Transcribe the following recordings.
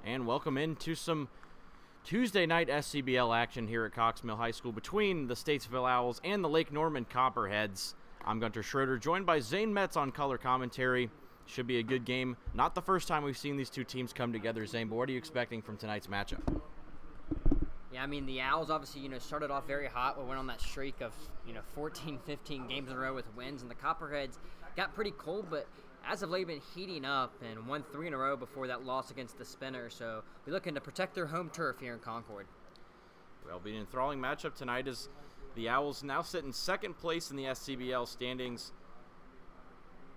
And welcome into some Tuesday night SCBL action here at Cox Mill High School between the Statesville Owls and the Lake Norman Copperheads. I'm Gunter Schroeder, joined by Zane Metz on color commentary. Should be a good game. Not the first time we've seen these two teams come together, Zane, but what are you expecting from tonight's matchup? Yeah, I mean, the Owls obviously, started off very hot. We went on that streak of, 14, 15 games in a row with wins, and the Copperheads got pretty cold, but as of late been heating up and won 3 in a row before that loss against the Spinners. So we're looking to protect their home turf here in Concord. Well, be an enthralling matchup tonight as the Owls now sit in second place in the SCBL standings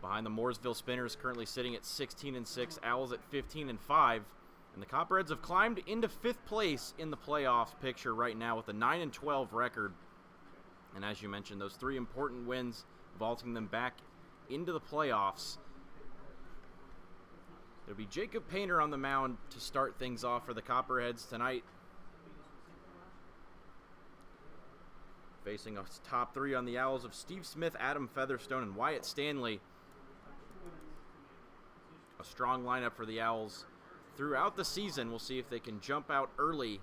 behind the Mooresville Spinners, currently sitting at 16-6, Owls at 15-5. And the Copperheads have climbed into 5th place in the playoff picture right now with a 9-12 record. And as you mentioned, those 3 important wins vaulting them back into the playoffs. It'll be Jacob Painter on the mound to start things off for the Copperheads tonight. Facing a top 3 on the Owls of Steve Smith, Adam Featherstone, and Wyatt Stanley. A strong lineup for the Owls throughout the season. We'll see if they can jump out early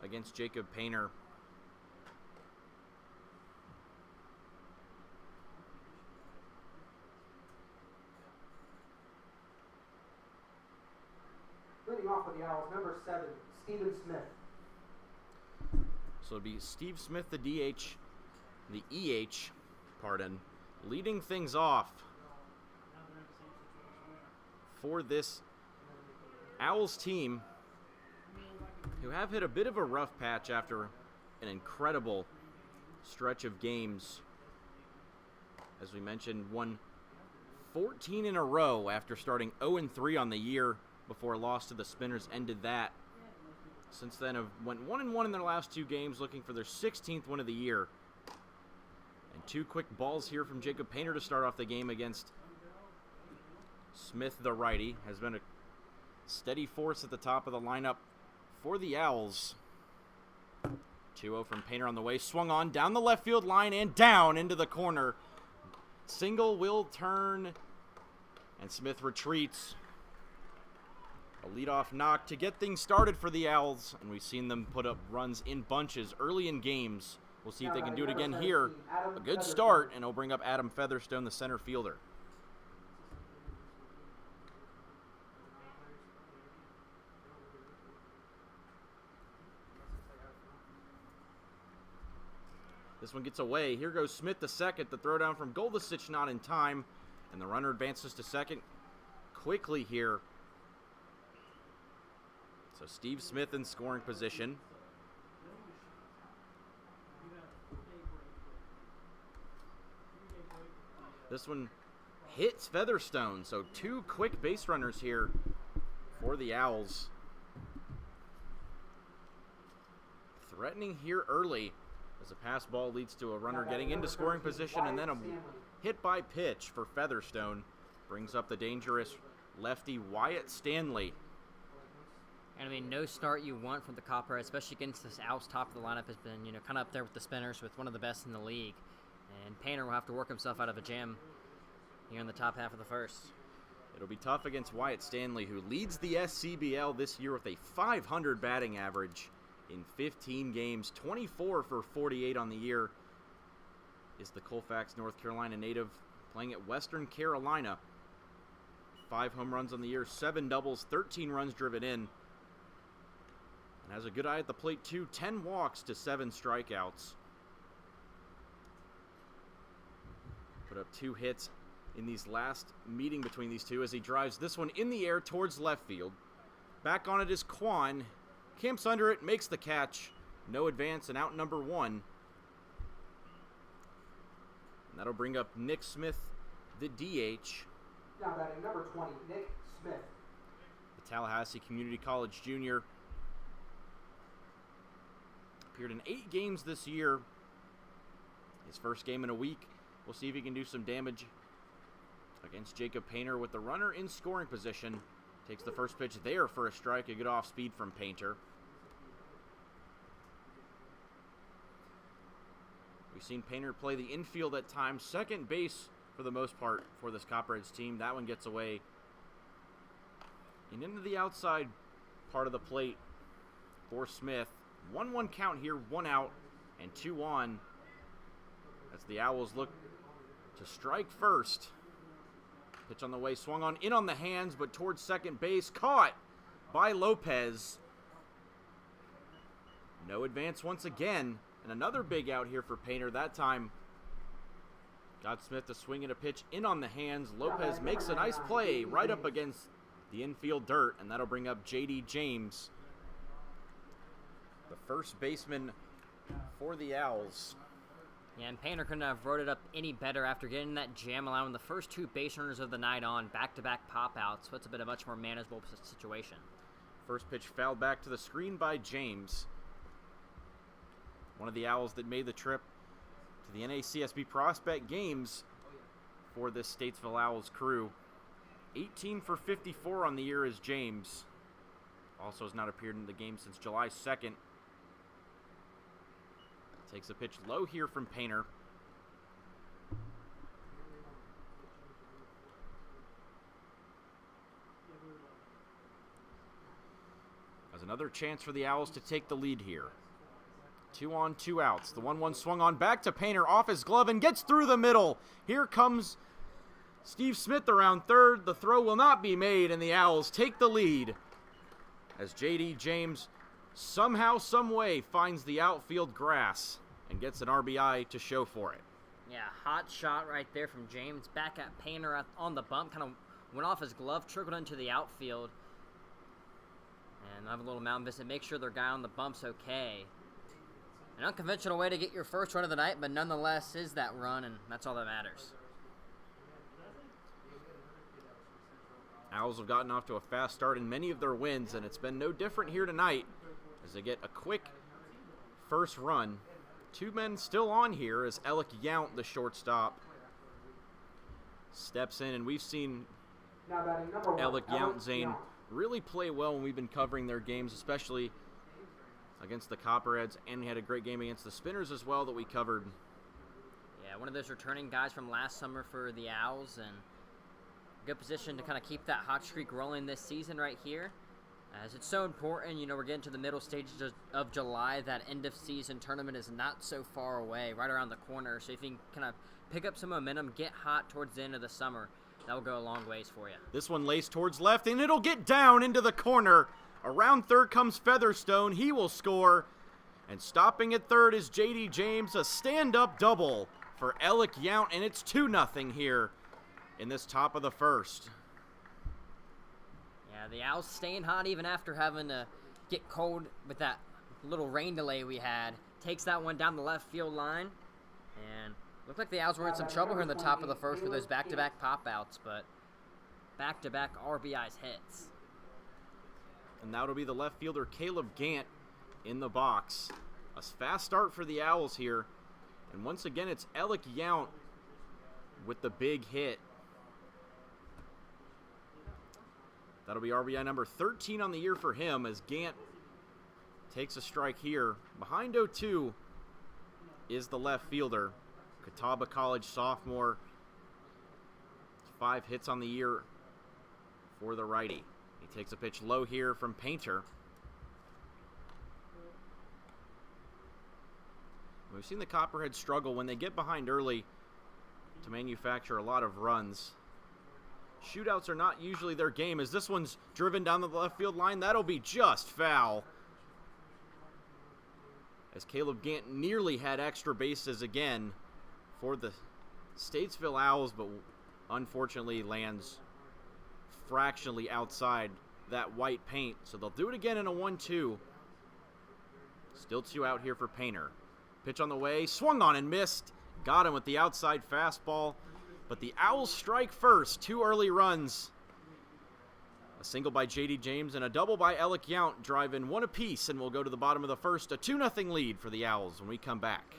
against Jacob Painter. Leading off with the Owls, number 7, Stephen Smith. So it'll be Steve Smith, the EH, leading things off for this Owls team, who have hit a bit of a rough patch after an incredible stretch of games. As we mentioned, won 14 in a row after starting 0-3 on the year before a loss to the Spinners ended that. Since then, have went 1-1 in their last 2 games, looking for their 16th win of the year. And 2 quick balls here from Jacob Painter to start off the game against Smith, the righty. Has been a steady force at the top of the lineup for the Owls. 2-0 from Painter on the way. Swung on down the left field line and down into the corner. Single will turn, and Smith retreats. A leadoff knock to get things started for the Owls, and we've seen them put up runs in bunches early in games. We'll see if they can do it again here. A good start, and it'll bring up Adam Featherstone, the center fielder. This one gets away. Here goes Smith to second. The throw down from Goldasich not in time, and the runner advances to second quickly here. So Steve Smith in scoring position. This one hits Featherstone, so 2 quick base runners here for the Owls. Threatening here early as a pass ball leads to a runner getting into scoring position, and then a hit by pitch for Featherstone brings up the dangerous lefty Wyatt Stanley. And I mean, no start you want from the Copperheads, especially against this Owls top of the lineup, has been, kind of up there with the Spinners, with one of the best in the league. And Painter will have to work himself out of a jam here in the top half of the first. It'll be tough against Wyatt Stanley, who leads the SCBL this year with a .500 batting average in 15 games. 24 for 48 on the year is the Colfax, North Carolina native, playing at Western Carolina. 5 home runs on the year, 7 doubles, 13 runs driven in. And has a good eye at the plate too. 10 walks to 7 strikeouts. Put up 2 hits in these last meeting between these two as he drives this one in the air towards left field. Back on it is Quan. Camps under it, makes the catch. No advance, and out number 1. And that'll bring up Nick Smith, the DH. Now batting number 20, Nick Smith. The Tallahassee Community College junior. Appeared in 8 games this year. His first game in a week. We'll see if he can do some damage against Jacob Painter with the runner in scoring position. Takes the first pitch there for a strike. A good off speed from Painter. We've seen Painter play the infield at times. Second base for the most part for this Copperheads team. That one gets away and into the outside part of the plate for Smith. 1-1 count here, 1 out and 2 on, as the Owls look to strike first. Pitch on the way, swung on, in on the hands, but towards second base, caught by Lopez. No advance once again, and another big out here for Painter. That time got Smith to swing and a pitch in on the hands. Lopez makes a nice play right up against the infield dirt, and that'll bring up J.D. James, the first baseman for the Owls. Yeah, and Painter couldn't have wrote it up any better after getting that jam, allowing the first 2 base runners of the night on back-to-back pop-outs, so it's been a much more manageable situation. First pitch fouled back to the screen by James. One of the Owls that made the trip to the NACSB Prospect Games for this Statesville Owls crew. 18 for 54 on the year is James. Also has not appeared in the game since July 2nd. Takes a pitch low here from Painter. As another chance for the Owls to take the lead here. 2 on, 2 outs. The 1-1 swung on back to Painter off his glove and gets through the middle. Here comes Steve Smith around third. The throw will not be made, and the Owls take the lead as J.D. James somehow, some way finds the outfield grass and gets an RBI to show for it. Yeah, hot shot right there from James. Back at Painter on the bump, kind of went off his glove, trickled into the outfield. And I have a little mound visit, make sure their guy on the bump's okay. An unconventional way to get your first run of the night, but nonetheless is that run, and that's all that matters. Owls have gotten off to a fast start in many of their wins, and it's been no different here tonight as they get a quick first run. 2 men still on here as Alec Yount, the shortstop, steps in, and we've seen Alec Yount, Zane, really play well when we've been covering their games, especially against the Copperheads, and he had a great game against the Spinners as well that we covered. Yeah, one of those returning guys from last summer for the Owls, and good position to kind of keep that hot streak rolling this season right here, as it's so important. You know, we're getting to the middle stages of July. That end of season tournament is not so far away, right around the corner. So if you can kind of pick up some momentum, get hot towards the end of the summer, that will go a long ways for you. This one laced towards left, and it'll get down into the corner. Around third comes Featherstone. He will score. And stopping at third is J.D. James, a stand-up double for Alec Yount, and it's 2-0 here in this top of the first. Yeah, the Owls staying hot even after having to get cold with that little rain delay we had. Takes that one down the left field line. And looked like the Owls were in some trouble here in the top of the first with those back-to-back pop-outs, but back-to-back RBIs hits. And that'll be the left fielder Caleb Gant in the box. A fast start for the Owls here. And once again, it's Alec Yount with the big hit. That'll be RBI number 13 on the year for him as Gant takes a strike here. Behind 0-2 is the left fielder, Catawba College sophomore. 5 hits on the year for the righty. He takes a pitch low here from Painter. We've seen the Copperheads struggle when they get behind early to manufacture a lot of runs. Shootouts are not usually their game, as this one's driven down the left field line. That'll be just foul, as Caleb Gant nearly had extra bases again for the Statesville Owls, but unfortunately lands fractionally outside that white paint. So they'll do it again in a 1-2. Still 2 out here for Painter. Pitch on the way, swung on and missed. Got him with the outside fastball. But the Owls strike first. 2 early runs. A single by J.D. James and a double by Alec Yount drive in 1 apiece, and we'll go to the bottom of the first. A 2-0 lead for the Owls when we come back.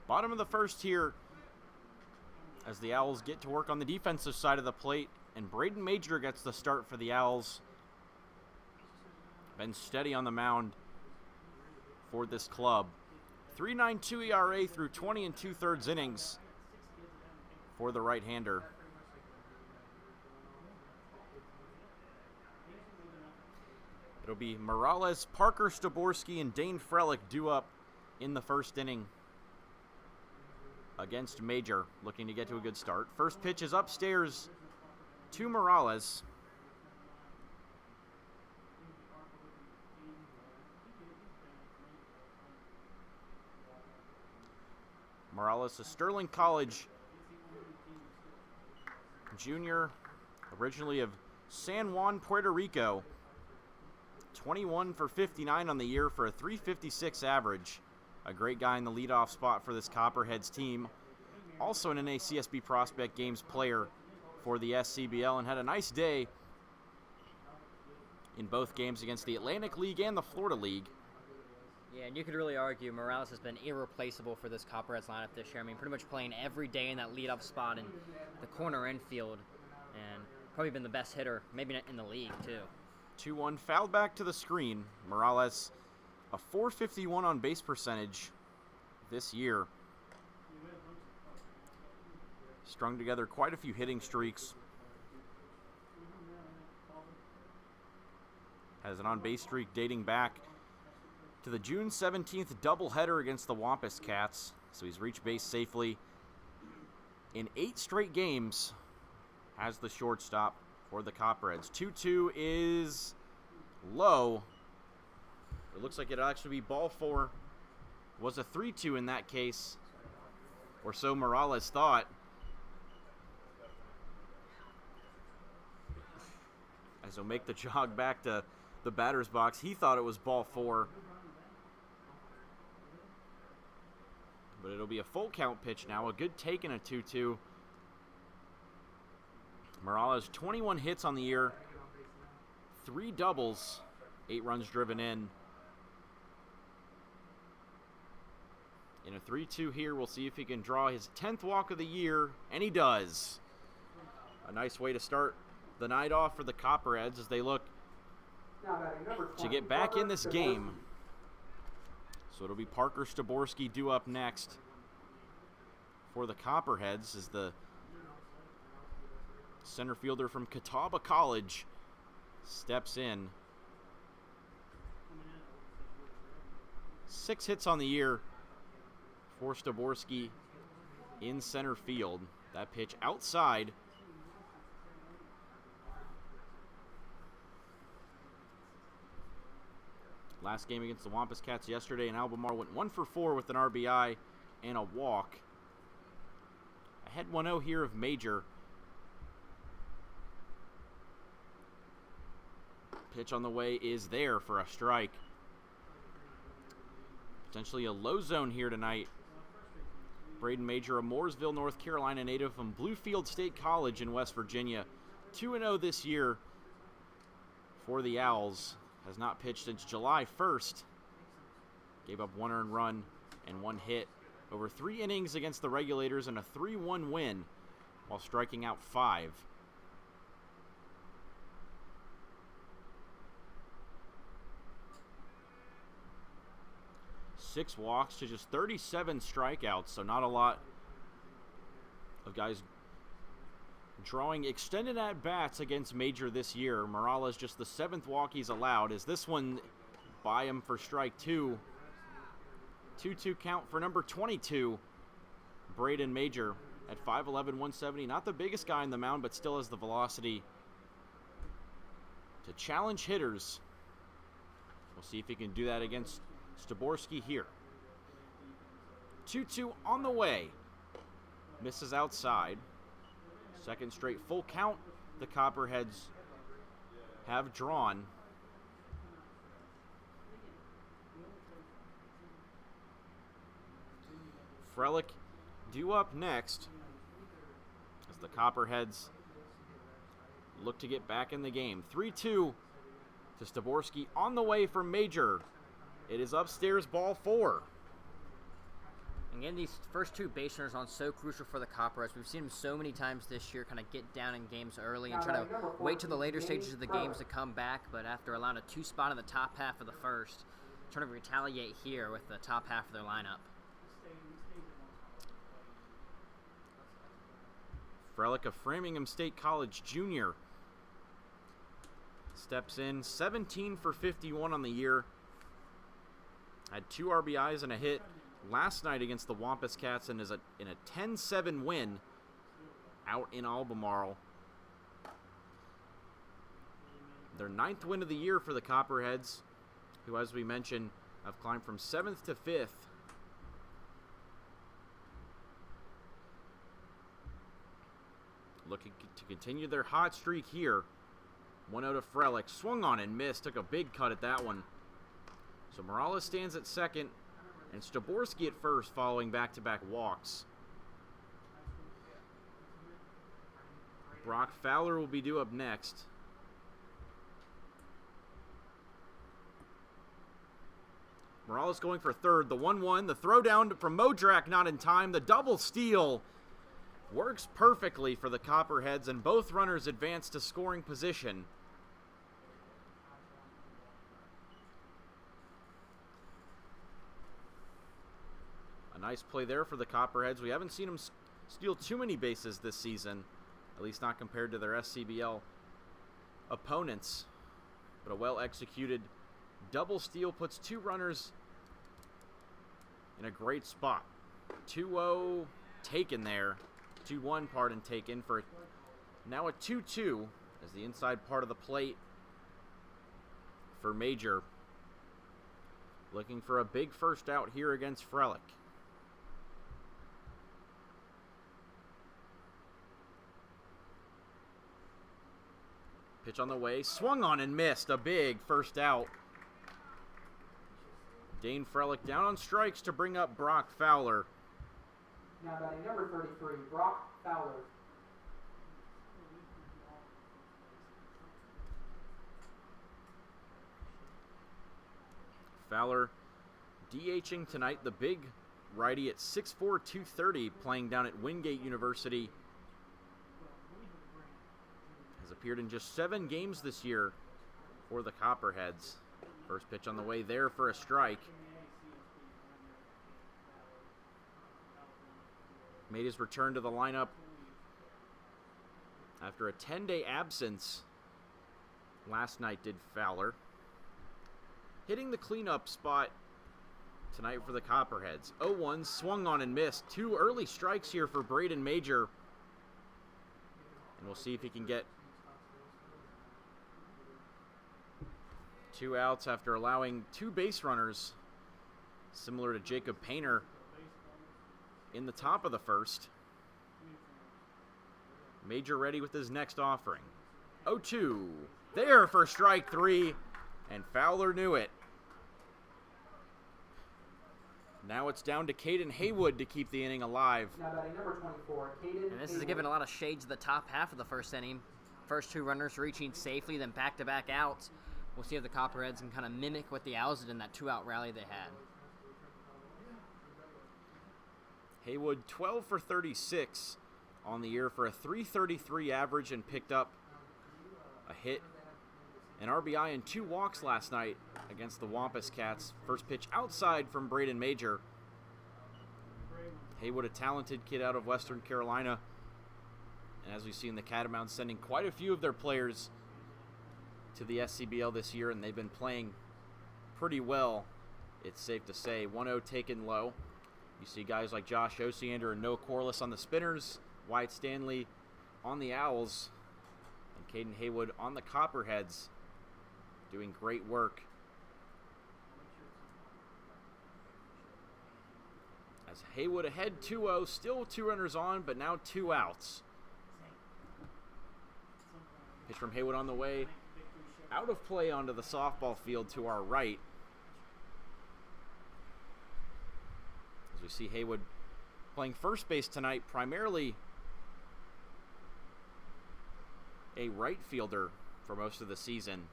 Bottom of the first here as the Owls get to work on the defensive side of the plate, and Braden Major gets the start for the Owls. Been steady on the mound for this club. 3.92 ERA through 20 2/3 innings for the right-hander. It'll be Morales, Parker Staborski, and Dane Frelick due up in the first inning against Major, looking to get to a good start. First pitch is upstairs to Morales. Morales, a Sterling College junior, originally of San Juan, Puerto Rico. 21 for 59 on the year for a 356 average. A great guy in the leadoff spot for this Copperheads team. Also an NACSB Prospect Games player for the SCBL, and had a nice day in both games against the Atlantic League and the Florida League. Yeah, and you could really argue Morales has been irreplaceable for this Copperheads lineup this year. I mean, pretty much playing every day in that leadoff spot in the corner infield, and probably been the best hitter, maybe in the league, too. 2-1, fouled back to the screen. Morales, a .451 on base percentage this year. Strung together quite a few hitting streaks. Has an on-base streak dating back to the June 17th doubleheader against the Wampus Cats. So he's reached base safely in 8 straight games as the shortstop for the Copperheads. 2-2 is low. It looks like it'll actually be ball 4. Was a 3-2 in that case, or so Morales thought. As he'll make the jog back to the batter's box. He thought it was ball 4. But it'll be a full count pitch now. A good take in a 2-2. Morales, 21 hits on the year. 3 doubles. 8 runs driven in. In a 3-2 here, we'll see if he can draw his 10th walk of the year. And he does. A nice way to start the night off for the Copperheads as they look to get back in this game. So it'll be Parker Staborski due up next for the Copperheads as the center fielder from Catawba College steps in. 6 hits on the year for Staborski in center field. That pitch outside. Last game against the Wampus Cats yesterday, and Albemarle went 1 for 4 with an RBI and a walk. Ahead 1-0 here of Major. Pitch on the way is there for a strike. Potentially a low zone here tonight. Braden Major, a Mooresville, North Carolina native from Bluefield State College in West Virginia. 2-0 this year for the Owls. Has not pitched since July 1st. Gave up 1 earned run and 1 hit over 3 innings against the Regulators and a 3-1 win while striking out 5. Six walks to just 37 strikeouts, so not a lot of guys drawing extended at-bats against Major this year. Morales just the 7th walk he's allowed. Is this one by him for strike 2? 2-2 count for number 22, Braden Major at 5'11", 170. Not the biggest guy on the mound, but still has the velocity to challenge hitters. We'll see if he can do that against Staborski here. 2-2 on the way. Misses outside. Second straight full count the Copperheads have drawn. Frelick due up next as the Copperheads look to get back in the game. 3-2 to Staborski on the way from Major. It is upstairs ball 4. Again, these first two base runners on so crucial for the Copperheads. We've seen them so many times this year kind of get down in games early and try to wait till the later stages of the games to come back, but after allowing a 2 spot in the top half of the first, trying to retaliate here with the top half of their lineup. Frelick of Framingham State College Jr. steps in, 17 for 51 on the year. Had 2 RBIs and a hit last night against the Wampus Cats and is in a 10-7 win out in Albemarle. Their 9th win of the year for the Copperheads, who, as we mentioned, have climbed from 7th to 5th. Looking to continue their hot streak here. 1-0 to Frelick. Swung on and missed. Took a big cut at that one. So Morales stands at second, and Staborski at first, following back-to-back walks. Brock Fowler will be due up next. Morales going for third. The 1-1. The throw down from Modrak not in time. The double steal works perfectly for the Copperheads, and both runners advance to scoring position. A nice play there for the Copperheads. We haven't seen them steal too many bases this season, at least not compared to their SCBL opponents. But a well-executed double steal puts 2 runners in a great spot. 2-0 taken there. 2-1, pardon, taken for now a 2-2 as the inside part of the plate for Major. Looking for a big first out here against Frelick. Pitch on the way, swung on and missed. A big first out. Dane Frelick down on strikes to bring up Brock Fowler. Now batting number 33, Brock Fowler. Fowler DHing tonight, the big righty at 6'4", 230, playing down at Wingate University. Has appeared in just 7 games this year for the Copperheads. First pitch on the way there for a strike. Made his return to the lineup after a 10-day absence last night, did Fowler. Hitting the cleanup spot tonight for the Copperheads. 0-1, swung on and missed. 2 early strikes here for Braden Major. And we'll see if he can get 2 outs after allowing 2 base runners, similar to Jacob Painter, in the top of the first. Major ready with his next offering. 0-2. There for strike 3, and Fowler knew it. Now it's down to Caden Haywood to keep the inning alive. Now batting number 24, Caden And this Haywood. is giving a lot of shades to the top half of the first inning. First 2 runners reaching safely, then back-to-back outs. We'll see if the Copperheads can kind of mimic what the Owls did in that 2-out rally they had. Haywood 12 for 36 on the year for a .333 average and picked up a hit, an RBI, and 2 walks last night against the Wampus Cats. First pitch outside from Braden Major. Haywood, a talented kid out of Western Carolina. And as we see in the Catamounts, sending quite a few of their players to the SCBL this year, and they've been playing pretty well, it's safe to say. 1-0 taken low. You see guys like Josh Osiander and Noah Corliss on the Spinners, Wyatt Stanley on the Owls, and Caden Haywood on the Copperheads, doing great work. As Haywood ahead 2-0, still 2 runners on, but now 2 outs. Pitch from Haywood on the way, out of play onto the softball field to our right. As we see Haywood playing first base tonight, primarily a right fielder for most of the season.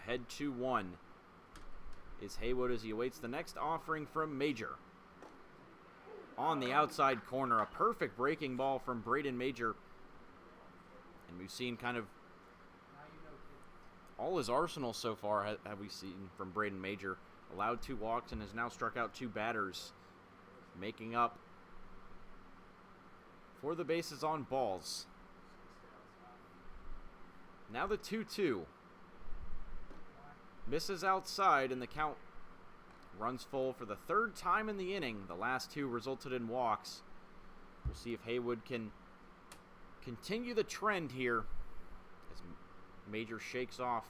Ahead 2-1 is Haywood as he awaits the next offering from Major. On the outside corner, a perfect breaking ball from Braden Major. And we've seen kind of all his arsenal so far have we seen from Braden Major. Allowed 2 walks and has now struck out 2 batters, making up for the bases on balls. Now the 2-2. Misses outside, and the count runs full for the 3rd time in the inning. The last 2 resulted in walks. We'll see if Haywood can continue the trend here as Major shakes off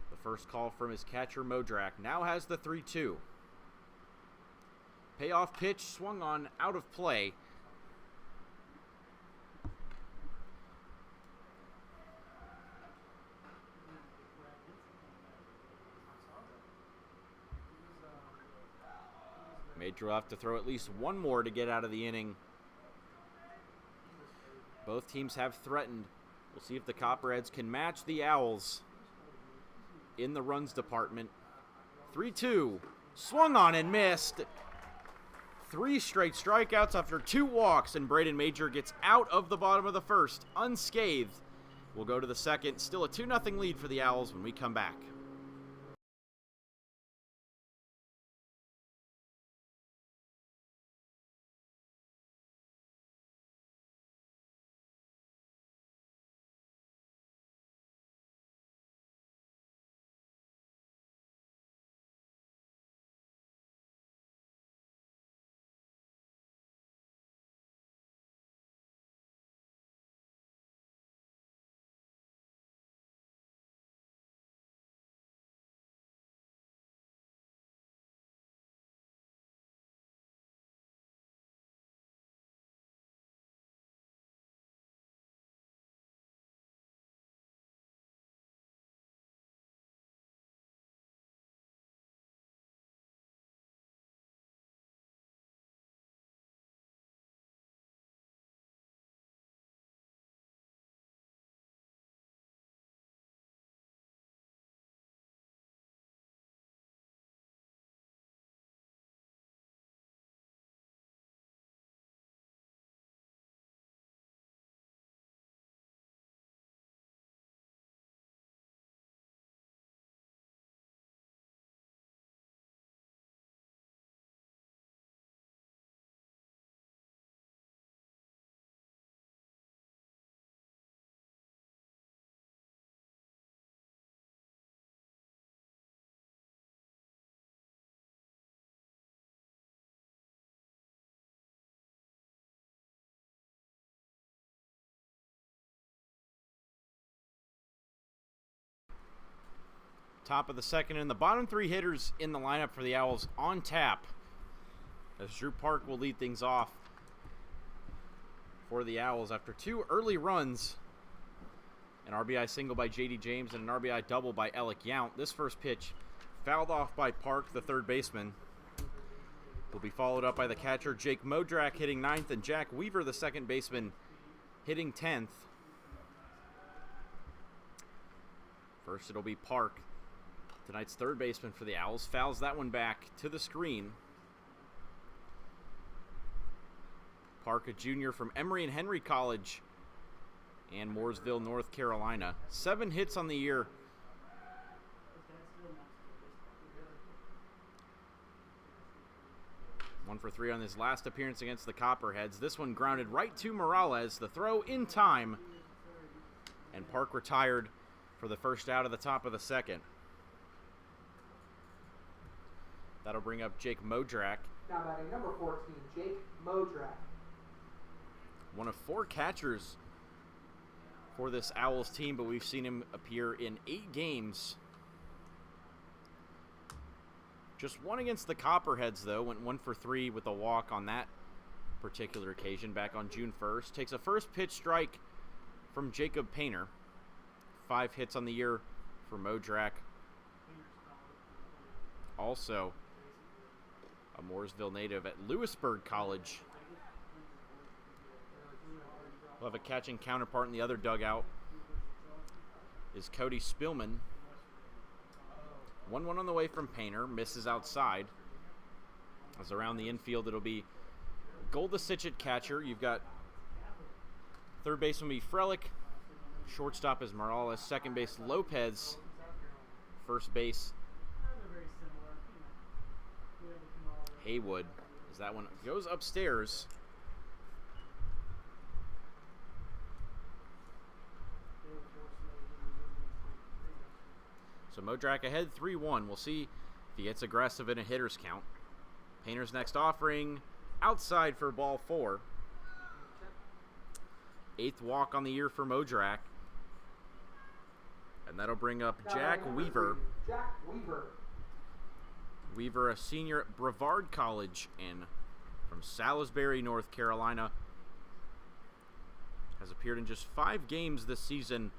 the first call from his catcher, Modrak. Now has the 3-2. Payoff pitch swung on, out of play. Major will have to throw at least 1 more to get out of the inning. Both teams have threatened. We'll see if the Copperheads can match the Owls in the runs department. 3-2. Swung on and missed. 3 straight strikeouts after 2 walks, and Braden Major gets out of the bottom of the 1st unscathed. We'll go to the 2nd. Still a 2-0 lead for the Owls when we come back. Top of the 2nd, and the bottom 3 hitters in the lineup for the Owls on tap, as Drew Park will lead things off for the Owls after 2 early runs. An RBI single by J.D. James and an RBI double by Alec Yount. This first pitch fouled off by Park, the 3rd baseman. Will be followed up by the catcher Jake Modrak hitting 9th, and Jack Weaver, the 2nd baseman, hitting 10th. First it'll be Park, tonight's 3rd baseman for the Owls. Fouls that one back to the screen. Park, a junior from Emory and Henry College and Mooresville, North Carolina. 7 hits on the year. One for 3 on his last appearance against the Copperheads. This one grounded right to Morales. The throw in time. And Park retired for the first out of the top of the 2nd. That'll bring up Jake Modrak. Now batting number 14, Jake Modrak. One of 4 catchers for this Owls team, but we've seen him appear in 8 games. Just 1 against the Copperheads, though. Went 1 for 3 with a walk on that particular occasion back on June 1st. Takes a first pitch strike from Jacob Painter. 5 hits on the year for Modrak. Also a Mooresville native at Lewisburg College. We'll have a catching counterpart in the other dugout is Cody Spillman. 1-1 on the way from Painter. Misses outside. As around the infield, it'll be Goldasich at catcher. You've got third baseman will be Frelick. Shortstop is Morales. Second base, Lopez. First base, Haywood. As that one goes upstairs. So Modrak ahead 3-1. We'll see if he gets aggressive in a hitter's count. Painter's next offering outside for ball 4. 8th walk on the year for Modrak. And that'll bring up Jack Weaver. Jack Weaver. Weaver, a senior at Brevard College from Salisbury, North Carolina. Has appeared in just 5 games this season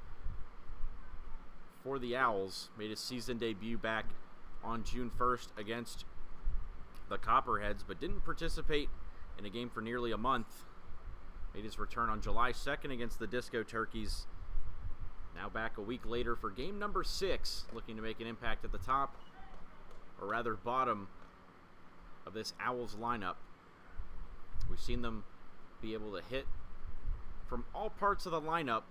for the Owls. Made his season debut back on June 1st against the Copperheads, but didn't participate in a game for nearly a month. Made his return on July 2nd against the Disco Turkeys. Now back a week later for game number 6, looking to make an impact at the top, or rather bottom, of this Owls lineup. We've seen them be able to hit from all parts of the lineup.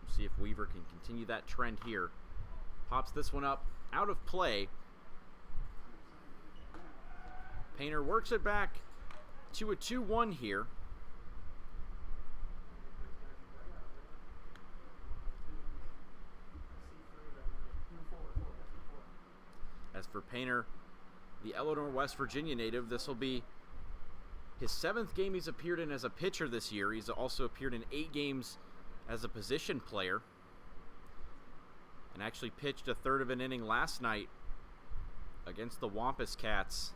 We'll see if Weaver can continue that trend here. Pops this one up, out of play. Painter works it back to a 2-1 here. As for Painter, the Eleanor, West Virginia native, this will be his 7th game he's appeared in as a pitcher this year. He's also appeared in 8 games as a position player, and actually pitched a third of an inning last night against the Wampus Cats.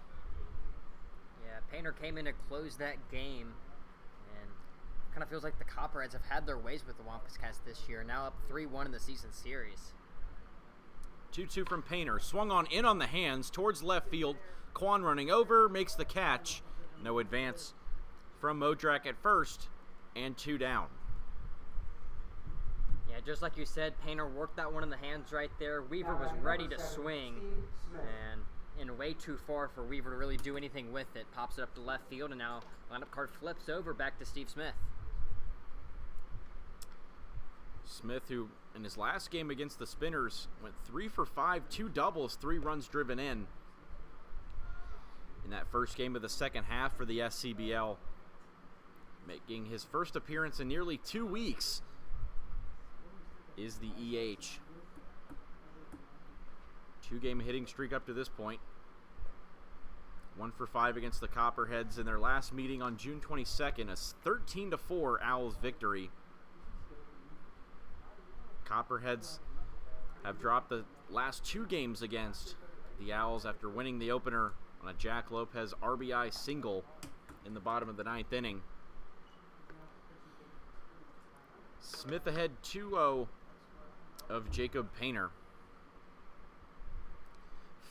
Yeah, Painter came in to close that game, and kind of feels like the Copperheads have had their ways with the Wampus Cats this year, now up 3-1 in the season series. 2-2 from Painter. Swung on in on the hands towards left field. Quan running over, makes the catch. No advance from Modrak at first, and 2 down. Yeah, just like you said, Painter worked that one in the hands right there. Weaver was ready to swing, and way too far for Weaver to really do anything with it. Pops it up to left field, and now lineup card flips over back to Steve Smith. Smith, who in his last game against the Spinners went 3 for 5, 2 doubles, 3 runs driven in that first game of the second half for the SCBL, making his first appearance in nearly 2 weeks, is the EH. 2-game hitting streak up to this point. 1 for 5 against the Copperheads in their last meeting on June 22nd, a 13-4 Owls victory. Copperheads have dropped the last 2 games against the Owls after winning the opener on a Jack Lopez RBI single in the bottom of the 9th inning. Smith ahead 2-0 of Jacob Painter.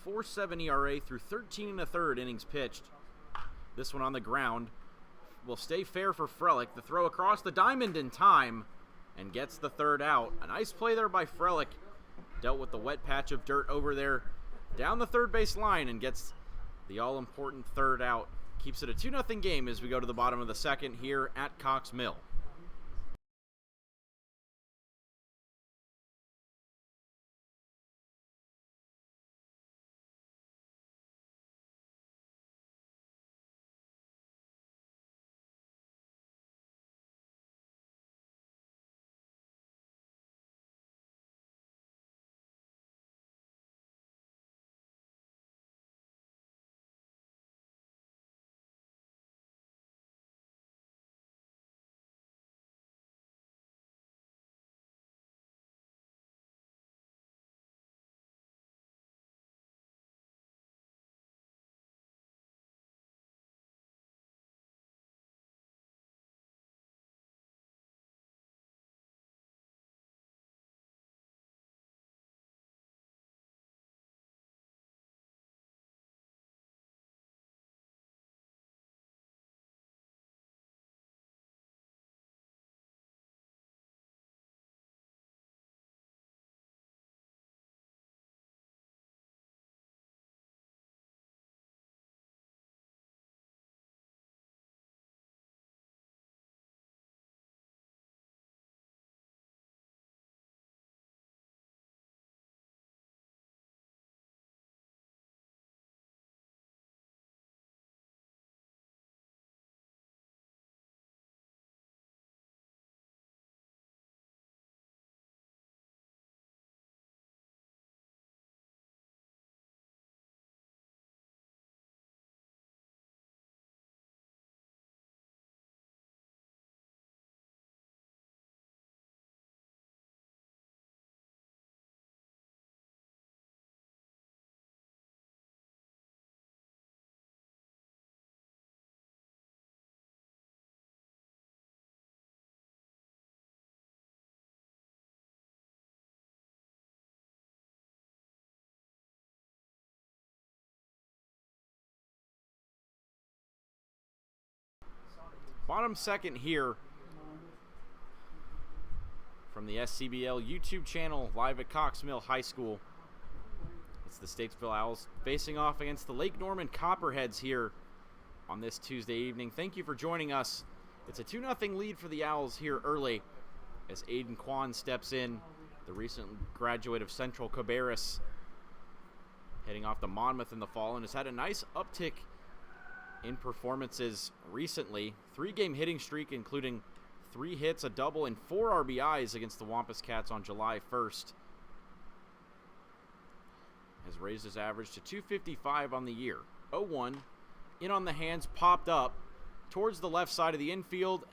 4.7 ERA through 13 1/3 innings pitched. This one on the ground will stay fair for Frelick. The throw across the diamond in time and gets the 3rd out. A nice play there by Frelick. Dealt with the wet patch of dirt over there down the third base line and gets the all-important 3rd out. Keeps it a 2-0 game as we go to the bottom of the 2nd here at Cox Mill. Bottom second here from the SCBL YouTube channel live at Cox Mill High School. It's the Statesville Owls facing off against the Lake Norman Copperheads here on this Tuesday evening. Thank you for joining us. It's a 2-0 lead for the Owls here early as Aiden Kwan steps in, the recent graduate of Central Cabarrus, heading off to Monmouth in the fall, and has had a nice uptick in performances recently. 3-game hitting streak, including 3 hits, a double, and 4 RBIs against the Wampus Cats on July 1st. Has raised his average to 255 on the year. 0-1, in on the hands, popped up towards the left side of the infield,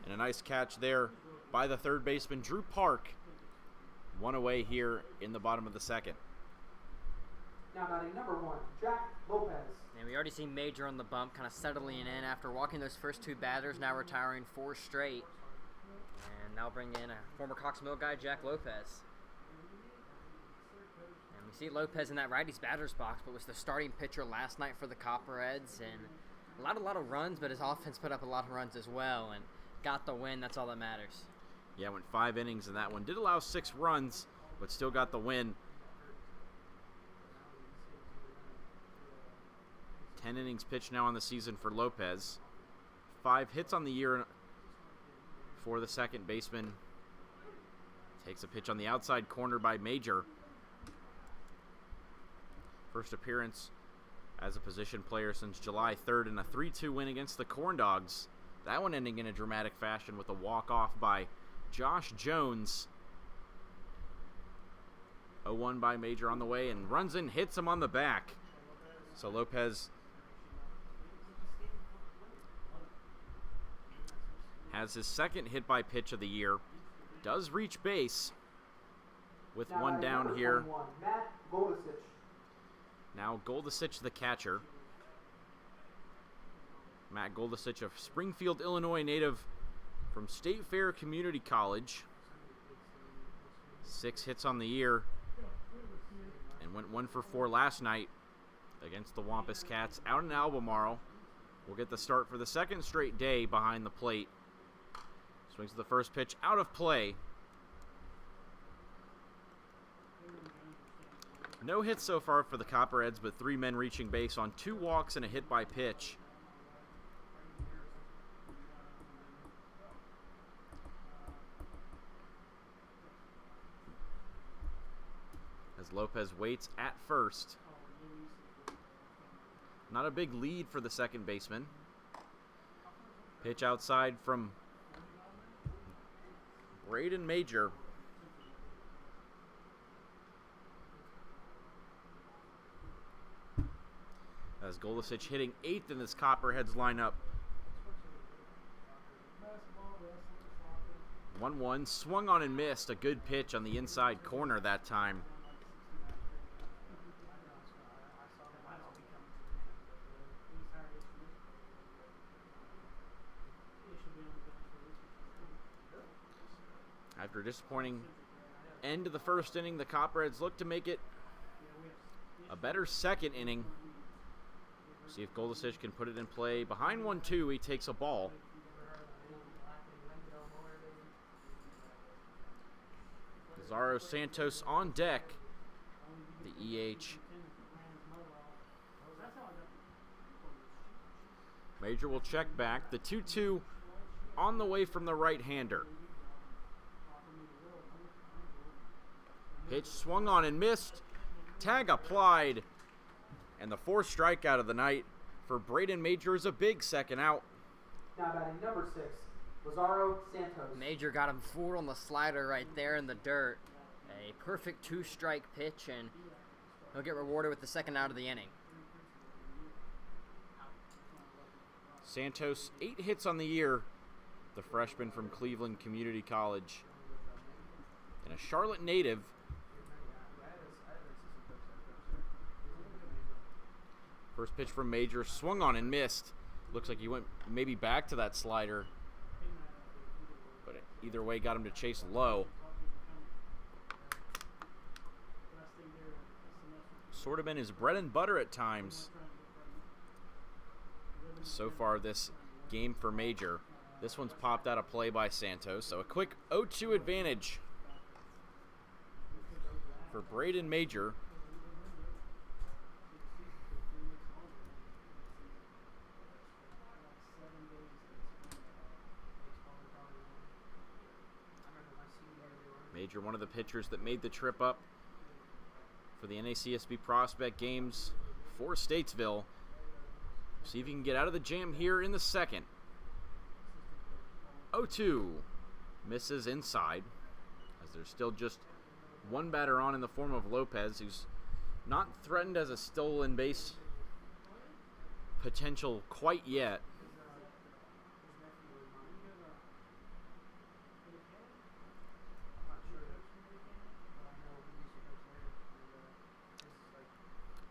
and a nice catch there by the third baseman, Drew Park. 1 away here in the bottom of the second. Now batting number 1, Jack Lopez. And we already see Major on the bump, kind of settling in after walking those first 2 batters, now retiring 4 straight. And now bring in a former Cox Mill guy, Jack Lopez. And we see Lopez in that righty's batter's box, but was the starting pitcher last night for the Copperheads. And a lot of runs, but his offense put up a lot of runs as well and got the win. That's all that matters. Yeah, went 5 innings in that one. Did allow 6 runs, but still got the win. 10 innings pitched now on the season for Lopez. 5 hits on the year for the second baseman. Takes a pitch on the outside corner by Major. First appearance as a position player since July 3rd in a 3-2 win against the Corn Dogs. That one ending in a dramatic fashion with a walk-off by Josh Jones. 0-1 by Major on the way, and runs in, hits him on the back. So Lopez has his second hit by pitch of the year. Does reach base with Now one down number here. 21, Matt Goldisich. Now Goldisich, the catcher. Matt Goldisich, a Springfield, Illinois native from State Fair Community College. 6 hits on the year and went 1 for 4 last night against the Wampus Cats out in Albemarle. Will get the start for the second straight day behind the plate. Swings to the first pitch, out of play. No hits so far for the Copperheads, but 3 men reaching base on 2 walks and a hit by pitch. As Lopez waits at first. Not a big lead for the second baseman. Pitch outside from Braden Major. As Goldisich hitting 8th in this Copperheads lineup. 1-1, swung on and missed. A good pitch on the inside corner that time. After a disappointing end to the first inning, the Copperheads look to make it a better second inning. See if Goldisich can put it in play. Behind 1-2, he takes a ball. Lazaro Santos on deck, the EH. Major will check back. The 2-2 on the way from the right-hander. Pitch swung on and missed. Tag applied. And the 4th strikeout of the night for Braden Major is a big second out. Now batting number 6, Lazaro Santos. Major got him fooled on the slider right there in the dirt. A perfect 2-strike pitch, and he'll get rewarded with the second out of the inning. Santos, 8 hits on the year. The freshman from Cleveland Community College. And a Charlotte native. First pitch from Major, swung on and missed. Looks like he went maybe back to that slider. But either way, got him to chase low. Sort of been his bread and butter at times so far this game for Major. This one's popped out of play by Santos, so a quick 0-2 advantage for Braden Major. Major, one of the pitchers that made the trip up for the NACSB Prospect Games for Statesville. See if you can get out of the jam here in the second. 0-2 misses inside, as there's still just one batter on in the form of Lopez, who's not threatened as a stolen base potential quite yet.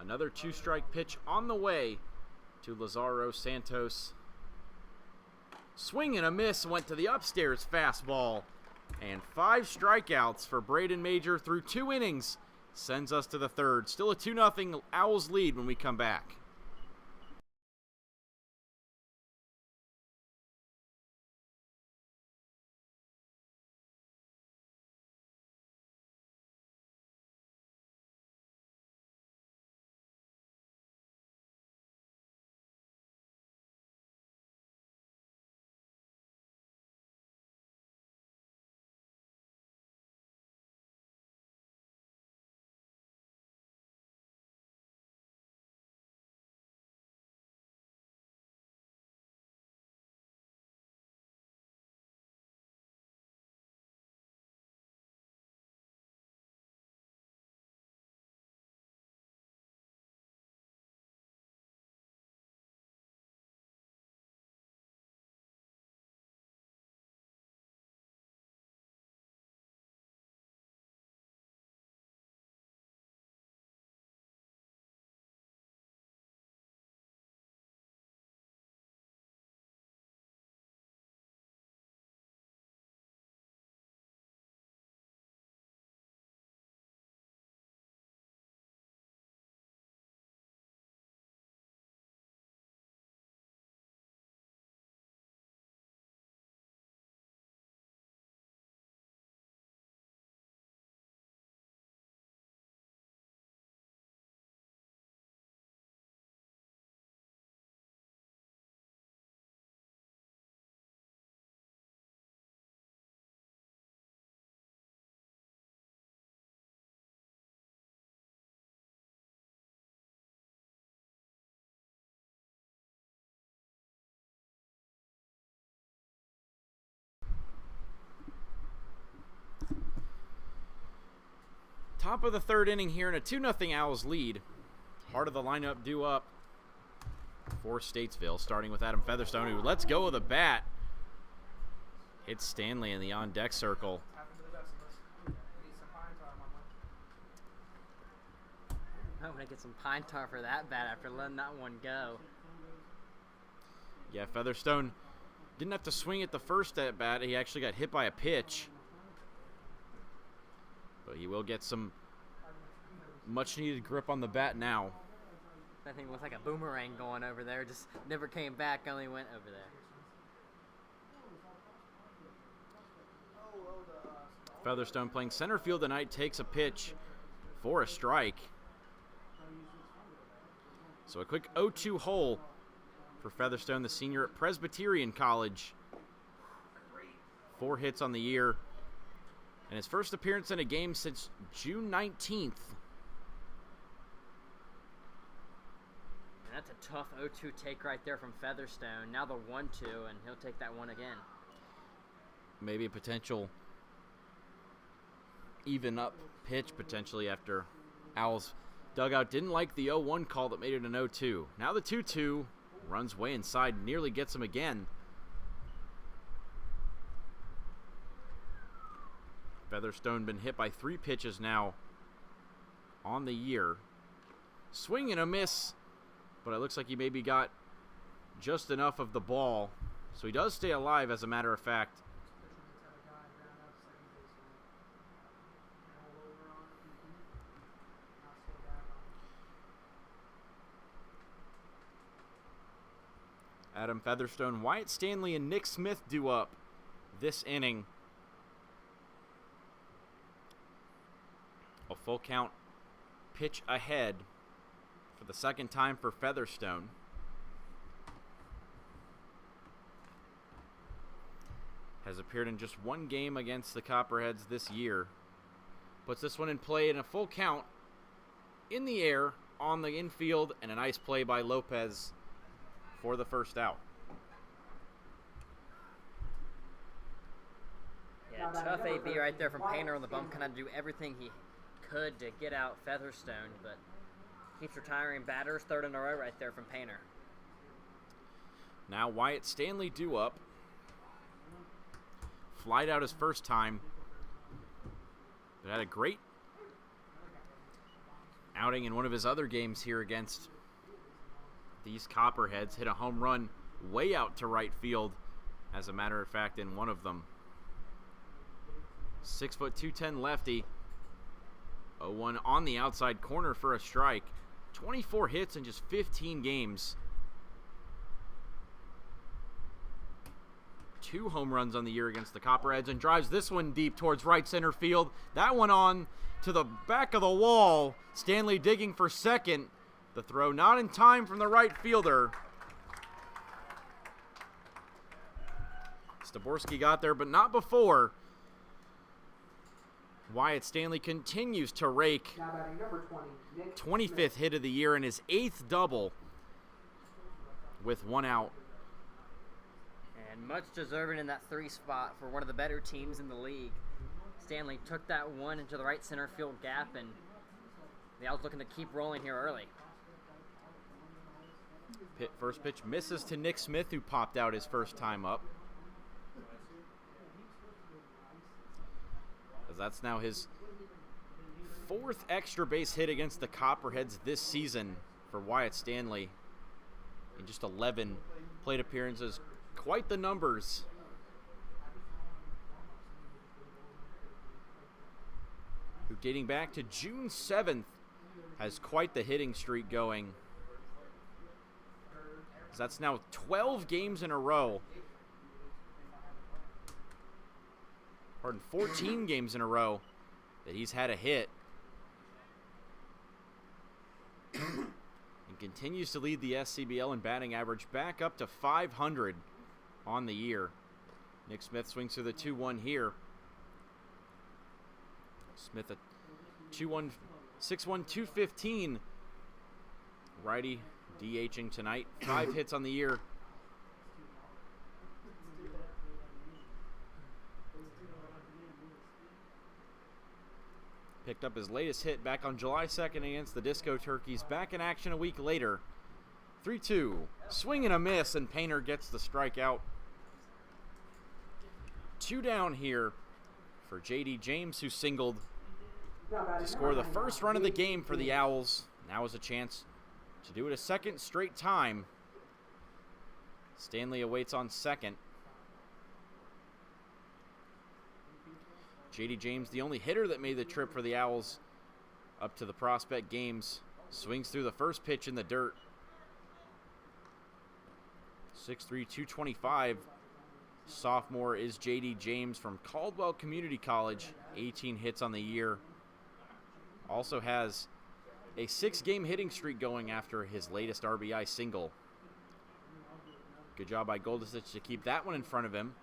Another two-strike pitch on the way to Lazaro Santos. Swing and a miss, went to the upstairs fastball. And 5 strikeouts for Braden Major through 2 innings. Sends us to the third. Still a 2-0 Owls lead when we come back. Top of the third inning here in a 2-0 Owls lead. Heart of the lineup due up for Statesville, starting with Adam Featherstone, who lets go of the bat. Hits Stanley in the on-deck circle. I'm going to get some pine tar for that bat after letting that one go. Yeah, Featherstone didn't have to swing at the first at bat. He actually got hit by a pitch. But he will get some much-needed grip on the bat now. That thing looked like a boomerang going over there. Just never came back, only went over there. Featherstone playing center field tonight takes a pitch for a strike. So a quick 0-2 hole for Featherstone, the senior at Presbyterian College. 4 hits on the year. And his first appearance in a game since June 19th. And that's a tough 0-2 take right there from Featherstone. Now the 1-2, and he'll take that one again. Maybe a potential even up pitch potentially after Owls dugout didn't like the 0-1 call that made it an 0-2. Now the 2-2 runs way inside, nearly gets him again. Featherstone been hit by 3 pitches now on the year. Swing and a miss, but it looks like he maybe got just enough of the ball. So he does stay alive, as a matter of fact. Adam Featherstone, Wyatt Stanley, and Nick Smith do up this inning. A full count pitch ahead for the second time for Featherstone. Has appeared in just one game against the Copperheads this year. Puts this one in play in a full count in the air on the infield, and a nice play by Lopez for the first out. Yeah, tough AB right there from Painter on the bump. Kind of do everything he could to get out Featherstone, but keeps retiring batters. Third in a row right there from Painter. Now Wyatt Stanley due up. Flied out his first time, but had a great outing in one of his other games here against these Copperheads. Hit a home run way out to right field, as a matter of fact, in one of them. 6 foot 210 lefty. 0-1 on the outside corner for a strike. 24 hits in just 15 games. 2 home runs on the year against the Copperheads, and drives this one deep towards right center field. That one on to the back of the wall. Stanley digging for second. The throw not in time from the right fielder. Staborski got there, but not before. Wyatt Stanley continues to rake. Now batting number 20, Nick 25th Smith. hit of the year and his 8th double with 1 out. And much deserving in that 3 spot for one of the better teams in the league. Stanley took that one into the right center field gap, and the Owls looking to keep rolling here early. First pitch misses to Nick Smith, who popped out his first time up. As that's now his 4th extra base hit against the Copperheads this season for Wyatt Stanley in just 11 plate appearances. Quite the numbers. Who, dating back to June 7th, has quite the hitting streak going. That's now 12 games in a row. 14 games in a row that he's had a hit. And continues to lead the SCBL in batting average, back up to 500 on the year. Nick Smith swings through the 2-1 here. Smith a 2-1, 6-1, 215. Righty DHing tonight. 5 hits on the year. Picked up his latest hit back on July 2nd against the Disco Turkeys. Back in action a week later. 3-2. Swing and a miss, and Painter gets the strikeout. 2 down here for J.D. James, who singled to score the first run of the game for the Owls. Now is a chance to do it a second straight time. Stanley awaits on second. J.D. James, the only hitter that made the trip for the Owls up to the Prospect games, swings through the first pitch in the dirt. 6'3", 225. Sophomore is J.D. James from Caldwell Community College. 18 hits on the year. Also has a 6-game hitting streak going after his latest RBI single. Good job by Goldisich to keep that one in front of him.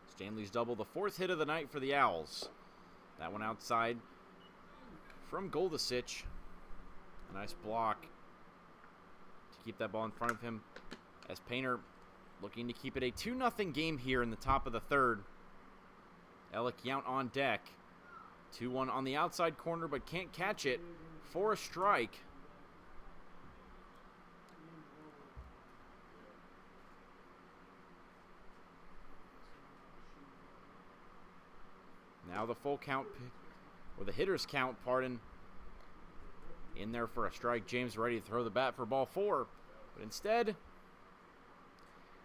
Stanley's double, the 4th hit of the night for the Owls. That one outside from Goldisich. A nice block to keep that ball in front of him, as Painter looking to keep it a 2-0 game here in the top of the 3rd. Alec Yount on deck. 2-1 on the outside corner, but can't catch it for a strike. Now the full count, or the hitter's count, pardon, in there for a strike. James ready to throw the bat for ball 4, but instead,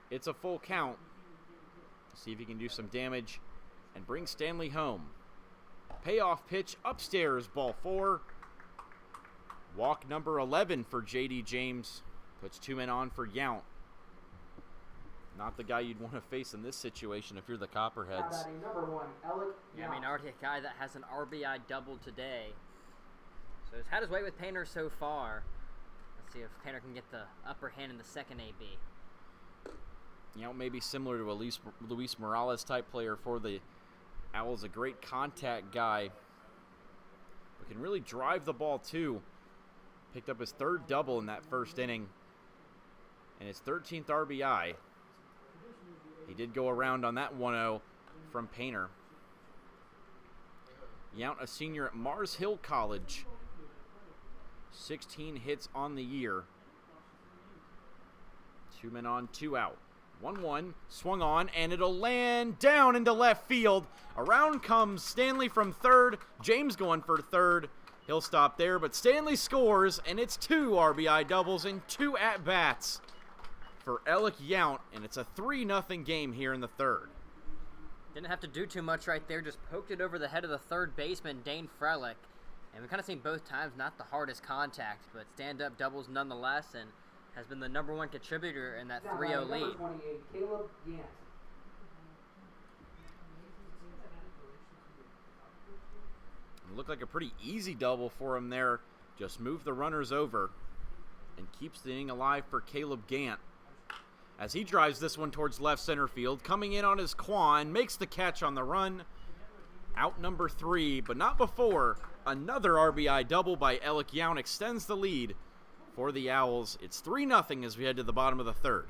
it's a full count. See if he can do some damage and brings Stanley home. Payoff pitch upstairs, ball 4. Walk number 11 for J.D. James. Puts 2 men on for Yount. Not the guy you'd want to face in this situation if you're the Copperheads. Batting number 1, Alec Yeah, I mean, Yount. already a guy that has an RBI double today. So he's had his way with Painter so far. Let's see if Painter can get the upper hand in the second AB. Yount may be similar to a Luis Morales type player for the Owls. A great contact guy, but can really drive the ball too. Picked up his 3rd double in that first inning and his 13th RBI. He did go around on that 1-0 from Painter. Yount, a senior at Mars Hill College. 16 hits on the year. 2 men on, 2 out. 1-1, swung on, and it'll land down into left field. Around comes Stanley from third. James going for third. He'll stop there, but Stanley scores, and it's 2 RBI doubles and 2 at-bats for Alec Yount, and it's a 3-0 game here in the third. Didn't have to do too much right there, just poked it over the head of the third baseman, Dane Frelick. And we've kind of seen both times, not the hardest contact, but stand-up doubles nonetheless, and has been the #1 contributor in that 3-0 lead. Number 28, Caleb Gant. It looked like a pretty easy double for him there. Just moved the runners over and keeps the inning alive for Caleb Gant. As he drives this one towards left center field, coming in on his Quan, makes the catch on the run. Out number 3, but not before. Another RBI double by Alec Yount extends the lead for the Owls. It's 3-0 as we head to the bottom of the third.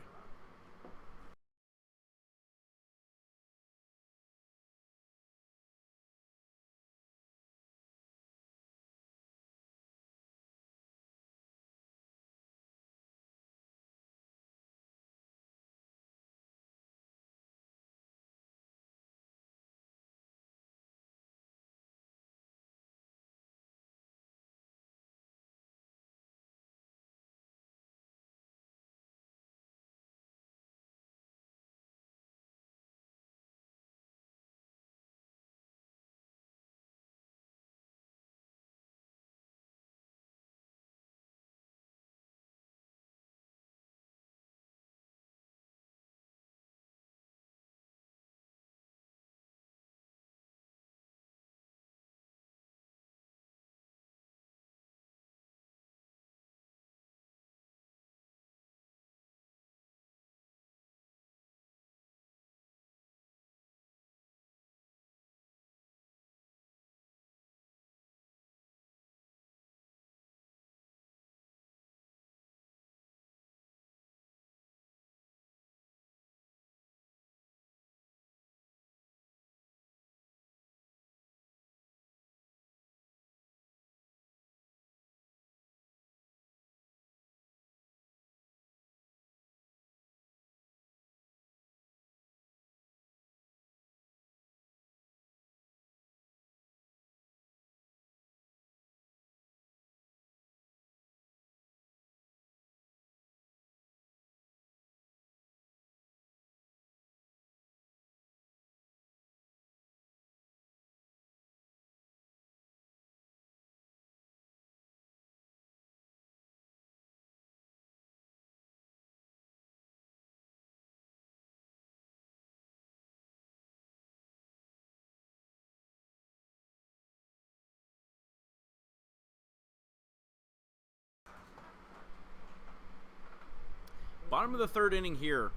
Bottom of the third inning here.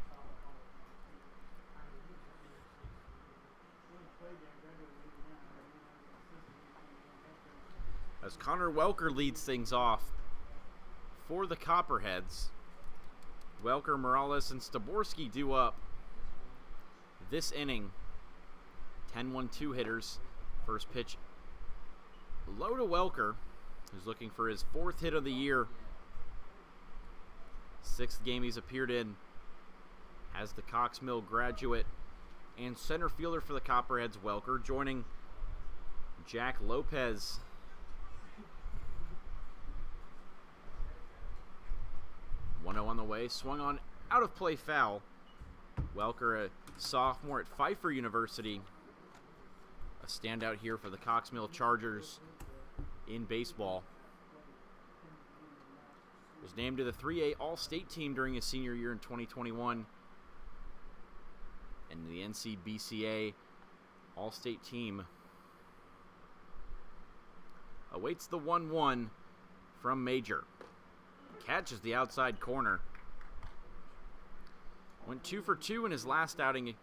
As Connor Welker leads things off for the Copperheads. Welker, Morales, and Staborski do up this inning. 10-1-2 hitters. First pitch low to Welker, who's looking for his 4th hit of the year. 6th game he's appeared in as the Cox Mill graduate and center fielder for the Copperheads. Welker joining Jack Lopez. On the way, swung on, out of play foul. Welker, a sophomore at Pfeiffer University, standout here for the Cox Mill Chargers in baseball. Was named to the 3A All-State team during his senior year in 2021. And the NCBCA All-State team awaits the 1-1 from Major. Catches the outside corner. Went 2 for 2 in his last outing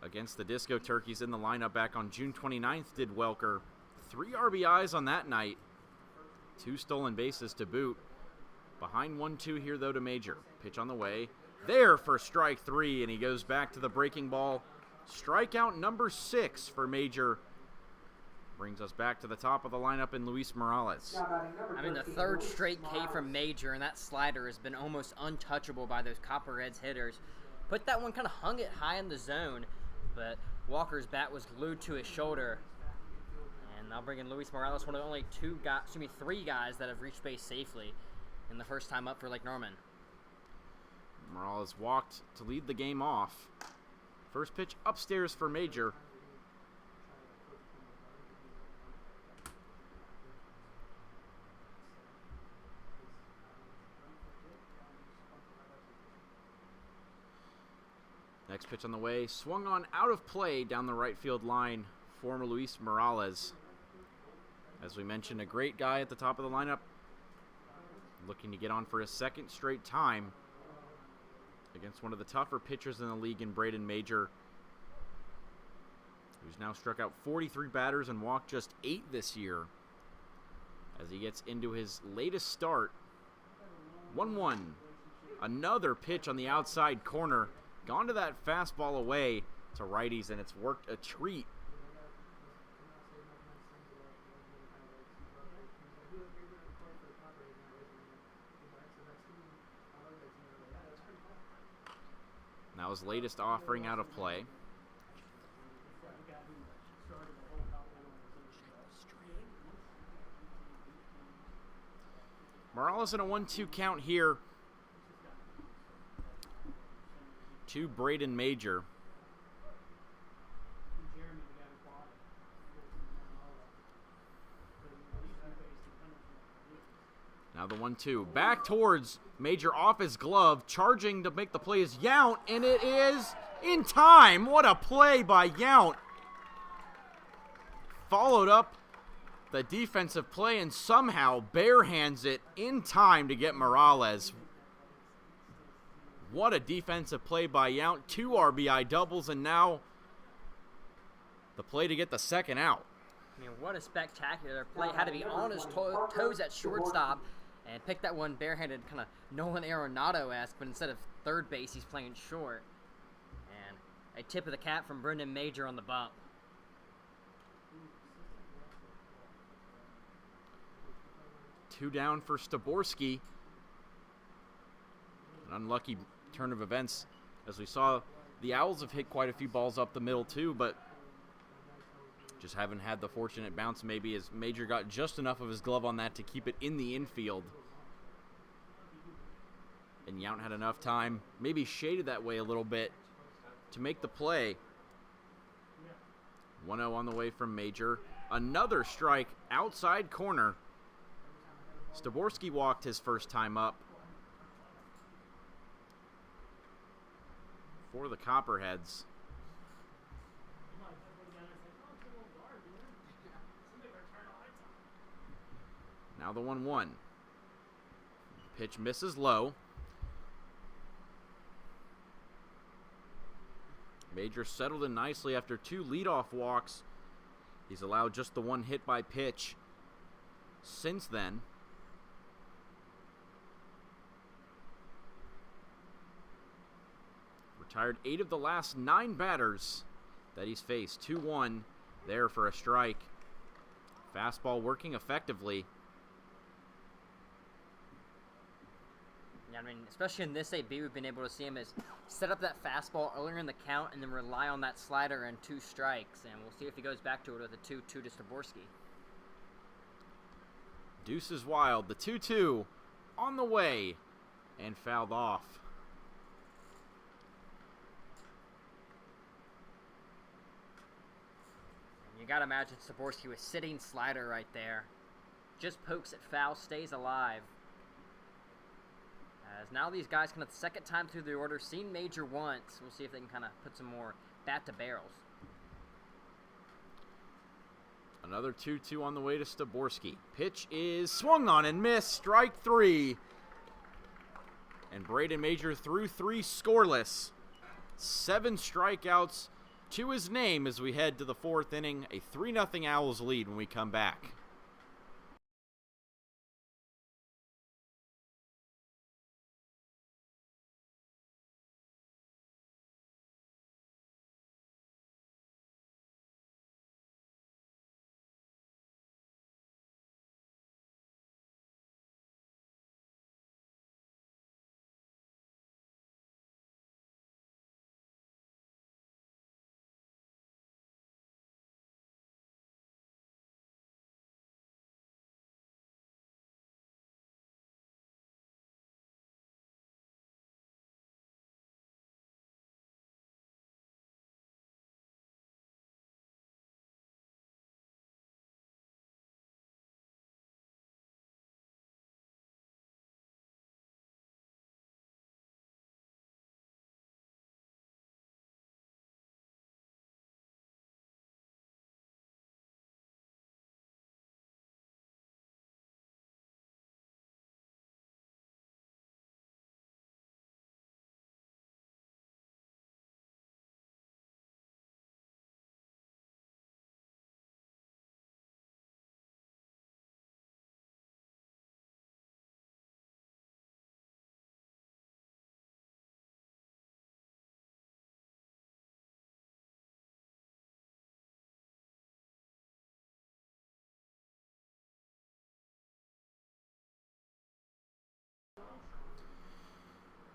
against the Disco Turkeys in the lineup back on June 29th, did Welker. 3 RBIs on that night. 2 stolen bases to boot. Behind 1-2 here, though, to Major. Pitch on the way. There for strike 3, and he goes back to the breaking ball. Strikeout number 6 for Major. Brings us back to the top of the lineup in Luis Morales. I mean, the 3rd straight K from Major, and that slider has been almost untouchable by those Copperheads hitters. Put that one, kind of hung it high in the zone, but Walker's bat was glued to his shoulder. And now bringing Luis Morales, one of the only 3 guys that have reached base safely in the first time up for Lake Norman. Morales walked to lead the game off. First pitch upstairs for Major. Next pitch on the way, swung on out of play down the right field line for Luis Morales. As we mentioned, a great guy at the top of the lineup, looking to get on for his 2nd straight time against one of the tougher pitchers in the league in Braden Major, who's now struck out 43 batters and walked just 8 this year as he gets into his latest start. 1-1. Another pitch on the outside corner. Gone to that fastball away to righties, and it's worked a treat. Now his latest offering out of play. Morales in a 1-2 count here to Braden Major. Now the 1-2. Back towards Major off his glove. Charging to make the play is Yount, and it is in time. What a play by Yount. Followed up the defensive play and somehow barehands it in time to get Morales. What a defensive play by Yount. 2 RBI doubles, and now the play to get the 2nd out. I mean, what a spectacular play. Had to be on his toes at shortstop and pick that one barehanded, kind of Nolan Arenado-esque, but instead of third base, he's playing short. And a tip of the cap from Brendan Major on the bump. Two down for Staborski. An unlucky turn of events, as we saw the Owls have hit quite a few balls up the middle too, but just haven't had the fortunate bounce maybe, as Major got just enough of his glove on that to keep it in the infield. And Yount had enough time, maybe shaded that way a little bit, to make the play. 1-0 on the way from Major. Another strike outside corner. Staborski walked his first time up for the Copperheads. Now the 1-1. Pitch misses low. Major settled in nicely after 2 leadoff walks. He's allowed just the 1 hit by pitch since then. Retired 8 of the last 9 batters that he's faced. 2-1 there for a strike. Fastball working effectively. Yeah, I mean, especially in this AB, we've been able to see him as set up that fastball earlier in the count and then rely on that slider and 2 strikes. And we'll see if he goes back to it with a 2-2 to Staborski. Deuce is wild. The 2-2 on the way and fouled off. You got to imagine Saborski with sitting slider right there. Just pokes it foul, stays alive. As now these guys kind of the second time through the order, seen Major once. We'll see if they can kind of put some more bat to barrels. Another 2-2 on the way to Staborski. Pitch is swung on and missed. Strike 3. And Braden Major threw 3 scoreless. 7 strikeouts to his name as we head to the 4th inning. A 3-0 Owls lead when we come back.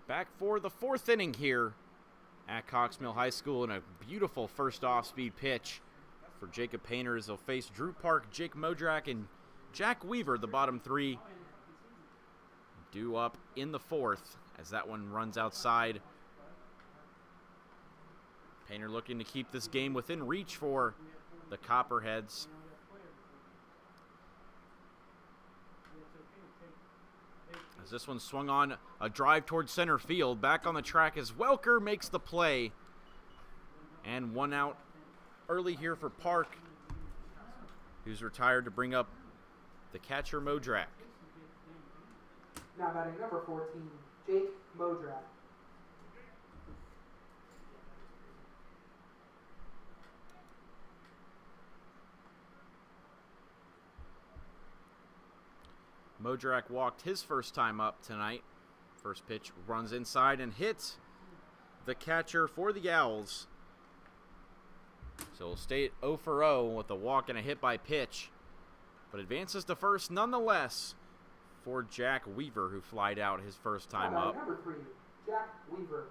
Back for the 4th inning here at Cox Mill High School, and a beautiful first off-speed pitch for Jacob Painter as he'll face Drew Park, Jake Modrak, and Jack Weaver, the bottom 3, due up in the 4th as that one runs outside. Painter looking to keep this game within reach for the Copperheads. As this one swung on a drive towards center field. Back on the track as Welker makes the play. And 1 out early here for Park, who's retired to bring up the catcher Modrak. Now batting number 14, Jake Modrak. Modrak walked his first time up tonight. First pitch runs inside and hits the catcher for the Owls. So we'll stay at 0 for 0 with a walk and a hit by pitch, but advances to first nonetheless for Jack Weaver, who flied out his first time up. Number 3, Jack Weaver.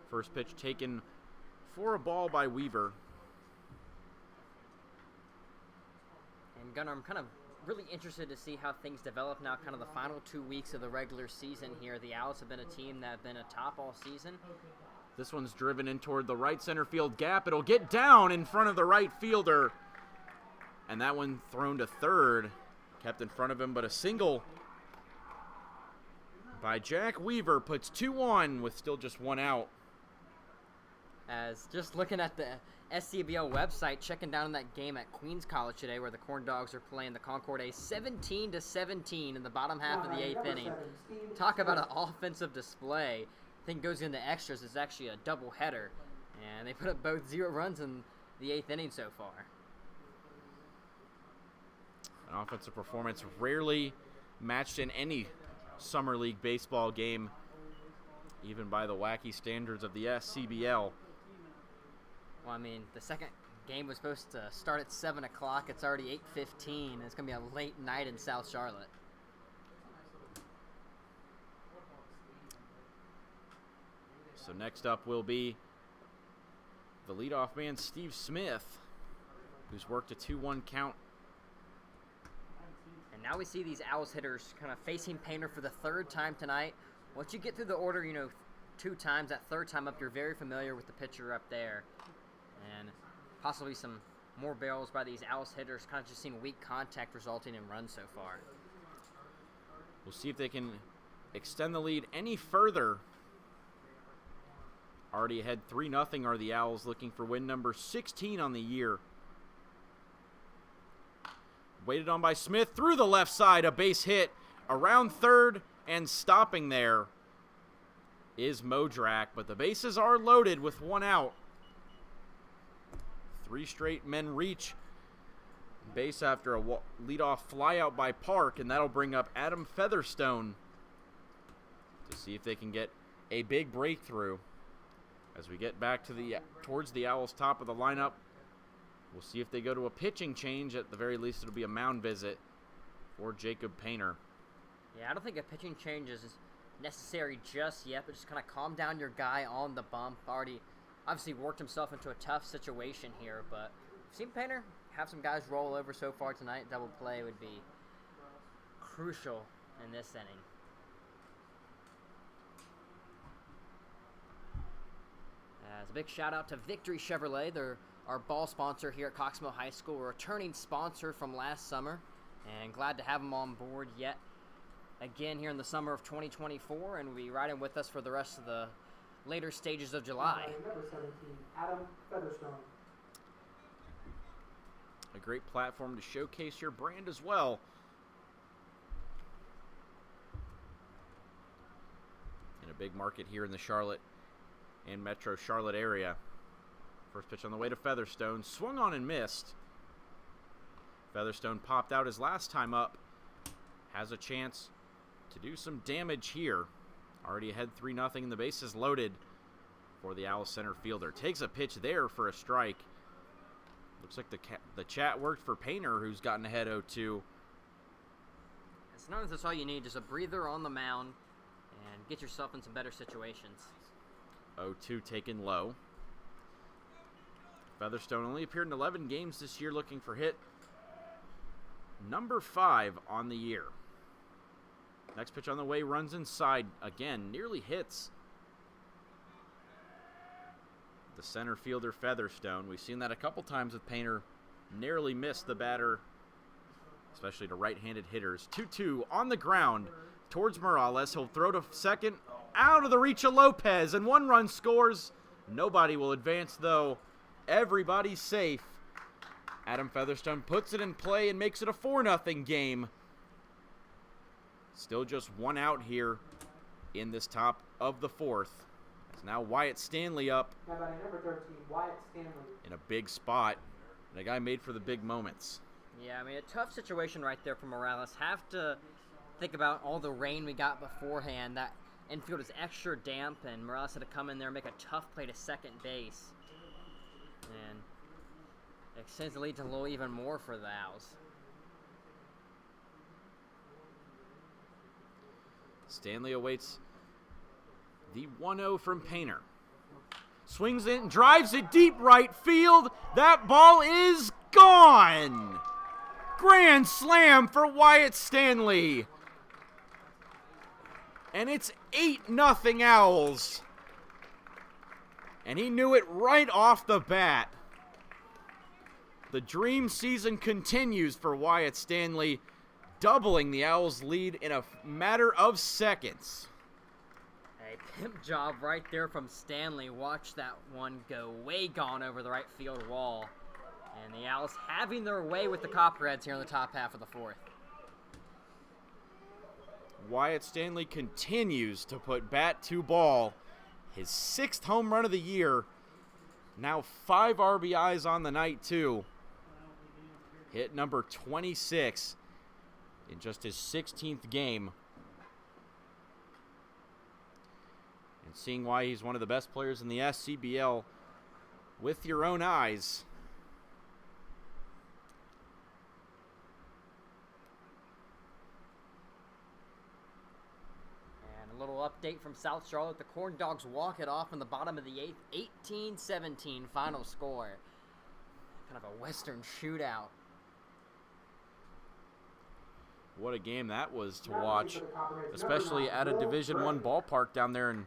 First pitch taken for a ball by Weaver. And Gunnar, I'm kind of really interested to see how things develop now, kind of the final 2 weeks of the regular season here. The Owls have been a team that have been atop all season. This one's driven in toward the right center field gap. It'll get down in front of the right fielder. And that one thrown to third. Kept in front of him, but a single by Jack Weaver puts 2 on with still just 1 out. As just looking at the SCBL website, checking down on that game at Queens College today where the Corn Dogs are playing the Concord A's 17-17 in the bottom half of the 8th inning. Talk about an offensive display. I think goes into extras. It's actually a double header. And they put up both 0 runs in the 8th inning so far. An offensive performance rarely matched in any Summer League baseball game, even by the wacky standards of the SCBL. Well, I mean, the second game was supposed to start at 7 o'clock. It's already 8:15, and it's going to be a late night in South Charlotte. So next up will be the leadoff man, Steve Smith, who's worked a 2-1 count And now we see these Owls hitters kind of facing Painter for the third time tonight. Once you get through the order, 2 times, that third time up, you're very familiar with the pitcher up there. And possibly some more barrels by these Owls hitters, kind of just seeing weak contact resulting in runs so far. We'll see if they can extend the lead any further. Already ahead 3-0 are the Owls, looking for win number 16 on the year. Waited on by Smith through the left side, a base hit around third, and stopping there is Modrak, but the bases are loaded with 1 out. 3 straight men reach base after a leadoff flyout by Park, and that'll bring up Adam Featherstone to see if they can get a big breakthrough. As we get back to towards the Owls' top of the lineup, we'll see if they go to a pitching change. At the very least, it'll be a mound visit for Jacob Painter. Yeah, I don't think a pitching change is necessary just yet, but just kind of calm down your guy on the bump. Already obviously worked himself into a tough situation here, but we've seen Painter have some guys roll over so far tonight. Double play would be crucial in this inning. As a big shout out to Victory Chevrolet, they're our ball sponsor here at Coxmill High School, a returning sponsor from last summer, and glad to have them on board yet again here in the summer of 2024, and will be riding with us for the rest of the later stages of July. Number 17, Adam Featherstone. A great platform to showcase your brand as well. In a big market here in the Charlotte and Metro Charlotte area. First pitch on the way to Featherstone. Swung on and missed. Featherstone popped out his last time up. Has a chance to do some damage here. Already ahead 3-0 and the bases loaded for the Owls center fielder. Takes a pitch there for a strike. Looks like the chat worked for Painter, who's gotten ahead 0-2. Sometimes that's all you need, just a breather on the mound and get yourself in some better situations. 0-2 taken low. Featherstone only appeared in 11 games this year, looking for hit number 5 on the year. Next pitch on the way, runs inside again, nearly hits the center fielder Featherstone. We've seen that a couple times with Painter. Narrowly missed the batter, especially to right-handed hitters. 2-2 on the ground towards Morales. He'll throw to second, out of the reach of Lopez, and 1 run scores. Nobody will advance, though. Everybody's safe. Adam Featherstone puts it in play and makes it a 4-0 game. Still just 1 out here in this top of the 4th. It's now Wyatt Stanley up Now batting number 13, Wyatt Stanley. in a big spot, and a guy made for the big moments. Yeah, I mean, a tough situation right there for Morales. Have to think about all the rain we got beforehand. That infield is extra damp, and Morales had to come in there and make a tough play to second base. And it extends the lead to a little even more for the Owls. Stanley awaits the 1-0 from Painter. Swings it and drives it deep right field. That ball is gone. Grand slam for Wyatt Stanley. And it's 8-0 Owls. And he knew it right off the bat. The dream season continues for Wyatt Stanley, doubling the Owls' lead in a matter of seconds. A pimp job right there from Stanley. Watch that one go way gone over the right field wall. And the Owls having their way with the Copperheads here in the top half of the 4th. Wyatt Stanley continues to put bat to ball. His 6th home run of the year. Now 5 RBIs on the night, too. Hit number 26 in just his 16th game. And seeing why he's one of the best players in the SCBL with your own eyes. And a little update from South Charlotte. The Corn Dogs walk it off in the bottom of the 8th. 18-17 final score. Kind of a Western shootout. What a game that was to watch, especially at a Division I ballpark down there in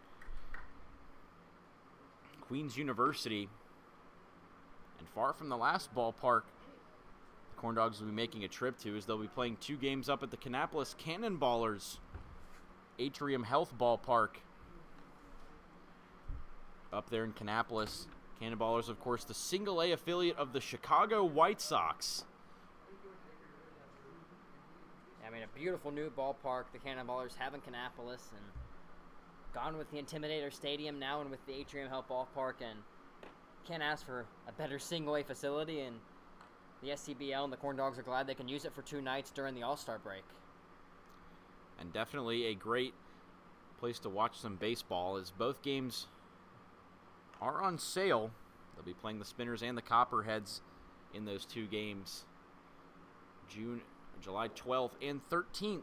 Queens University. And far from the last ballpark the Corn Dogs will be making a trip to, as they'll be playing 2 games up at the Kannapolis Cannonballers Atrium Health Ballpark up there in Kannapolis. Cannonballers, of course, the single-A affiliate of the Chicago White Sox. I mean, a beautiful new ballpark the Cannonballers have in Kannapolis, and gone with the Intimidator Stadium now and with the Atrium Health Ballpark, and can't ask for a better single-A facility, and the SCBL and the Corn Dogs are glad they can use it for 2 nights during the All-Star break. And definitely a great place to watch some baseball, as both games are on sale. They'll be playing the Spinners and the Copperheads in those 2 games, July 12th and 13th.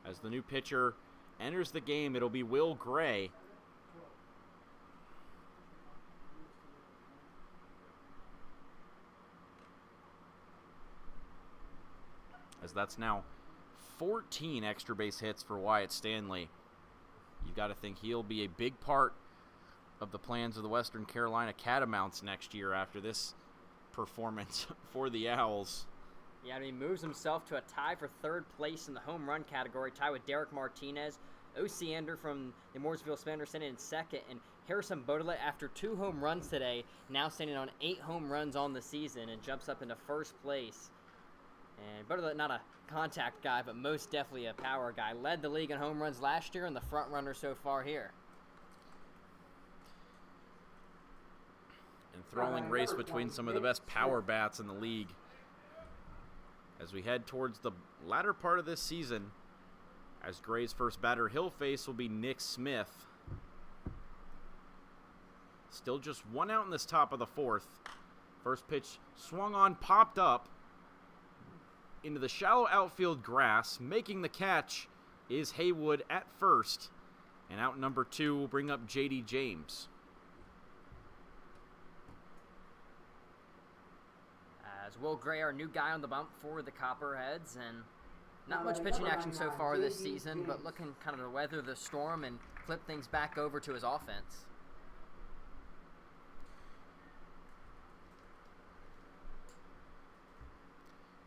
As the new pitcher enters the game, it'll be Will Gray. As that's now 14 extra base hits for Wyatt Stanley. You've got to think he'll be a big part of the plans of the Western Carolina Catamounts next year after this performance for the Owls. Yeah, and he moves himself to a tie for 3rd place in the home run category, tie with Derek Martinez. Osiander from the Mooresville Spinners standing in 2nd, and Harrison Baudelaire, after 2 home runs today, now standing on 8 home runs on the season and jumps up into 1st place. And Baudelaire, not a contact guy, but most definitely a power guy. Led the league in home runs last year and the front runner so far here. Enthralling race between some of the best power bats in the league. As we head towards the latter part of this season, as Gray's first batter he'll face will be Nick Smith. Still just 1 out in this top of the 4th. First pitch swung on, popped up into the shallow outfield grass. Making the catch is Haywood at first. And out number 2 will bring up J.D. James. As Will Gray, our new guy on the bump for the Copperheads, and not much pitching action so far this season, but looking kind of to weather the storm and flip things back over to his offense.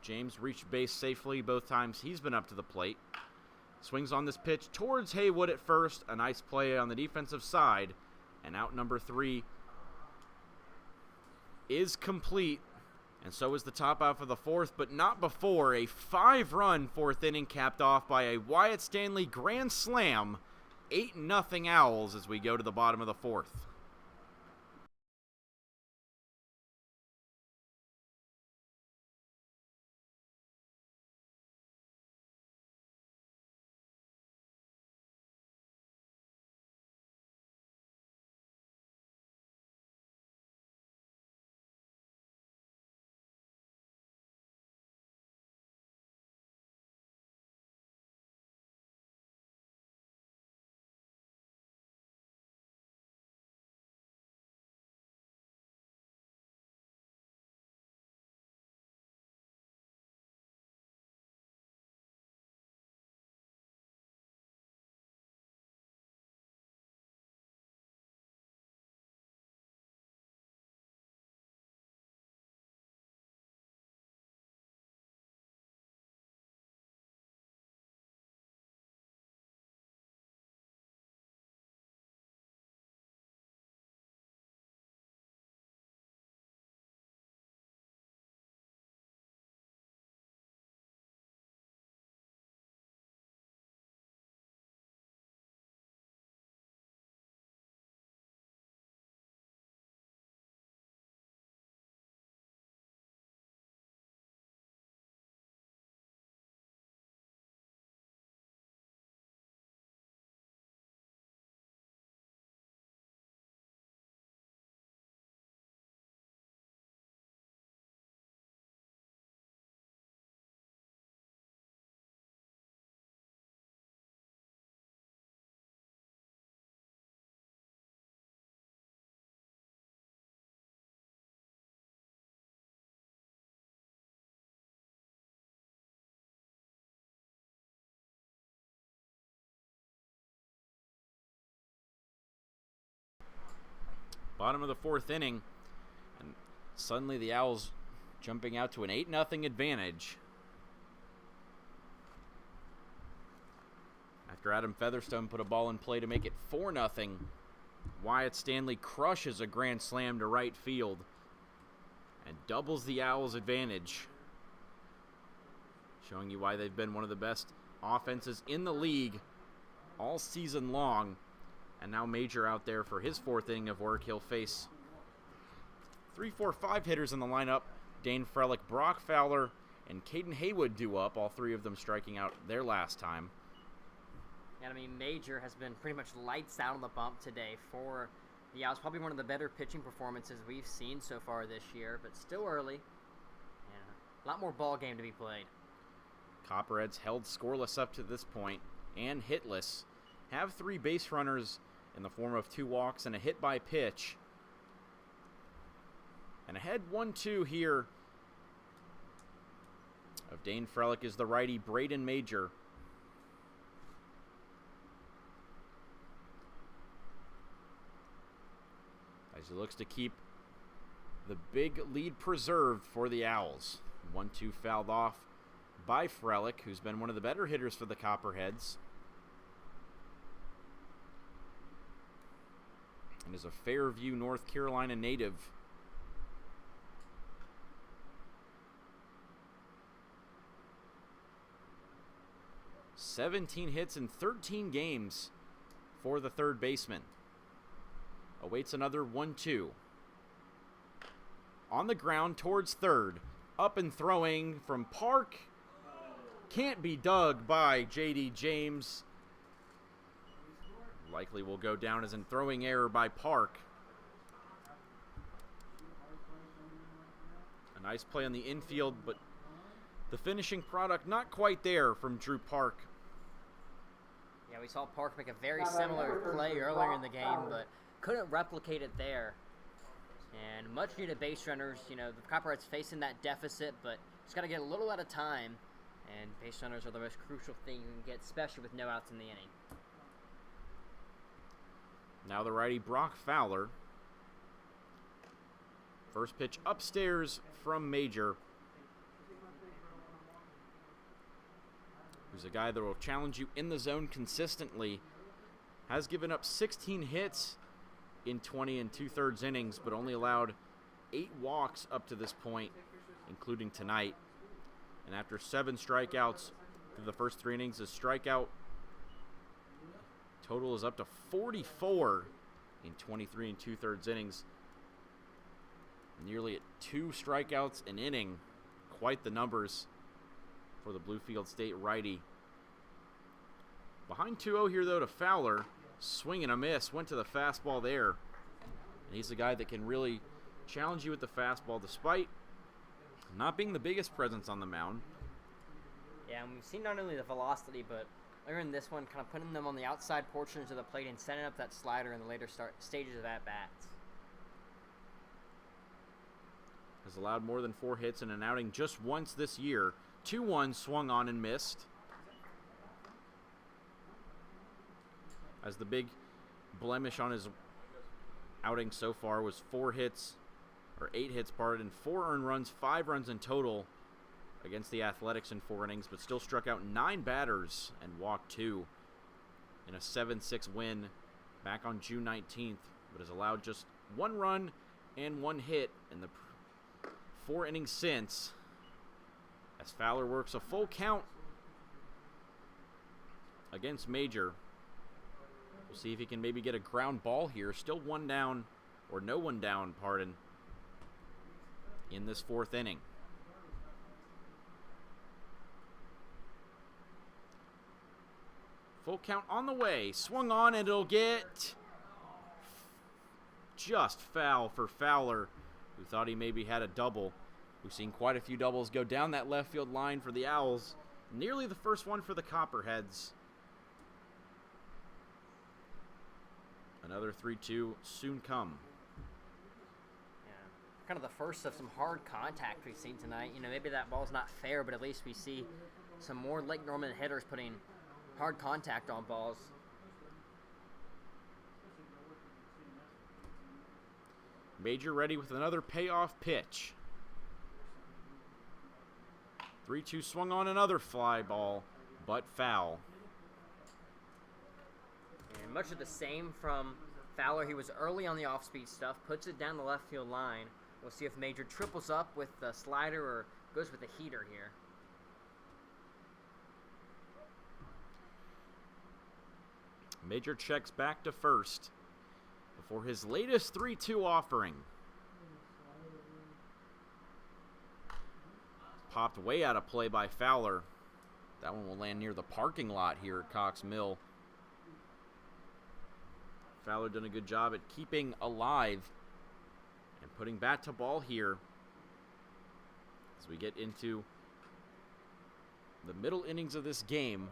James reached base safely both times he's been up to the plate. Swings on this pitch towards Haywood at first. A nice play on the defensive side. And out number 3 is complete. And so is the top out for the 4th, but not before a 5-run 4th inning capped off by a Wyatt Stanley grand slam. 8-0 Owls as we go to the bottom of the 4th. Bottom of the fourth inning, and suddenly the Owls jumping out to an 8-0 advantage. After Adam Featherstone put a ball in play to make it 4-0, Wyatt Stanley crushes a grand slam to right field and doubles the Owls' advantage, showing you why they've been one of the best offenses in the league all season long. And now Major out there for his fourth inning of work. He'll face 3, 4, 5 hitters in the lineup. Dane Frelick, Brock Fowler, and Caden Haywood due up, all three of them striking out their last time. And I mean, Major has been pretty much lights out on the bump today for the Owls. Probably one of the better pitching performances we've seen so far this year, but still early. And a lot more ball game to be played. Copperheads held scoreless up to this point and hitless. Have 3 base runners in the form of 2 walks and a hit by pitch. And ahead 1-2 here of Dane Frelick is the righty Braden Major. As he looks to keep the big lead preserved for the Owls. 1-2 fouled off by Frelick, who's been one of the better hitters for the Copperheads, and is a Fairview, North Carolina native. "17 hits in 13 games for the third baseman." Awaits another 1-2. On the ground towards third. Up and throwing from Park. Can't be dug by J.D. James. Likely will go down as a throwing error by Park. A nice play on the infield, but the finishing product not quite there from Drew Park. Yeah, we saw Park make a very similar play earlier in the game, but couldn't replicate it there. And much needed base runners. You know, the Copperheads facing that deficit, but just got to get a little at a time. And base runners are the most crucial thing you can get, especially with no outs in the inning. Now the righty Brock Fowler. First pitch upstairs from Major, who's a guy that will challenge you in the zone consistently. Has given up 16 hits in 20 2/3 innings, but only allowed 8 walks up to this point, including tonight. And after 7 strikeouts through the first 3 innings, his strikeout total is up to 44 in 23 2/3 innings. Nearly at 2 strikeouts an inning. Quite the numbers for the Bluefield State righty. Behind 2-0 here, though, to Fowler. Swing and a miss. Went to the fastball there. And he's a guy that can really challenge you with the fastball, despite not being the biggest presence on the mound. Yeah, and we've seen not only the velocity, but later in this one, kind of putting them on the outside portions of the plate and setting up that slider in the later stages of at-bats. Has allowed more than 4 hits in an outing just once this year. 2-1 swung on and missed. As the big blemish on his outing so far was 8 hits, and 4 earned runs, 5 runs in total against the Athletics in 4 innings, but still struck out 9 batters and walked 2 in a 7-6 win back on June 19th, but has allowed just 1 run and 1 hit in the 4 innings since, as Fowler works a full count against Major. We'll see if he can maybe get a ground ball here. Still 1 down, or no one down, pardon, in this 4th inning. Full count on the way. Swung on, and it'll get just foul for Fowler, who thought he maybe had a double. We've seen quite a few doubles go down that left field line for the Owls. Nearly the first one for the Copperheads. Another 3-2 soon come. Yeah, kind of the first of some hard contact we've seen tonight. You know, maybe that ball's not fair, but at least we see some more Lake Norman hitters putting hard contact on balls. Major ready with another payoff pitch. 3-2 swung on another fly ball, but foul. And much of the same from Fowler. He was early on the off-speed stuff, puts it down the left field line. We'll see if Major triples up with the slider or goes with the heater here. Major checks back to first before his latest 3-2 offering. Popped way out of play by Fowler. That one will land near the parking lot here at Cox Mill. Fowler done a good job at keeping alive and putting bat to ball here as we get into the middle innings of this game.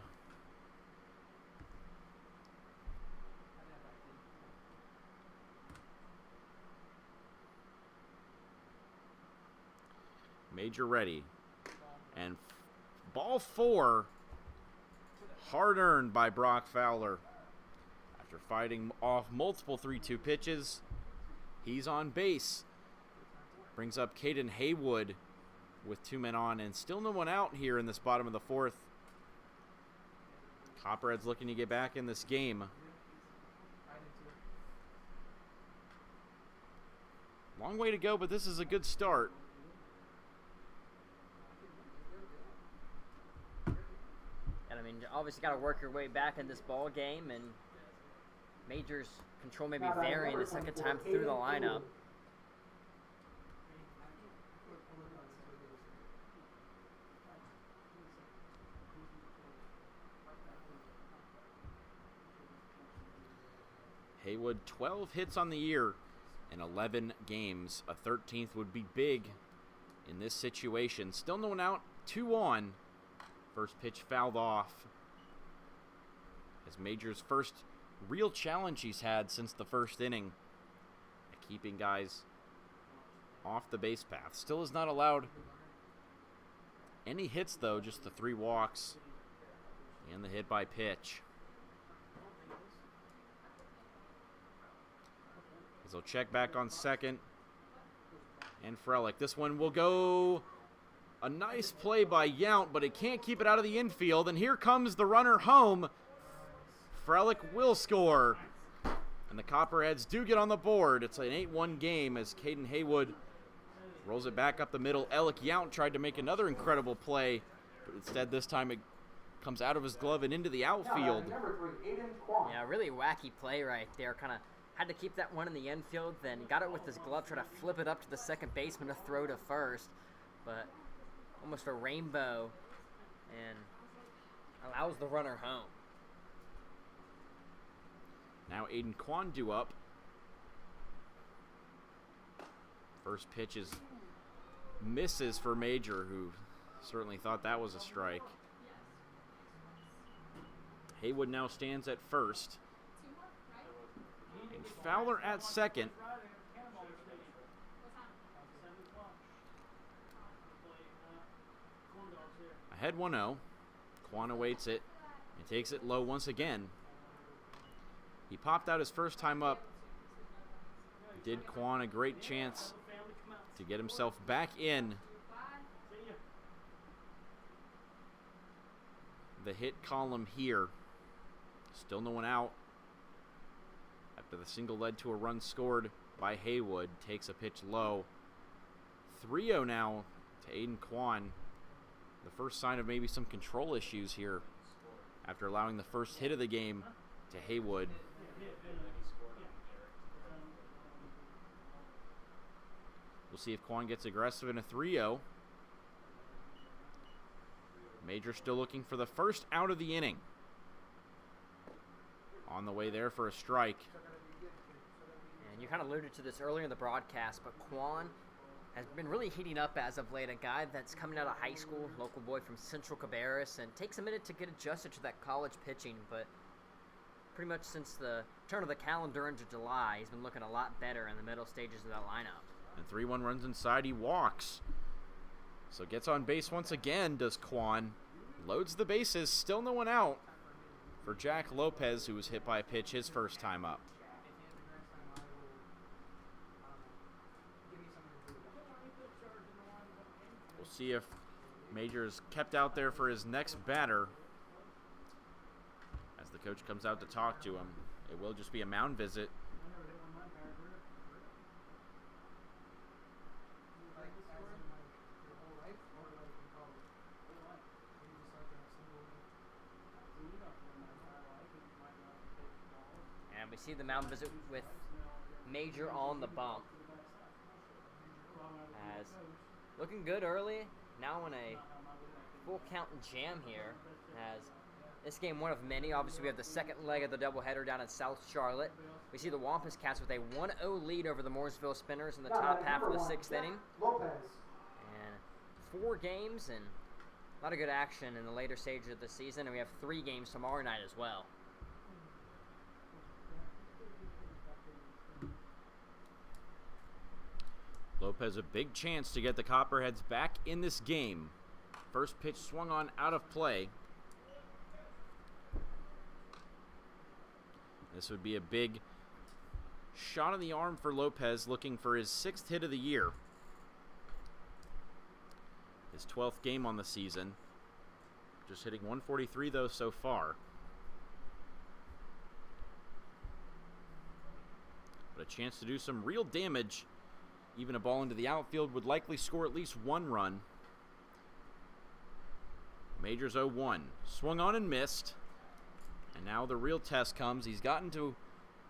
Major ready. And ball 4, hard earned by Brock Fowler. After fighting off multiple 3-2 pitches, he's on base. Brings up Caden Haywood with 2 men on and still no one out here in this bottom of the 4th. Copperheads looking to get back in this game. Long way to go, but this is a good start. And I mean, obviously got to work your way back in this ball game, and Major's control may be varying the second time through the lineup. Haywood, 12 hits on the year in 11 games. A 13th would be big in this situation. Still no one out, 2 on. First pitch fouled off. As Major's first real challenge he's had since the first inning. Keeping guys off the base path. Still has not allowed any hits though, just the 3 walks and the hit by pitch. As he'll check back on second. And Frelick. This one will go. A nice play by Yount, but it can't keep it out of the infield. And here comes the runner home. Frelick will score. And the Copperheads do get on the board. It's an 8-1 game as Caden Haywood rolls it back up the middle. Alec Yount tried to make another incredible play, but instead this time it comes out of his glove and into the outfield. Yeah, really wacky play right there. Kind of had to keep that one in the infield, then got it with his glove, tried to flip it up to the second baseman to throw to first. But almost a rainbow, and allows the runner home. Now Aiden Kwan due up. First pitch is misses for Major, who certainly thought that was a strike. Haywood now stands at first. And Fowler at second. Ahead 1-0. Kwan awaits it and takes it low once again. He popped out his first time up. Did Kwan a great chance to get himself back in the hit column here. Still no one out. After the single led to a run scored by Haywood. Takes a pitch low. 3-0 now to Aiden Kwan. The first sign of maybe some control issues here after allowing the first hit of the game to Haywood. We'll see if Kwan gets aggressive in a 3-0. Major still looking for the first out of the inning. On the way there for a strike. And you kind of alluded to this earlier in the broadcast, but Kwan has been really heating up as of late. A guy that's coming out of high school, local boy from Central Cabarrus, and takes a minute to get adjusted to that college pitching, but pretty much since the turn of the calendar into July, he's been looking a lot better in the middle stages of that lineup. And 3-1 runs inside, he walks. So gets on base once again, does Kwan. Loads the bases, still no one out for Jack Lopez, who was hit by a pitch his first time up. We'll see if Major is kept out there for his next batter as the coach comes out to talk to him. It will just be a mound visit. And we see the mound visit with Major on the bump. As looking good early, now in a full count and jam here. As this game one of many. Obviously, we have the second leg of the doubleheader down in South Charlotte. We see the Wampus Cats with a 1-0 lead over the Mooresville Spinners in the top half of the sixth inning. And 4 games and a lot of good action in the later stages of the season. And we have 3 games tomorrow night as well. Lopez a big chance to get the Copperheads back in this game. First pitch swung on out of play. This would be a big shot in the arm for Lopez, looking for his 6th hit of the year. His 12th game on the season. Just hitting 143 though so far. But a chance to do some real damage. Even a ball into the outfield would likely score at least 1 run. Major's 0-1. Swung on and missed. And now the real test comes. He's gotten to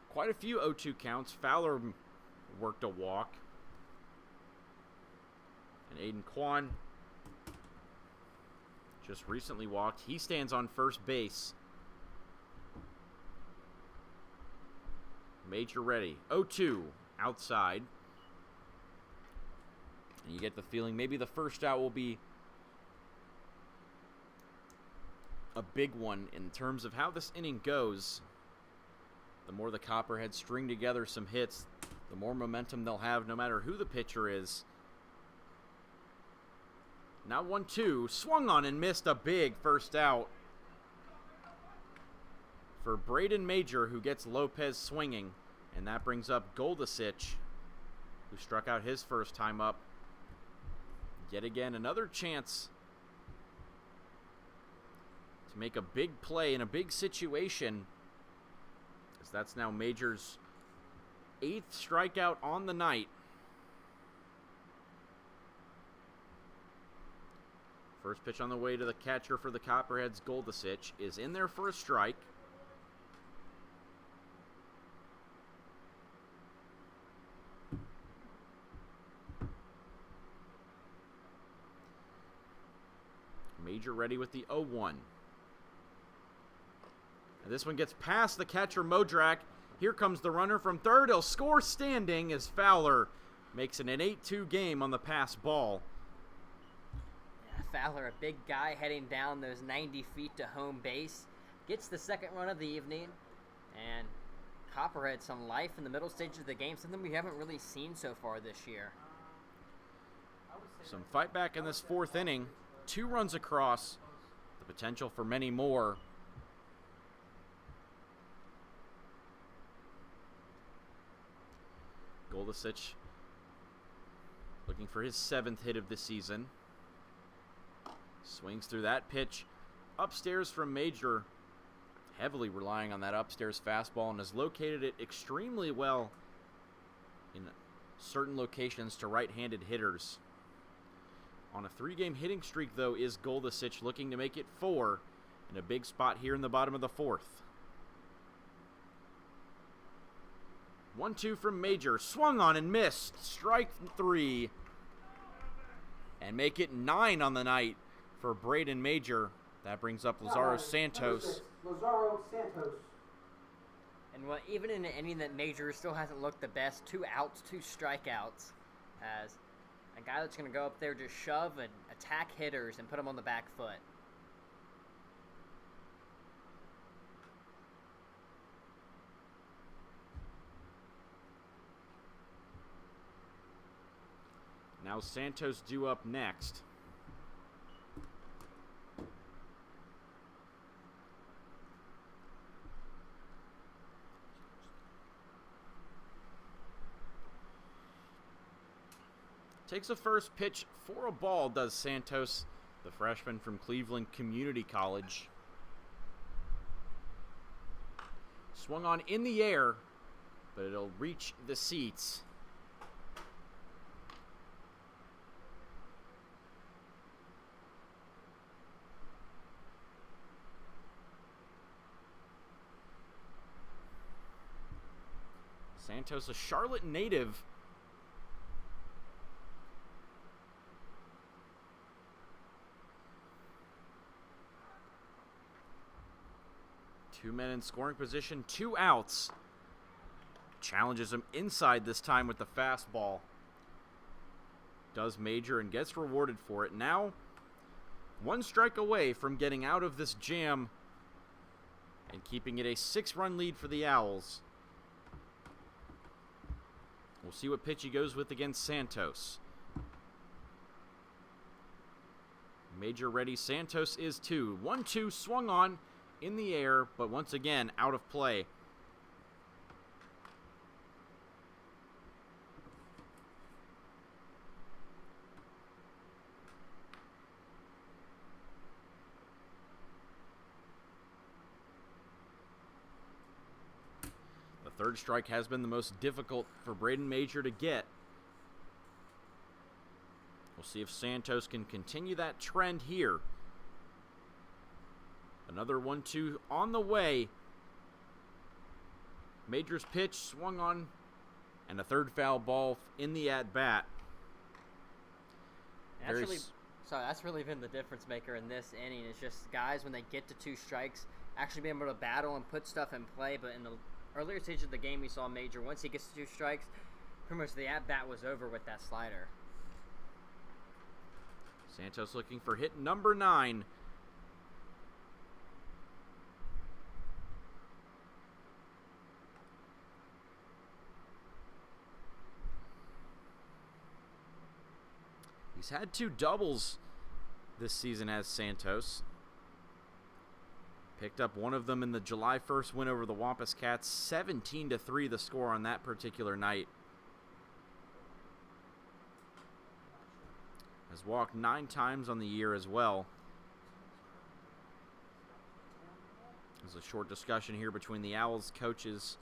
quite a few 0-2 counts. Fowler worked a walk. And Aiden Kwan just recently walked. He stands on first base. Major ready. 0-2 outside. And you get the feeling maybe the first out will be a big one in terms of how this inning goes. The more the Copperheads string together some hits, the more momentum they'll have no matter who the pitcher is. Now 1-2, swung on and missed a big first out for Braden Major, who gets Lopez swinging, and that brings up Goldasich, who struck out his first time up. Yet again, another chance to make a big play in a big situation, as that's now Major's 8th strikeout on the night. First pitch on the way to the catcher for the Copperheads, Goldasich, is in there for a strike. Major ready with the 0-1. And this one gets past the catcher, Modrak. Here comes the runner from third. He'll score standing as Fowler makes it an 8-2 game on the pass ball. Yeah, Fowler, a big guy heading down those 90 feet to home base, gets the second run of the evening. And Copperhead some life in the middle stages of the game, something we haven't really seen so far this year. Some fight back in this 4th inning. 2 runs across, the potential for many more. Goldasich looking for his 7th hit of the season. Swings through that pitch upstairs from Major, heavily relying on that upstairs fastball, and has located it extremely well in certain locations to right-handed hitters. On a 3-game hitting streak, though, is Goldasich, looking to make it 4 in a big spot here in the bottom of the 4th. 1-2 from Major. Swung on and missed. Strike 3. And make it 9 on the night for Braden Major. That brings up Lazaro Santos. Lazaro Santos. And even in an inning that Major still hasn't looked the best, 2 outs, 2 strikeouts, as a guy that's going to go up there, just shove and attack hitters and put them on the back foot. Now Santos due up next. Takes a first pitch for a ball, does Santos, the freshman from Cleveland Community College. Swung on in the air, but it'll reach the seats. Santos, a Charlotte native. Two men in scoring position, 2 outs. Challenges him inside this time with the fastball. Does Major and gets rewarded for it. Now, 1 strike away from getting out of this jam and keeping it a 6-run lead for the Owls. We'll see what pitch he goes with against Santos. Major ready. Santos is 2. 1-2 swung on in the air, but once again out of play. The third strike has been the most difficult for Braden Major to get. We'll see if Santos can continue that trend here. Another 1-2 on the way. Major's pitch swung on, and a third foul ball in the at-bat. That's really been the difference maker in this inning. It's just guys, when they get to 2 strikes, actually being able to battle and put stuff in play. But in the earlier stage of the game, we saw Major, once he gets to 2 strikes, pretty much the at-bat was over with that slider. Santos looking for hit number 9. He's had 2 doubles this season as Santos. Picked up one of them in the July 1st win over the Wampus Cats. 17-3 the score on that particular night. Has walked 9 times on the year as well. There's a short discussion here between the Owls coaches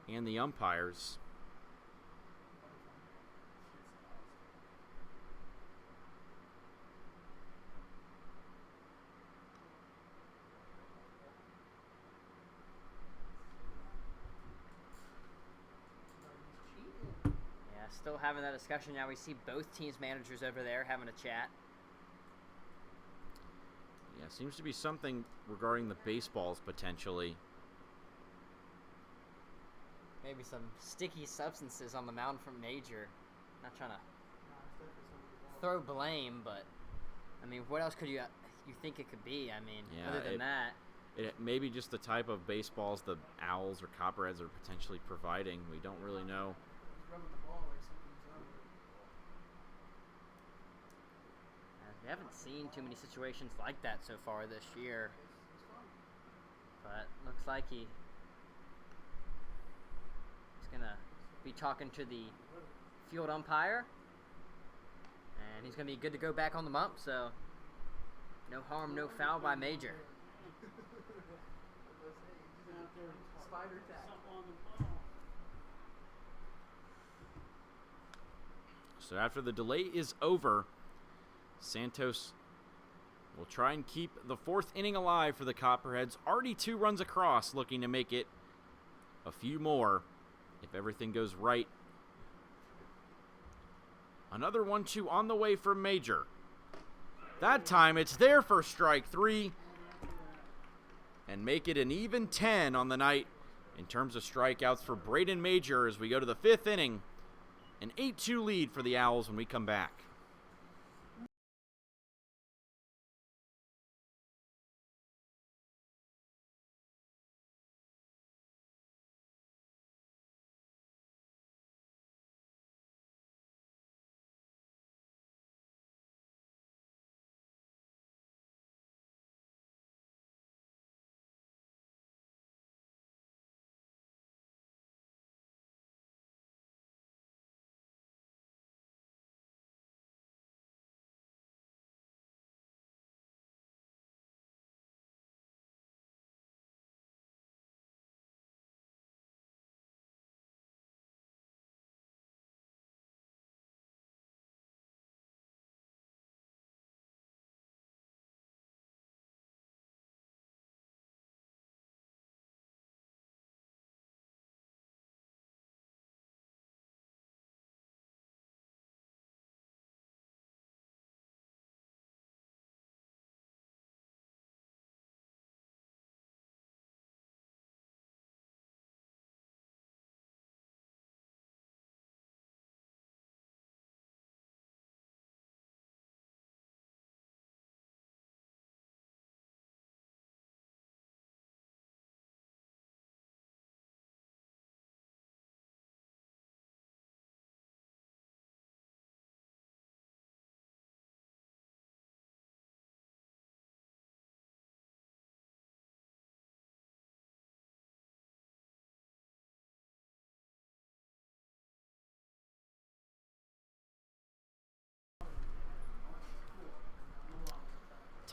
and the umpires. Still having that discussion now. We see both teams' managers over there having a chat. Yeah, seems to be something regarding the baseballs potentially. Maybe some sticky substances on the mound from Major. Not trying to throw blame, but I mean, what else could you think it could be? I mean, yeah, other than that. It may be just the type of baseballs the Owls or Copperheads are potentially providing. We don't really know. We haven't seen too many situations like that so far this year. But looks like he's going to be talking to the field umpire. And he's going to be good to go back on the bump, so no harm, no foul by Major. So after the delay is over, Santos will try and keep the 4th inning alive for the Copperheads. Already 2 runs across, looking to make it a few more if everything goes right. Another 1-2 on the way from Major. That time it's there for strike 3 and make it an even 10 on the night in terms of strikeouts for Braden Major as we go to the 5th inning. An 8-2 lead for the Owls when we come back.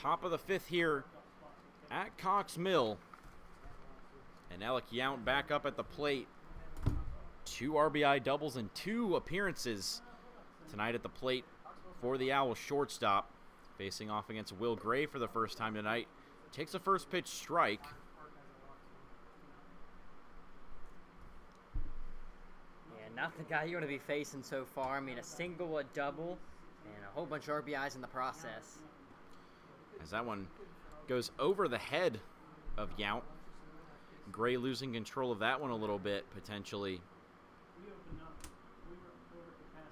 Top of the 5th here at Cox Mill. And Alec Yount back up at the plate. 2 RBI doubles and 2 appearances tonight at the plate for the Owls shortstop. Facing off against Will Gray for the first time tonight. Takes a first pitch strike. Yeah, not the guy you want to be facing so far. I mean, a single, a double, and a whole bunch of RBIs in the process. As that one goes over the head of Yount. Gray losing control of that one a little bit, potentially.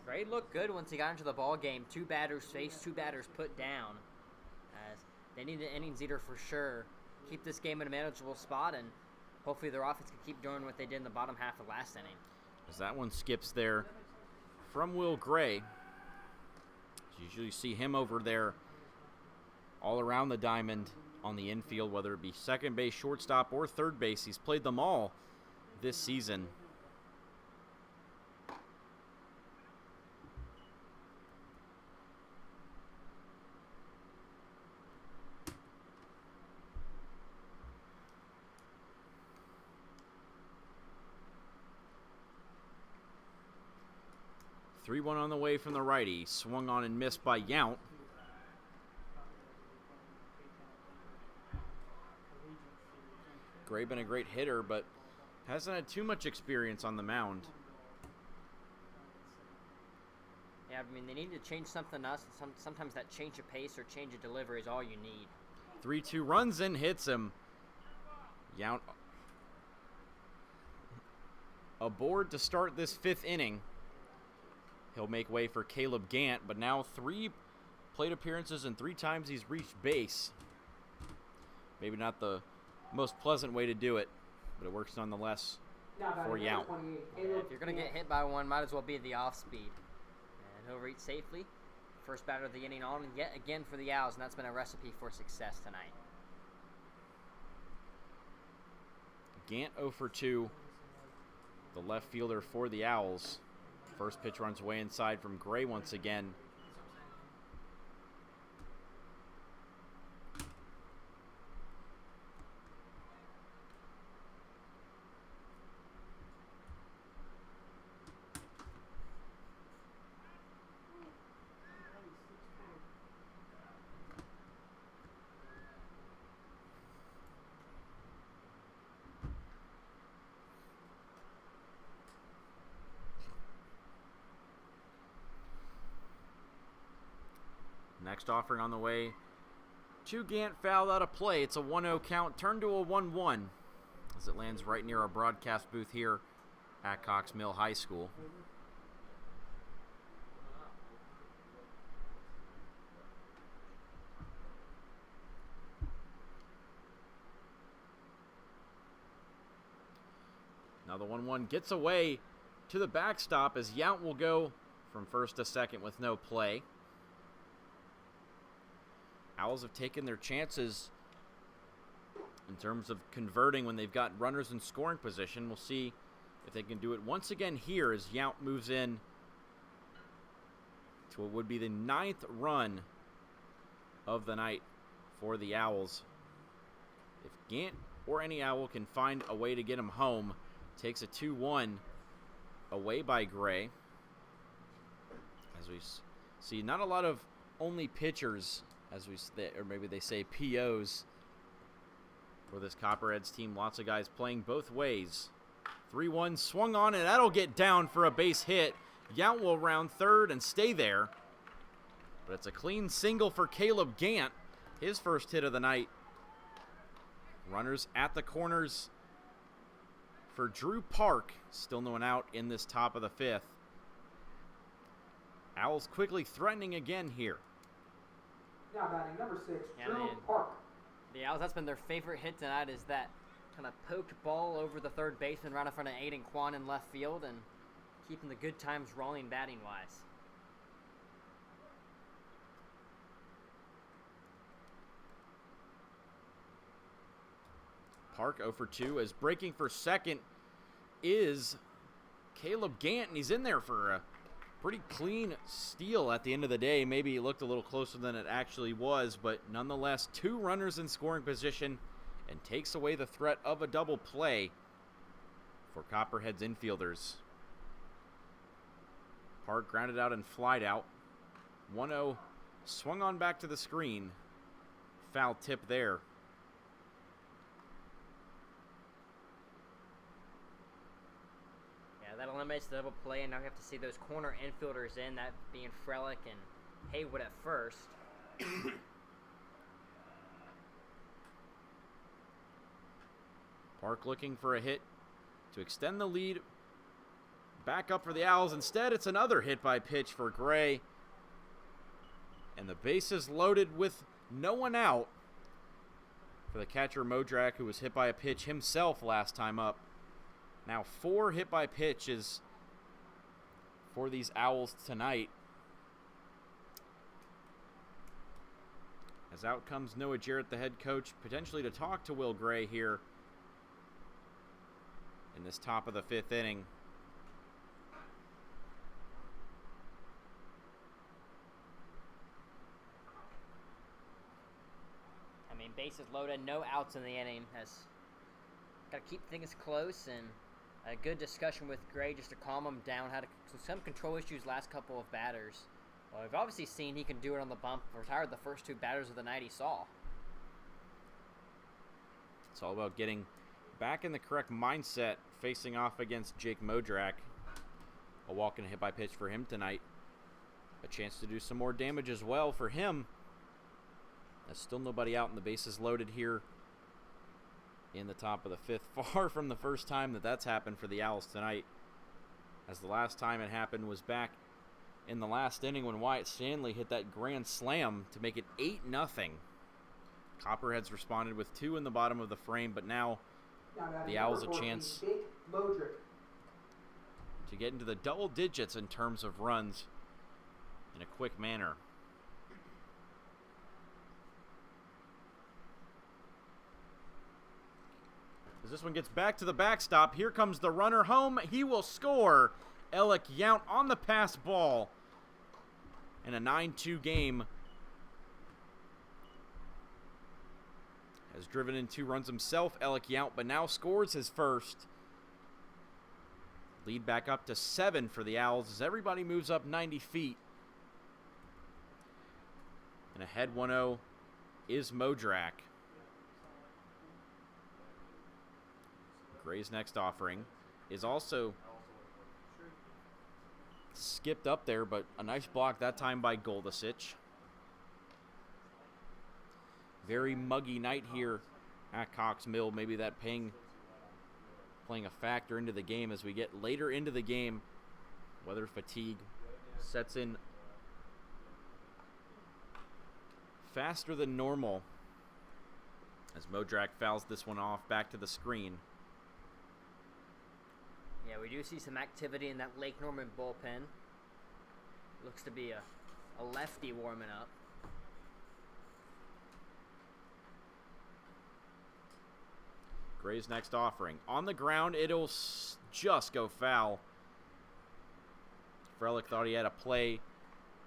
Gray looked good once he got into the ball game. 2 batters faced, 2 batters put down. As they need an innings eater for sure. Keep this game in a manageable spot, and hopefully their offense can keep doing what they did in the bottom half of last inning. As that one skips there from Will Gray. You usually see him over there all around the diamond on the infield, whether it be second base, shortstop, or third base. He's played them all this season. Three one on the way from the righty. Swung on and missed by Yount. Gray been a great hitter, but hasn't had too much experience on the mound. Yeah, I mean, they need to change something else. Sometimes that change of pace or change of delivery is all you need. 3-2 runs in, hits him. Yount aboard to start this 5th inning. He'll make way for Caleb Gant, but now 3 plate appearances and 3 times he's reached base. Maybe not the most pleasant way to do it, but it works nonetheless for Yount. If you're going to get hit by one, might as well be at the off speed. And he'll reach safely. First batter of the inning on, and yet again for the Owls, and that's been a recipe for success tonight. Gant 0 for 2, the left fielder for the Owls. First pitch runs way inside from Gray once again. Next offering on the way to Gant, fouled out of play. It's a 1-0 count, turned to a 1-1 as it lands right near our broadcast booth here at Cox Mill High School. Now the 1-1 gets away to the backstop as Yount will go from first to second with no play. Owls have taken their chances in terms of converting when they've got runners in scoring position. We'll see if they can do it once again here as Yount moves in to what would be the 9th run of the night for the Owls. If Gant or any Owl can find a way to get him home, takes a 2-1 away by Gray. As we see, not a lot of only pitchers, or maybe they say POs for this Copperheads team. Lots of guys playing both ways. 3-1 swung on, and that'll get down for a base hit. Yount will round third and stay there. But it's a clean single for Caleb Gant, his first hit of the night. Runners at the corners for Drew Park. Still no one out in this top of the 5th. Owls quickly threatening again here. Now batting number 6, Yeah, Drew man. Park. The Owls, that's been their favorite hit tonight, is that kind of poked ball over the third baseman right in front of Aiden Kwan in left field and keeping the good times rolling batting-wise. Park 0 for 2 as breaking for second is Caleb Gant, and he's in there for a Pretty clean steal at the end of the day. Maybe it looked a little closer than it actually was, but nonetheless, 2 runners in scoring position and takes away the threat of a double play for Copperheads infielders. Park grounded out and flied out. 1-0 swung on back to the screen. Foul tip there. Yeah, that eliminates the double play, and now we have to see those corner infielders in, that being Frelick and Haywood at first. Park looking for a hit to extend the lead. Back up for the Owls. Instead, it's another hit by pitch for Gray. And the bases loaded with no one out for the catcher Modrak, who was hit by a pitch himself last time up. Now 4 hit by pitches for these Owls tonight. As out comes Noah Jarrett, the head coach, potentially to talk to Will Gray here in this top of the 5th inning. I mean, bases loaded, no outs in the inning. Has got to keep things close, and a good discussion with Gray just to calm him down. Had some control issues last couple of batters. Well, we've obviously seen he can do it on the bump. Retired the first 2 batters of the night he saw. It's all about getting back in the correct mindset, facing off against Jake Modrak. A walk and a hit by pitch for him tonight. A chance to do some more damage as well for him. There's still nobody out, and the bases loaded here in the top of the 5th. Far from the first time that that's happened for the Owls tonight, as the last time it happened was back in the last inning when Wyatt Stanley hit that grand slam to make it 8-0. Copperheads responded with 2 in the bottom of the frame, but now the Owls a chance to get into the double digits in terms of runs in a quick manner. As this one gets back to the backstop, here comes the runner home. He will score. Alec Yount on the pass ball in a 9-2 game. Has driven in 2 runs himself, Alec Yount, but now scores his first. Lead back up to 7 for the Owls as everybody moves up 90 feet. And ahead 1-0 is Modrak. Gray's next offering is also skipped up there, but a nice block that time by Goldasich. Very muggy night here at Cox Mill. Maybe that playing a factor into the game as we get later into the game. Weather fatigue sets in faster than normal as Modrak fouls this one off back to the screen. Yeah, we do see some activity in that Lake Norman bullpen. Looks to be a lefty warming up. Gray's next offering. On the ground, it'll just go foul. Frelick thought he had a play,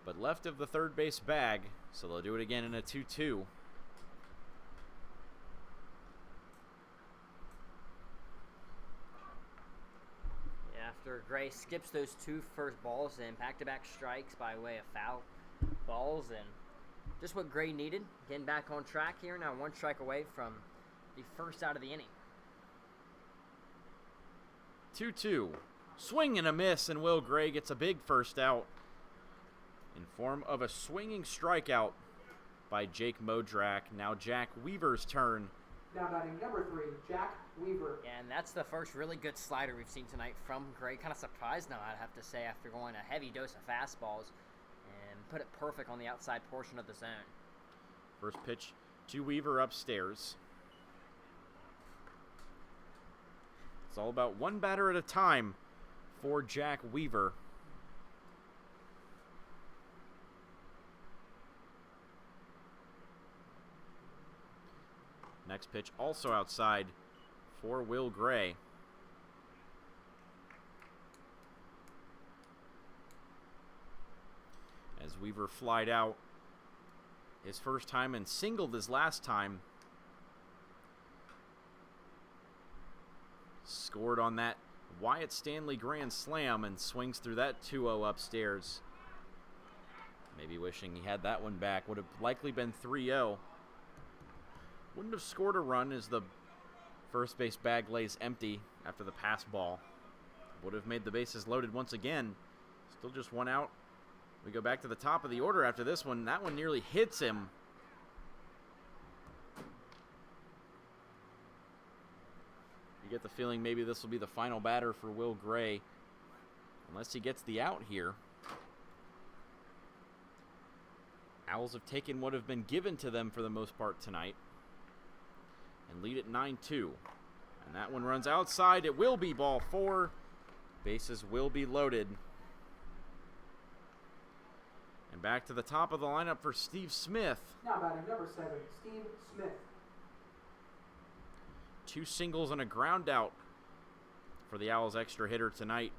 but left of the third base bag, so they'll do it again in a 2-2. After Gray skips those 2 first balls and back-to-back strikes by way of foul balls, and just what Gray needed. Getting back on track here, now 1 strike away from the first out of the inning. 2-2. Swing and a miss, and Will Gray gets a big first out in form of a swinging strikeout by Jake Modrak. Now Jack Weaver's turn. Now batting number 3, Jack Weaver. Yeah, and that's the first really good slider we've seen tonight from Gray. Kind of surprised now, I'd have to say, after going a heavy dose of fastballs and put it perfect on the outside portion of the zone. First pitch to Weaver upstairs. It's all about one batter at a time for Jack Weaver. Next pitch also outside for Will Gray. Weaver flied out his first time and singled his last time. Scored on that Wyatt Stanley grand slam and swings through that 2-0 upstairs. Maybe wishing he had that one back. Would have likely been 3-0. Wouldn't have scored a run as the first base bag lays empty after the pass ball. Would have made the bases loaded once again. Still just one out. We go back to the top of the order after this one. That one nearly hits him. You get the feeling maybe this will be the final batter for Will Gray, unless he gets the out here. Owls have taken what have been given to them for the most part tonight and lead at 9-2. And that one runs outside. It will be ball 4. Bases will be loaded. And back to the top of the lineup for Steve Smith. Now batting number 7, Steve Smith. 2 singles and a ground out for the Owls extra hitter tonight.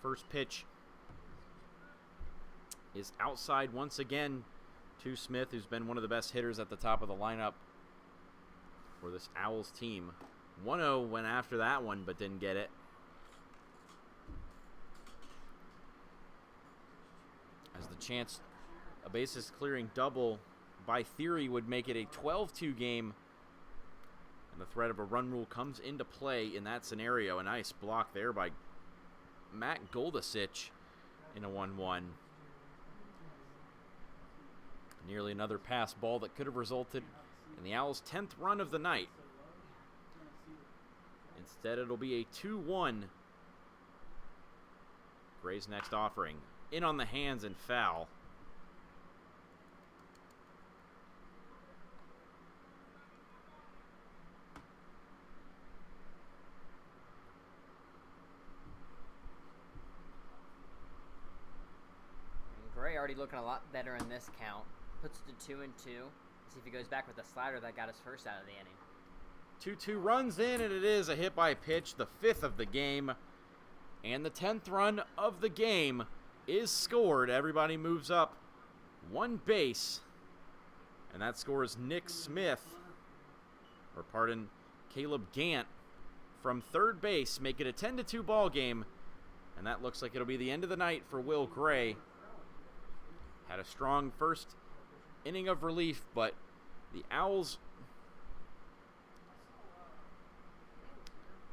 First pitch is outside once again to Smith, who's been one of the best hitters at the top of the lineup for this Owls team. 1-0 went after that one, but didn't get it. As the chance a bases clearing double by theory would make it a 12-2 game. And the threat of a run rule comes into play in that scenario. A nice block there by Matt Goldasich in a 1-1. Nearly another pass ball that could have resulted in the Owls' 10th run of the night. Instead, it'll be a 2-1. Gray's next offering. In on the hands and foul. Gray already looking a lot better in this count. Puts it to 2-2. See if he goes back with the slider that got his first out of the inning. 2-2 runs in, and it is a hit by pitch, the 5th of the game. And the 10th run of the game is scored. Everybody moves up one base. And that scores Nick Smith, or pardon, Caleb Gant from third base. Make it a 10-2 ball game. And that looks like it'll be the end of the night for Will Gray. Had a strong first inning of relief, but the Owls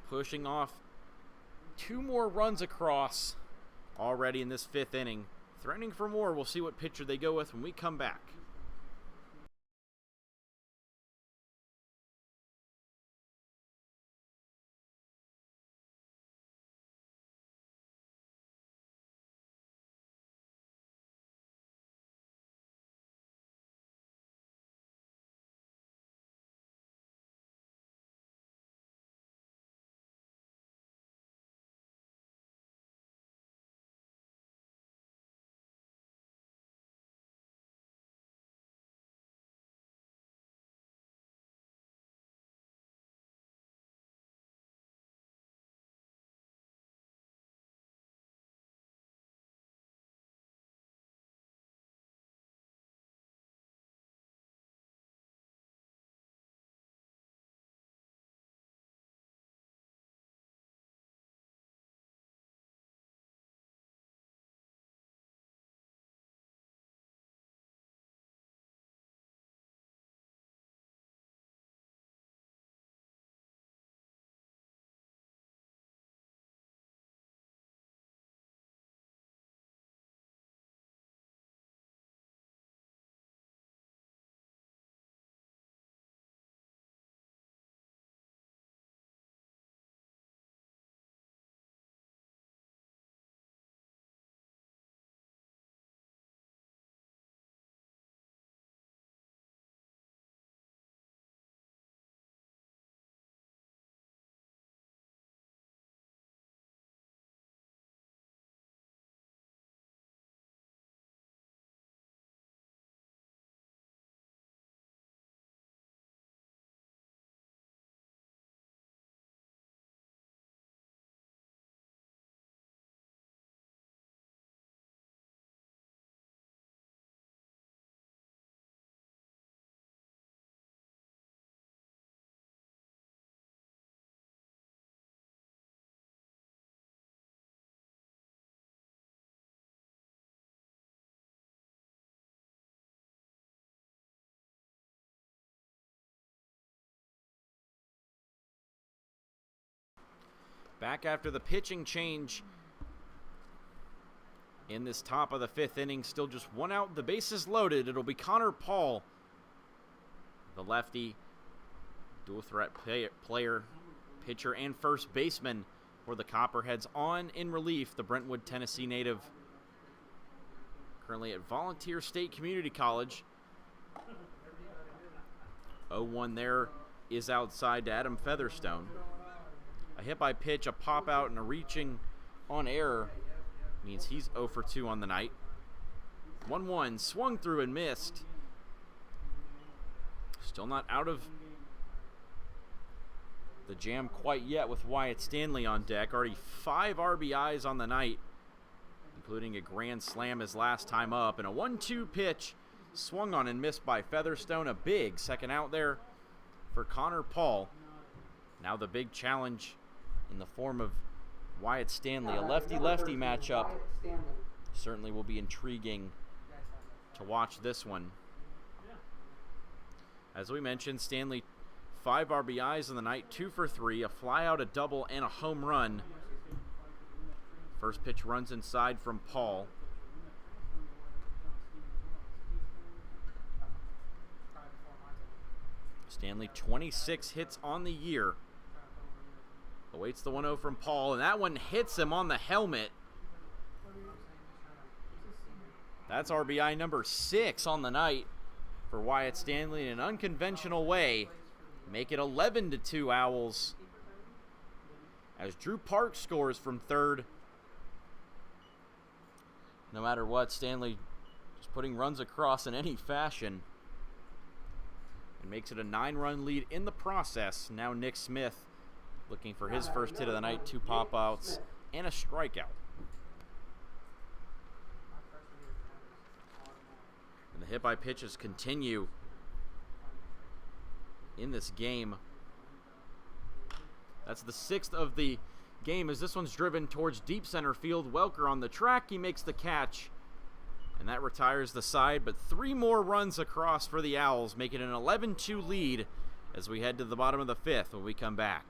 pushing off 2 more runs across already in this 5th inning. Threatening for more. We'll see what pitcher they go with when we come back. Back after the pitching change in this top of the 5th inning. Still just 1 out. The bases loaded. It'll be Connor Paul, the lefty, dual threat player, pitcher, and first baseman for the Copperheads. On in relief, the Brentwood, Tennessee native, currently at Volunteer State Community College. 0-1 there is outside to Adam Featherstone. A hit by pitch, a pop out, and a reaching on error means he's 0 for 2 on the night. 1-1, swung through and missed. Still not out of the jam quite yet with Wyatt Stanley on deck. Already 5 RBIs on the night, including a grand slam his last time up. And a 1-2 pitch swung on and missed by Featherstone. A big second out there for Connor Paul. Now the big challenge in the form of Wyatt Stanley. A lefty-lefty matchup. Certainly will be intriguing to watch this one. As we mentioned, Stanley 5 RBIs in the night, 2 for 3, a flyout, a double, and a home run. First pitch runs inside from Paul. Stanley 26 hits on the year. Awaits the 1-0 from Paul, and that one hits him on the helmet. That's RBI number 6 on the night for Wyatt Stanley in an unconventional way. Make it 11-2 Owls as Drew Park scores from third. No matter what, Stanley just putting runs across in any fashion and makes it a 9-run lead in the process. Now Nick Smith looking for his first hit of the night, 2 pop-outs and a strikeout. And the hit by pitches continue in this game. That's the 6th of the game as this one's driven towards deep center field. Welker on the track, he makes the catch, and that retires the side, but 3 more runs across for the Owls, making an 11-2 lead as we head to the bottom of the 5th when we come back.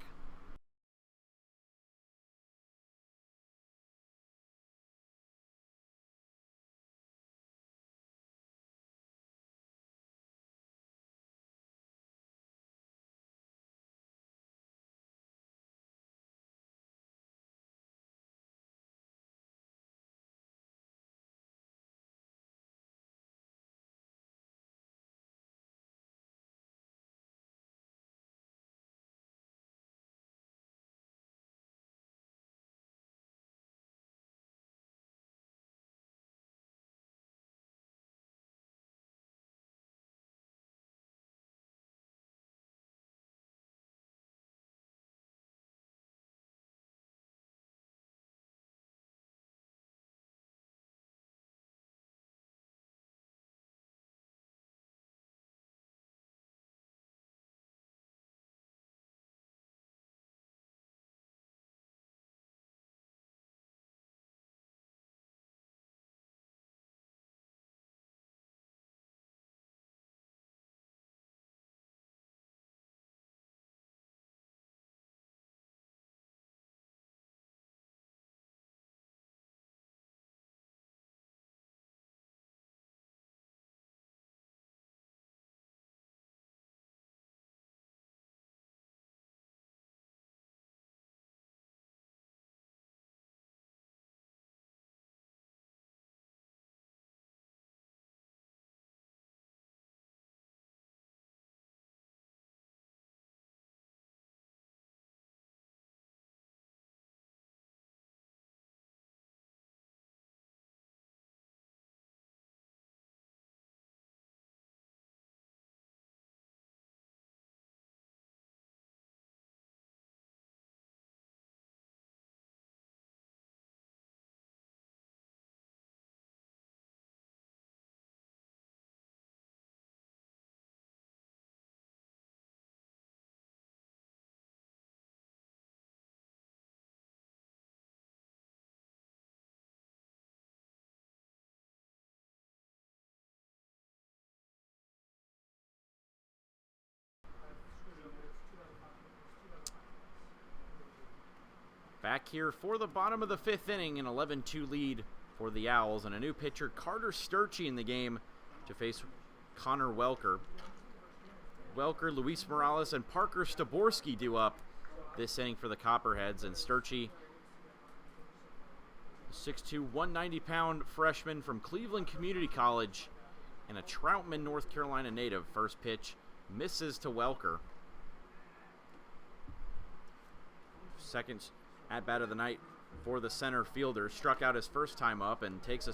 Back here for the bottom of the 5th inning, an 11-2 lead for the Owls, and a new pitcher, Carter Sturchey, in the game to face Connor Welker. Welker, Luis Morales, and Parker Staborski due up this inning for the Copperheads, and Sturchey, 6'2", 190-pound freshman from Cleveland Community College and a Troutman, North Carolina native. First pitch misses to Welker. Second at-bat of the night for the center fielder. Struck out his first time up and takes a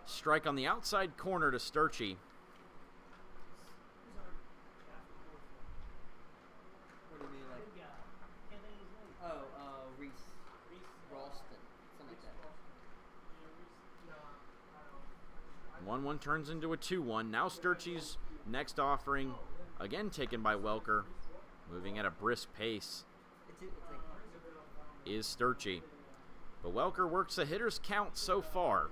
strike on the outside corner to Sturchey. What do you mean, like? Reese Ralston, something like that. 1-1 turns into a 2-1. Now Sturchey's next offering, again taken by Welker, moving at a brisk pace, is Sturchey. But Welker works a hitter's count so far.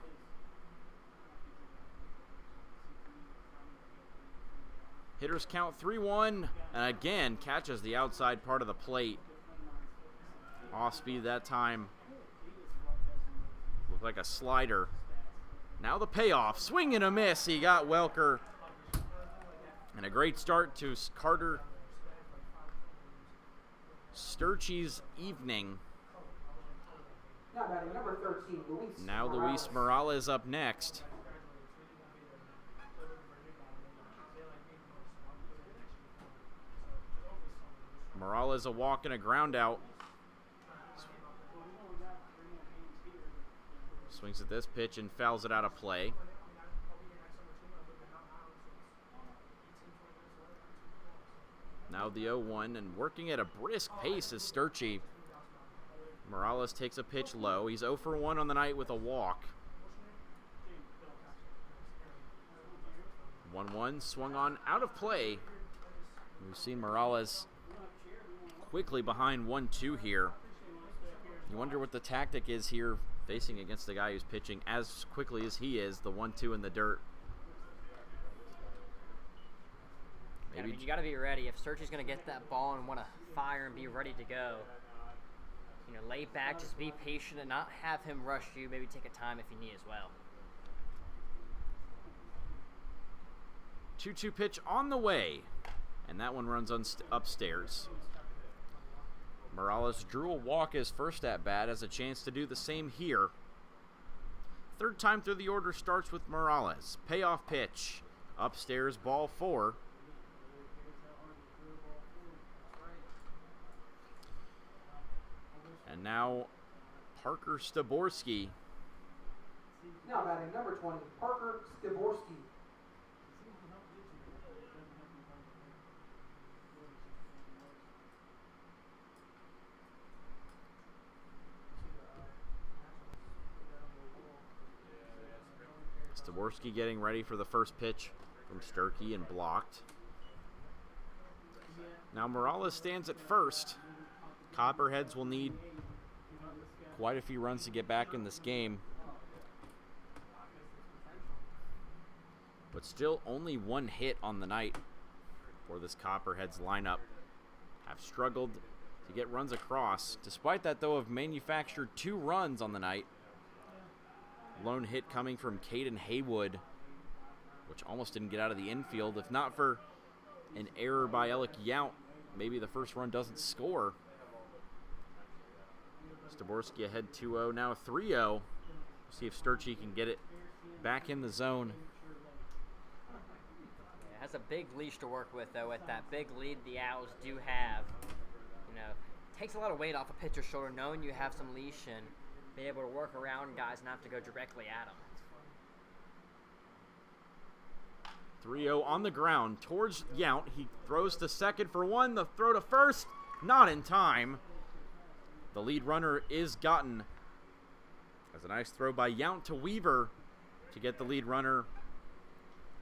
Hitter's count 3-1, and again catches the outside part of the plate. Off speed that time. Looked like a slider. Now the payoff. Swing and a miss. He got Welker. And a great start to Carter Sturchey's evening. Now batting number 13, Luis Now Morales. Luis Morales up next. Morales a walk and a ground out. Swings at this pitch and fouls it out of play. Now the 0-1, and working at a brisk pace is Sturchey. Morales takes a pitch low. He's 0 for 1 on the night with a walk. 1-1 swung on out of play. We've seen Morales quickly behind 1-2 here. You wonder what the tactic is here facing against the guy who's pitching as quickly as he is, the 1-2 in the dirt. Yeah, I mean, you got to be ready. If Sturchey's going to get that ball and want to fire and be ready to go, you know, lay back, just be patient and not have him rush you. Maybe take a time if you need as well. 2-2 pitch on the way, and that one runs upstairs. Morales drew a walk his first at-bat, has a chance to do the same here. Third time through the order starts with Morales. Payoff pitch. Upstairs, ball 4. And now Parker Staborski. Now batting number 20, Parker Staborski. Staborski getting ready for the first pitch from Sturkey and blocked. Now Morales stands at first. Copperheads will need quite a few runs to get back in this game. But still only one hit on the night for this Copperheads lineup. Have struggled to get runs across. Despite that, though, have manufactured 2 runs on the night. Lone hit coming from Caden Haywood, which almost didn't get out of the infield. If not for an error by Alec Yount, maybe the first run doesn't score. Staborski ahead 2-0, now 3-0. See if Sturchey can get it back in the zone. Yeah, has a big leash to work with, though, with that big lead the Owls do have. You know, takes a lot of weight off a pitcher's shoulder knowing you have some leash and be able to work around guys and not have to go directly at them. 3-0 on the ground towards Yount. He throws to second for 1. The throw to first, not in time. The lead runner is gotten. That's a nice throw by Yount to Weaver to get the lead runner.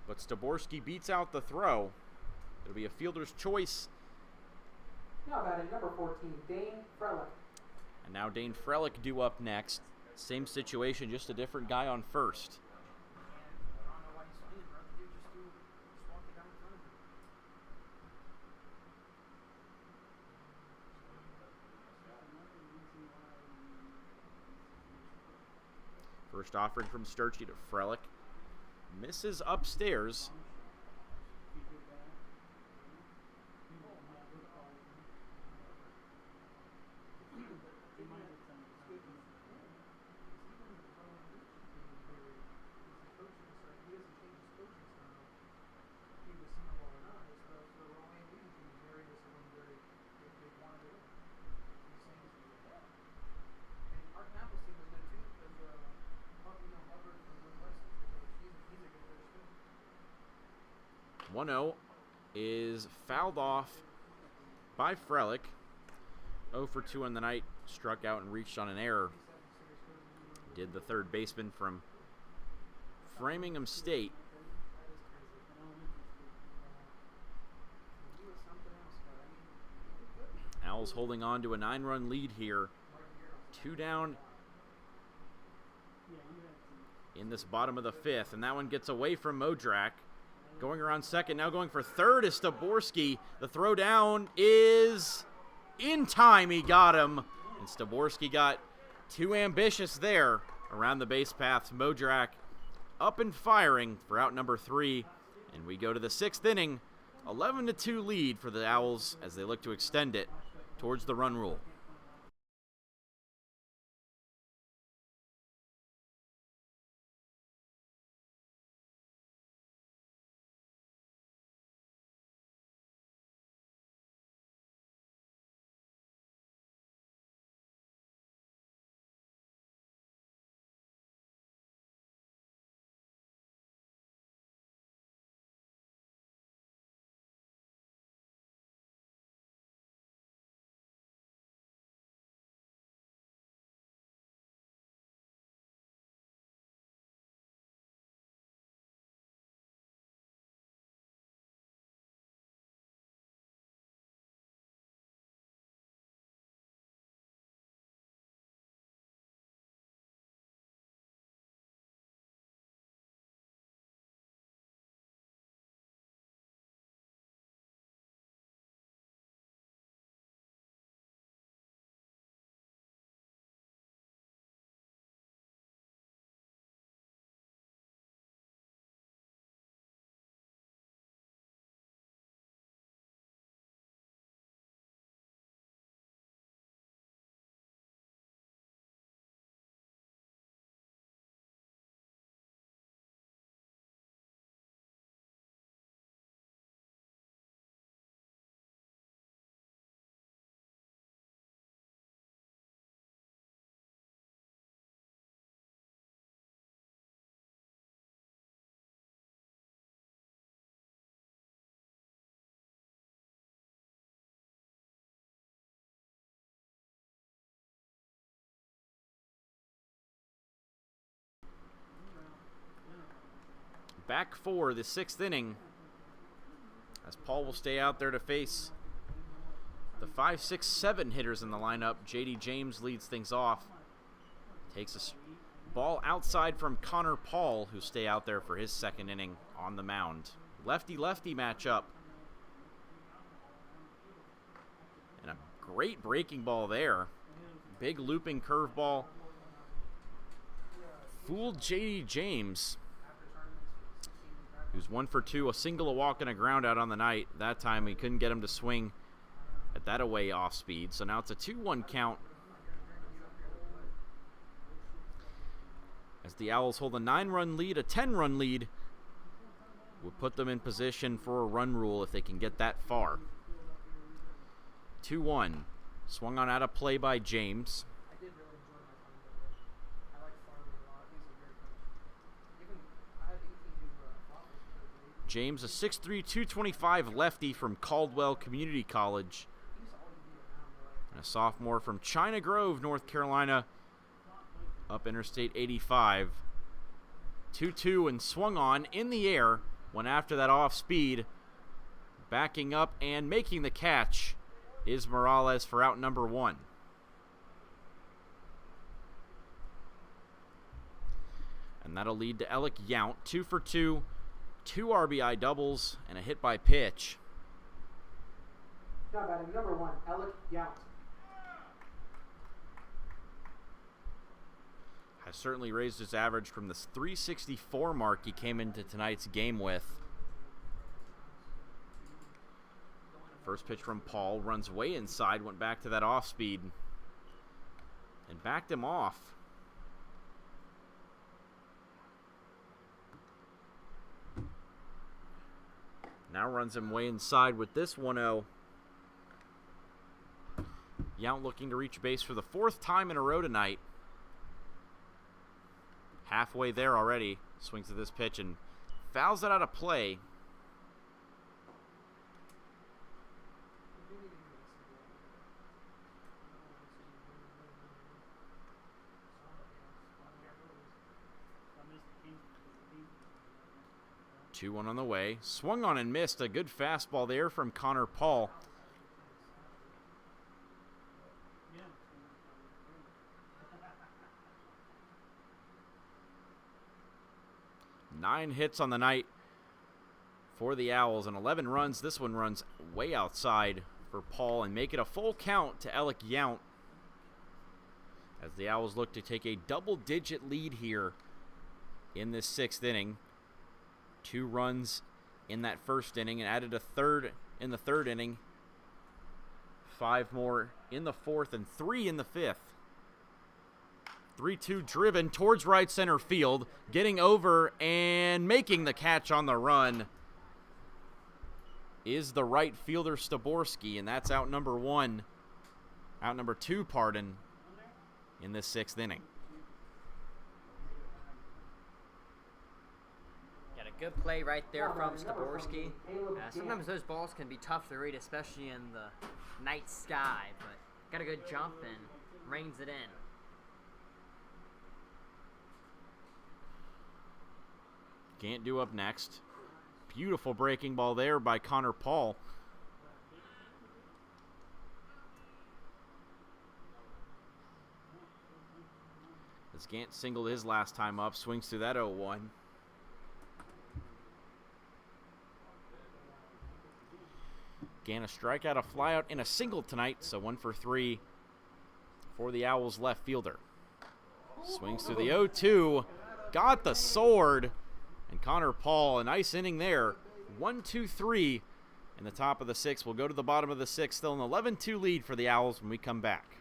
But Staborski beats out the throw. It'll be a fielder's choice. Now batting number 14, Dane Frelick. And now Dane Frelick due up next. Same situation, just a different guy on first. First offering from Sturchy to Frelick. Misses upstairs. He's 1-0 is fouled off by Frelick. 0 for 2 on the night, struck out and reached on an error. Did the third baseman from Framingham State. Owls holding on to a 9-run lead here. 2 down in this bottom of the 5th, and that one gets away from Modrak. Going around second, now going for third is Staborski. The throw down is in time. He got him, and Staborski got too ambitious there around the base paths. Modrak up and firing for out number 3, and we go to the 6th inning. 11-2 lead for the Owls as they look to extend it towards the run rule. Back for the 6th inning, as Paul will stay out there to face the 5, 6, 7 hitters in the lineup. J.D. James leads things off. Takes a ball outside from Connor Paul, who stay out there for his 2nd inning on the mound. Lefty-lefty matchup. And a great breaking ball there. Big looping curveball. Fooled J.D. James, who's 1 for 2, a single, a walk, and a ground out on the night. That time we couldn't get him to swing at that away off speed. So now it's a 2-1 count as the Owls hold a 9-run lead. A 10-run lead would put them in position for a run rule if they can get that far. 2-1. Swung on out of play by James. James, a 6'3", 225 lefty from Caldwell Community College. And a sophomore from China Grove, North Carolina, up Interstate 85. 2-2 and swung on in the air. Went after that off speed. Backing up and making the catch is Morales for out number 1. And that'll lead to Alec Yount, 2 for 2. 2 RBI doubles and a hit by pitch. Now batting number 1, Alec Yount. has certainly raised his average from the 364 mark he came into tonight's game with. First pitch from Paul, runs way inside, went back to that off speed and backed him off. Now runs him way inside with this 1-0. Yount looking to reach base for the 4th time in a row tonight. Halfway there already. Swings at this pitch and fouls it out of play. Two one on the way. Swung on and missed. A good fastball there from Connor Paul. Nine hits on the night for the Owls and 11 runs. This one runs way outside for Paul and make it a full count to Alec Yount as the Owls look to take a double-digit lead here in this 6th inning. 2 runs in that first inning and added a third in the 3rd inning. 5 more in the 4th and 3 in the 5th. 3-2 driven towards right center field, getting over and making the catch on the run is the right fielder Staborski, and that's out number 2, pardon, in this 6th inning. Got a good play right there from Staborski. Sometimes those balls can be tough to read, especially in the night sky, but got a good jump and reins it in. Can't do up next. Beautiful breaking ball there by Connor Paul. As Gant singled his last time up, swings through that 0-1. Gant a strikeout, a flyout, and a single tonight, so 1 for 3 for the Owls left fielder. Swings through the 0-2, got the sword. And Connor Paul, a nice inning there. 1-2-3 in the top of the 6th. We'll go to the bottom of the 6th. Still an 11-2 lead for the Owls when we come back.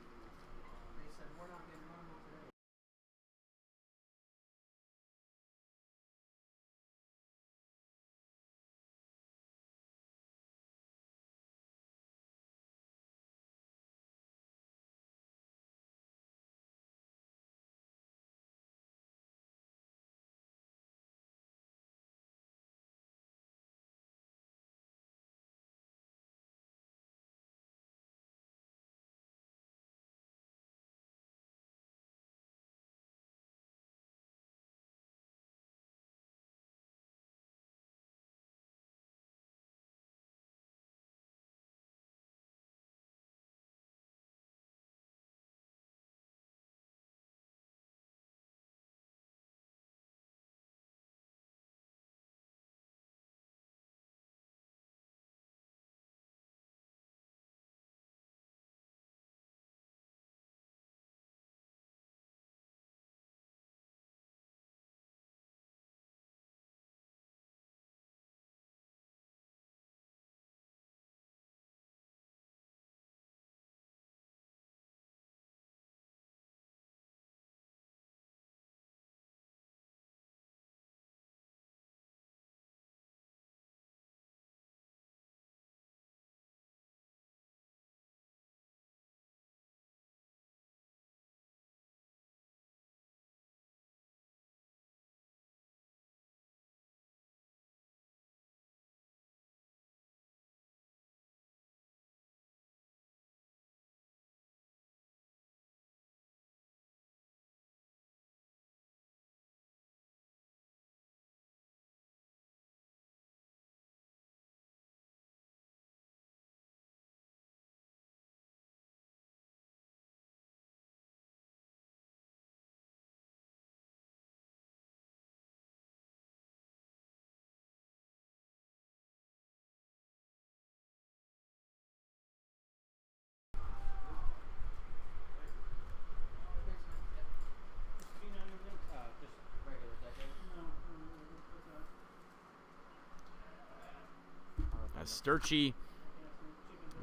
As Sturchy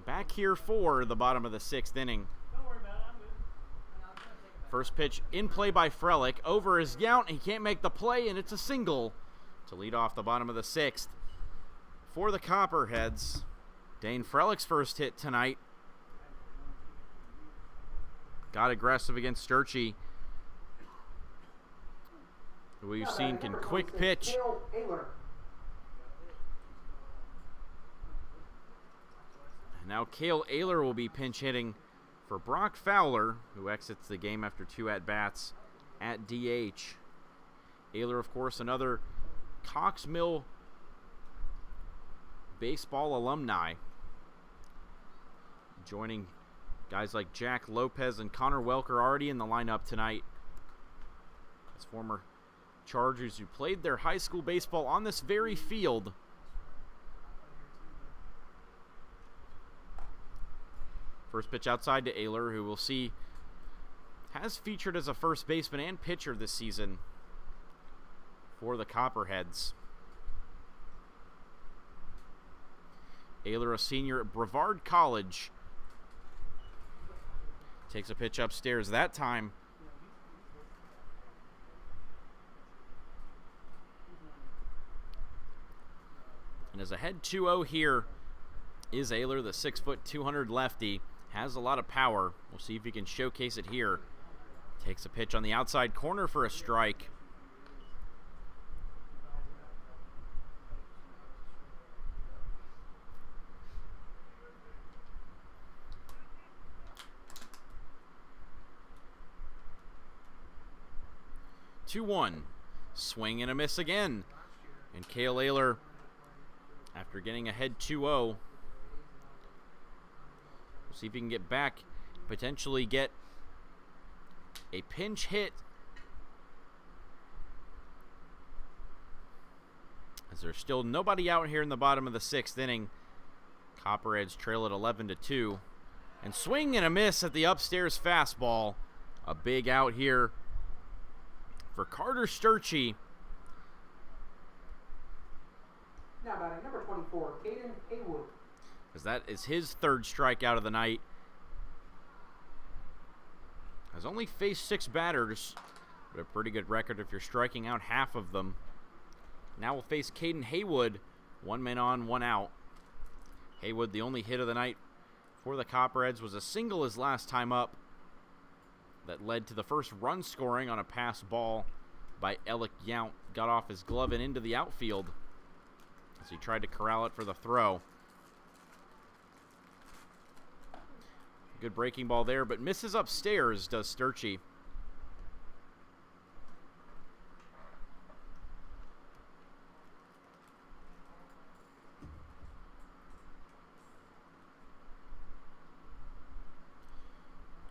back here for the bottom of the 6th inning. First pitch in play by Frelick. Over is Yount. He can't make the play, and it's a single to lead off the bottom of the 6th. For the Copperheads, Dane Frelick's first hit tonight. Got aggressive against Sturchy, who we've seen can quick pitch. And now Cale Ayler will be pinch hitting for Brock Fowler, who exits the game after 2 at-bats at DH. Ayler, of course, another Cox Mill baseball alumni, joining guys like Jack Lopez and Connor Welker already in the lineup tonight as former Chargers who played their high school baseball on this very field. First pitch outside to Ayler, who we'll see has featured as a first baseman and pitcher this season for the Copperheads. Ayler, a senior at Brevard College, takes a pitch upstairs that time. And as ahead 2-0 here is Ayler, the 6', 200 lefty. Has a lot of power. We'll see if he can showcase it here. Takes a pitch on the outside corner for a strike. Two-1. Swing and a miss again. And Cale Ayler, after getting ahead 2-0, we'll see if he can get back, potentially get a pinch hit, as there's still nobody out here in the bottom of the 6th inning. Copperheads trail at 11-2. And swing and a miss at the upstairs fastball. A big out here for Carter Sturchy. Now batting number 24, Caden Haywood. As that is his 3rd strikeout of the night. Has only faced 6 batters, but a pretty good record if you're striking out half of them. Now we'll face Caden Haywood, 1 man on, 1 out. Haywood, the only hit of the night for the Copperheads, was a single his last time up that led to the first run scoring on a pass ball by Alec Yount. Got off his glove and into the outfield as he tried to corral it for the throw. Good breaking ball there, but misses upstairs, does Sturchy.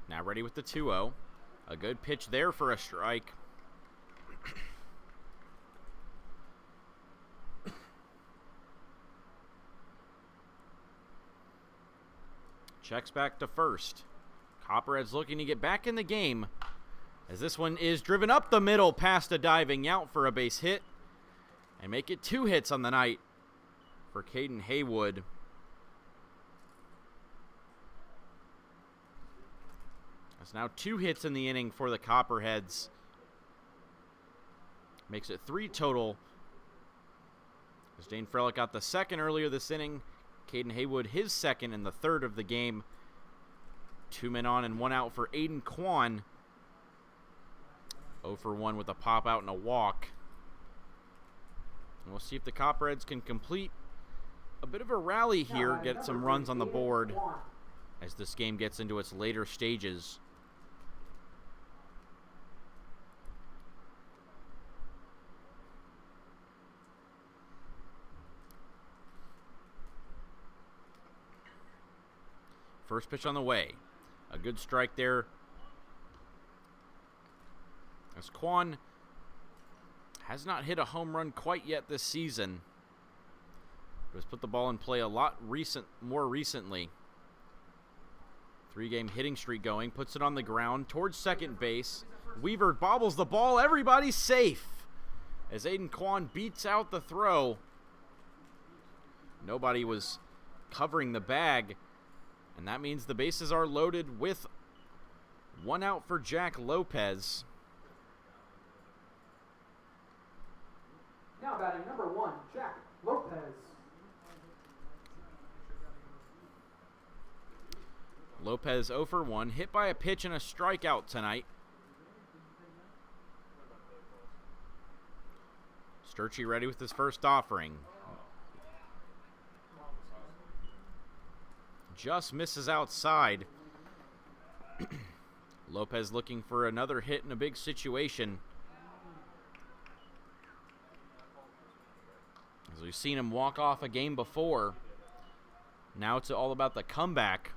Now ready with the 2-0. A good pitch there for a strike. Checks back to first. Copperheads looking to get back in the game, as this one is driven up the middle past a diving Yount for a base hit, and make it 2 hits on the night for Caden Haywood. That's now 2 hits in the inning for the Copperheads. Makes it 3 total, as Dane Frelick got the 2nd earlier this inning. Caden Haywood, his 2nd and the 3rd of the game. 2 men on and 1 out for Aiden Kwan. 0 for 1 with a pop out and a walk. And we'll see if the Copperheads can complete a bit of a rally here, get some runs on the board as this game gets into its later stages. First pitch on the way. A good strike there, as Kwan has not hit a home run quite yet this season, but has put the ball in play a lot more recently. 3-game hitting streak going. Puts it on the ground towards second base. Weaver bobbles the ball. Everybody's safe as Aiden Kwan beats out the throw. Nobody was covering the bag, and that means the bases are loaded with one out for Jack Lopez. Now batting number 1, Jack Lopez. Lopez 0 for 1, hit by a pitch and a strikeout tonight. Sturchy ready with his first offering. Just misses outside. Lopez looking for another hit in a big situation. As we've seen him walk off a game before, now it's all about the comeback.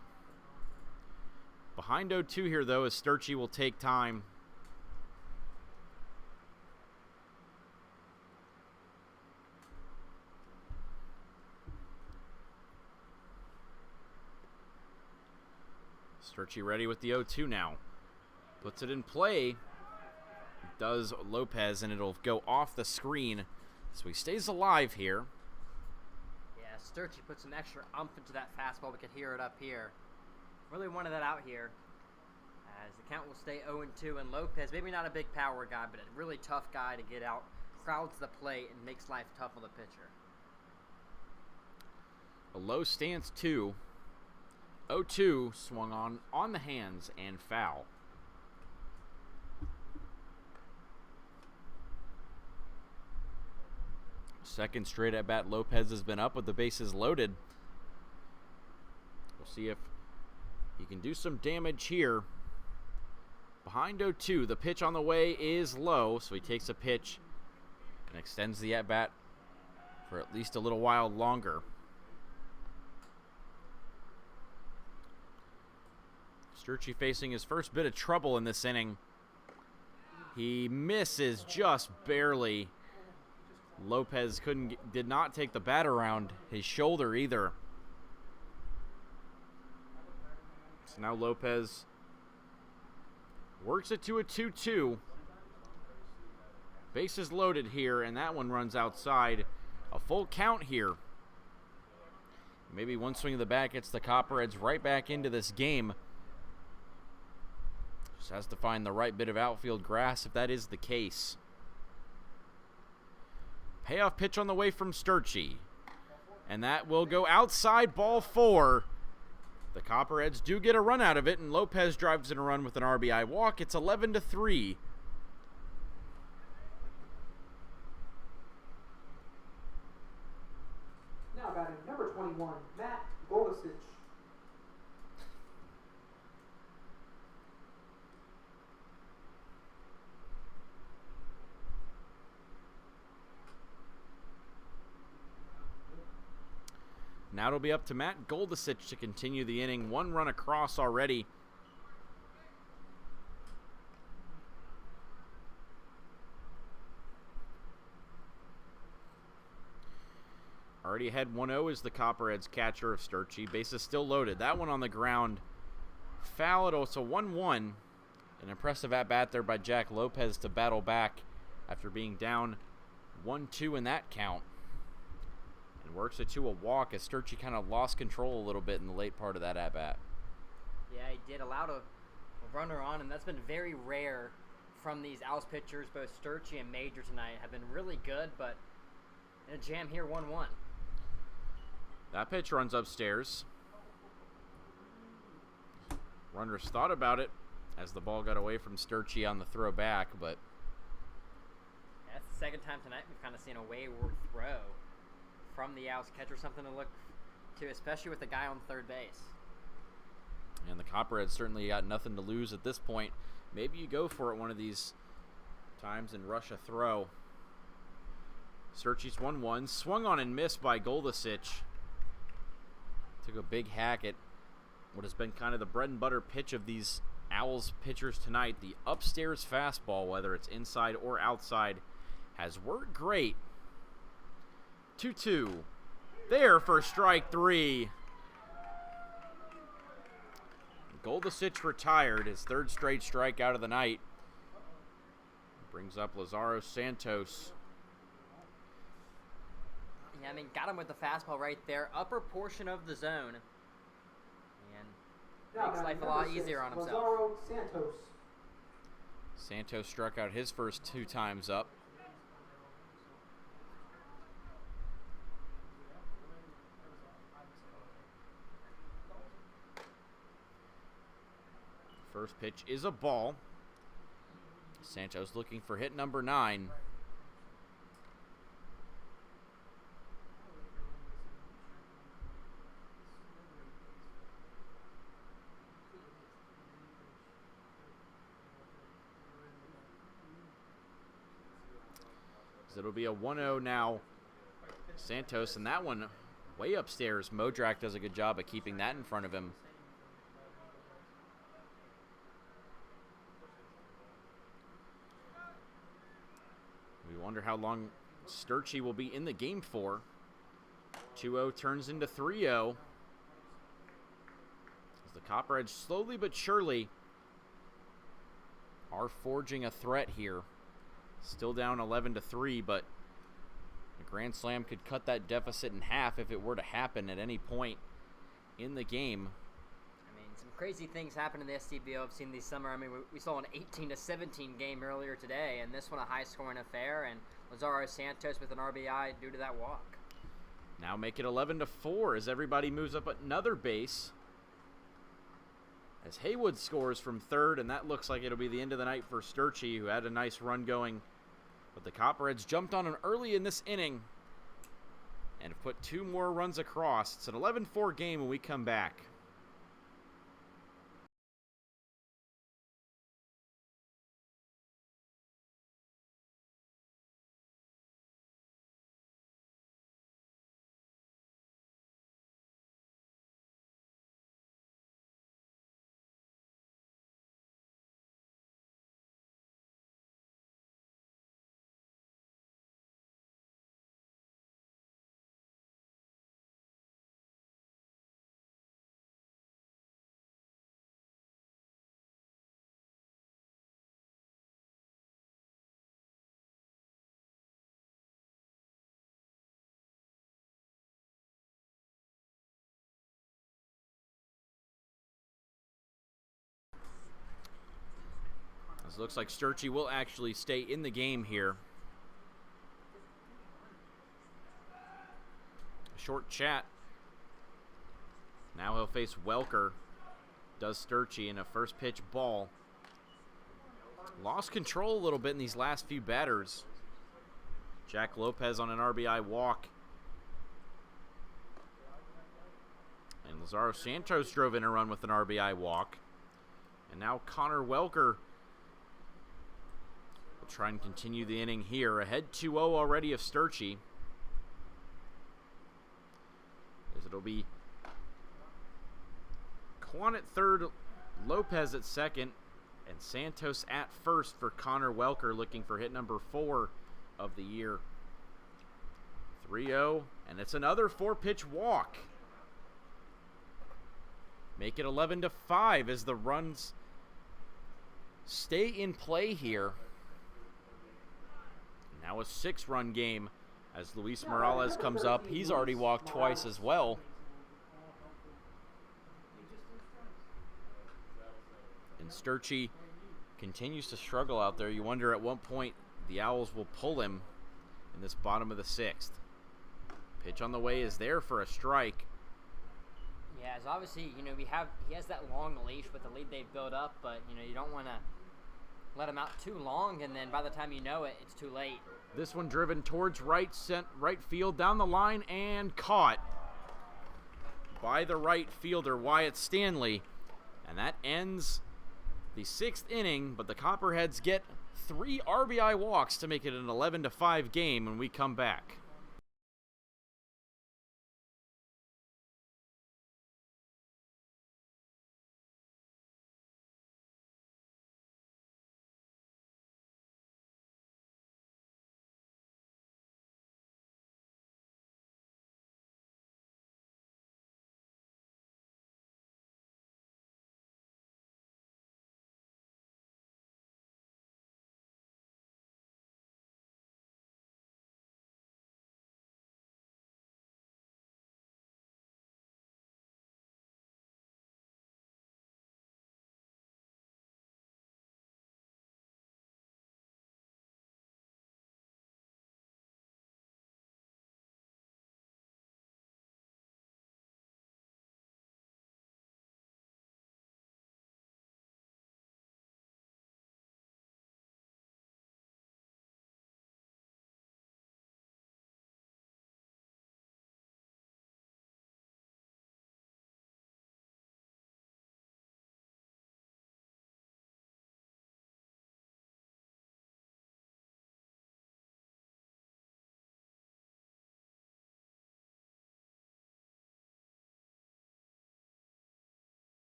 Behind 0-2 here, though, as Sturchy will take time. Sturchy ready with the 0-2 now. Puts it in play. Does Lopez, and it'll go off the screen. So he stays alive here. Yeah, Sturchy put some extra umph into that fastball. We could hear it up here. Really wanted that out here. As the count will stay 0-2, and Lopez, maybe not a big power guy, but a really tough guy to get out. Crowds the plate and makes life tough on the pitcher. A low stance 2. 0-2 swung on the hands and foul. Second straight at bat Lopez has been up with the bases loaded. We'll see if he can do some damage here. Behind 0-2, the pitch on the way is low, so he takes a pitch and extends the at bat for at least a little while longer. Sturchy facing his first bit of trouble in this inning. He misses just barely. Lopez did not take the bat around his shoulder either. So now Lopez works it to a 2-2. Bases loaded here, and that one runs outside. A full count here. Maybe one swing of the bat gets the Copperheads right back into this game. Just has to find the right bit of outfield grass if that is the case. Payoff pitch on the way from Sturchy. And that will go outside, ball 4. The Copperheads do get a run out of it, and Lopez drives in a run with an RBI walk. It's 11-3. Now batting number 21, Matt Goldisich. Now it'll be up to Matt Goldisich to continue the inning. One run across already. Already ahead 1-0 is the Copperheads catcher of Sturchy. Bases still loaded. That one on the ground. Foul. It's a 1-1. An impressive at-bat there by Jack Lopez to battle back after being down 1-2 in that count. And works it to a walk as Sturchy kind of lost control a little bit in the late part of that at-bat. Yeah, he did allow a runner on, and that's been very rare from these Owls pitchers. Both Sturchy and Major tonight have been really good, but in a jam here, 1-1. That pitch runs upstairs. Runners thought about it as the ball got away from Sturchy on the throw back, but yeah, that's the second time tonight we've kind of seen a wayward throw from the Owls catcher, something to look to, especially with the guy on third base. And the Copperheads certainly got nothing to lose at this point. Maybe you go for it one of these times and rush a throw. Sturchy's 1-1. Swung on and missed by Goldisich. Took a big hack at what has been kind of the bread and butter pitch of these Owls pitchers tonight. The upstairs fastball, whether it's inside or outside, has worked great. 2-2. There for strike 3. Goldisich retired, his third straight strikeout of the night. Brings up Lazaro Santos. Yeah, I mean, got him with the fastball right there, upper portion of the zone. And makes life a lot easier on himself. Lazaro Santos. Santos struck out his first 2 times up. First pitch is a ball. Santos looking for hit number 9. It'll be a 1-0 now, Santos, and that one way upstairs. Modrak does a good job of keeping that in front of him. We wonder how long Sturchy will be in the game for. 2-0 turns into 3-0. As the Copperheads slowly but surely are forging a threat here. Still down 11-3, but a grand slam could cut that deficit in half if it were to happen at any point in the game. I mean, some crazy things happen in the SCBL I've seen this summer. I mean, we saw an 18-17 game earlier today, and this one a high-scoring affair, and Lazaro Santos with an RBI due to that walk. Now make it 11-4 as everybody moves up another base. As Haywood scores from third, and that looks like it'll be the end of the night for Sturchy, who had a nice run going. But the Copperheads jumped on him early in this inning and have put 2 more runs across. It's an 11-4 game when we come back. It looks like Sturchy will actually stay in the game here. A short chat. Now he'll face Welker. Does Sturchy in a first pitch ball. Lost control a little bit in these last few batters. Jack Lopez on an RBI walk. And Lazaro Santos drove in a run with an RBI walk. And now Connor Welker will try and continue the inning here. Ahead 2-0 already of Sturchy. As it'll be Quan at third, Lopez at second, and Santos at first for Connor Welker, looking for hit number 4 of the year. 3-0, and it's another 4-pitch walk. Make it 11-5 as the runs stay in play here. Now a 6-run game as Luis Morales comes up. He's already walked twice as well. And Sturchy continues to struggle out there. You wonder at what point the Owls will pull him in this bottom of the 6th. Pitch on the way is there for a strike. Yeah, as obviously, he has that long leash with the lead they've built up, but, you don't want to let him out too long, and then by the time you know it, it's too late. This one driven towards right field, down the line, and caught by the right fielder, Wyatt Stanley. And that ends the 6th inning, but the Copperheads get 3 RBI walks to make it an 11-5 game when we come back.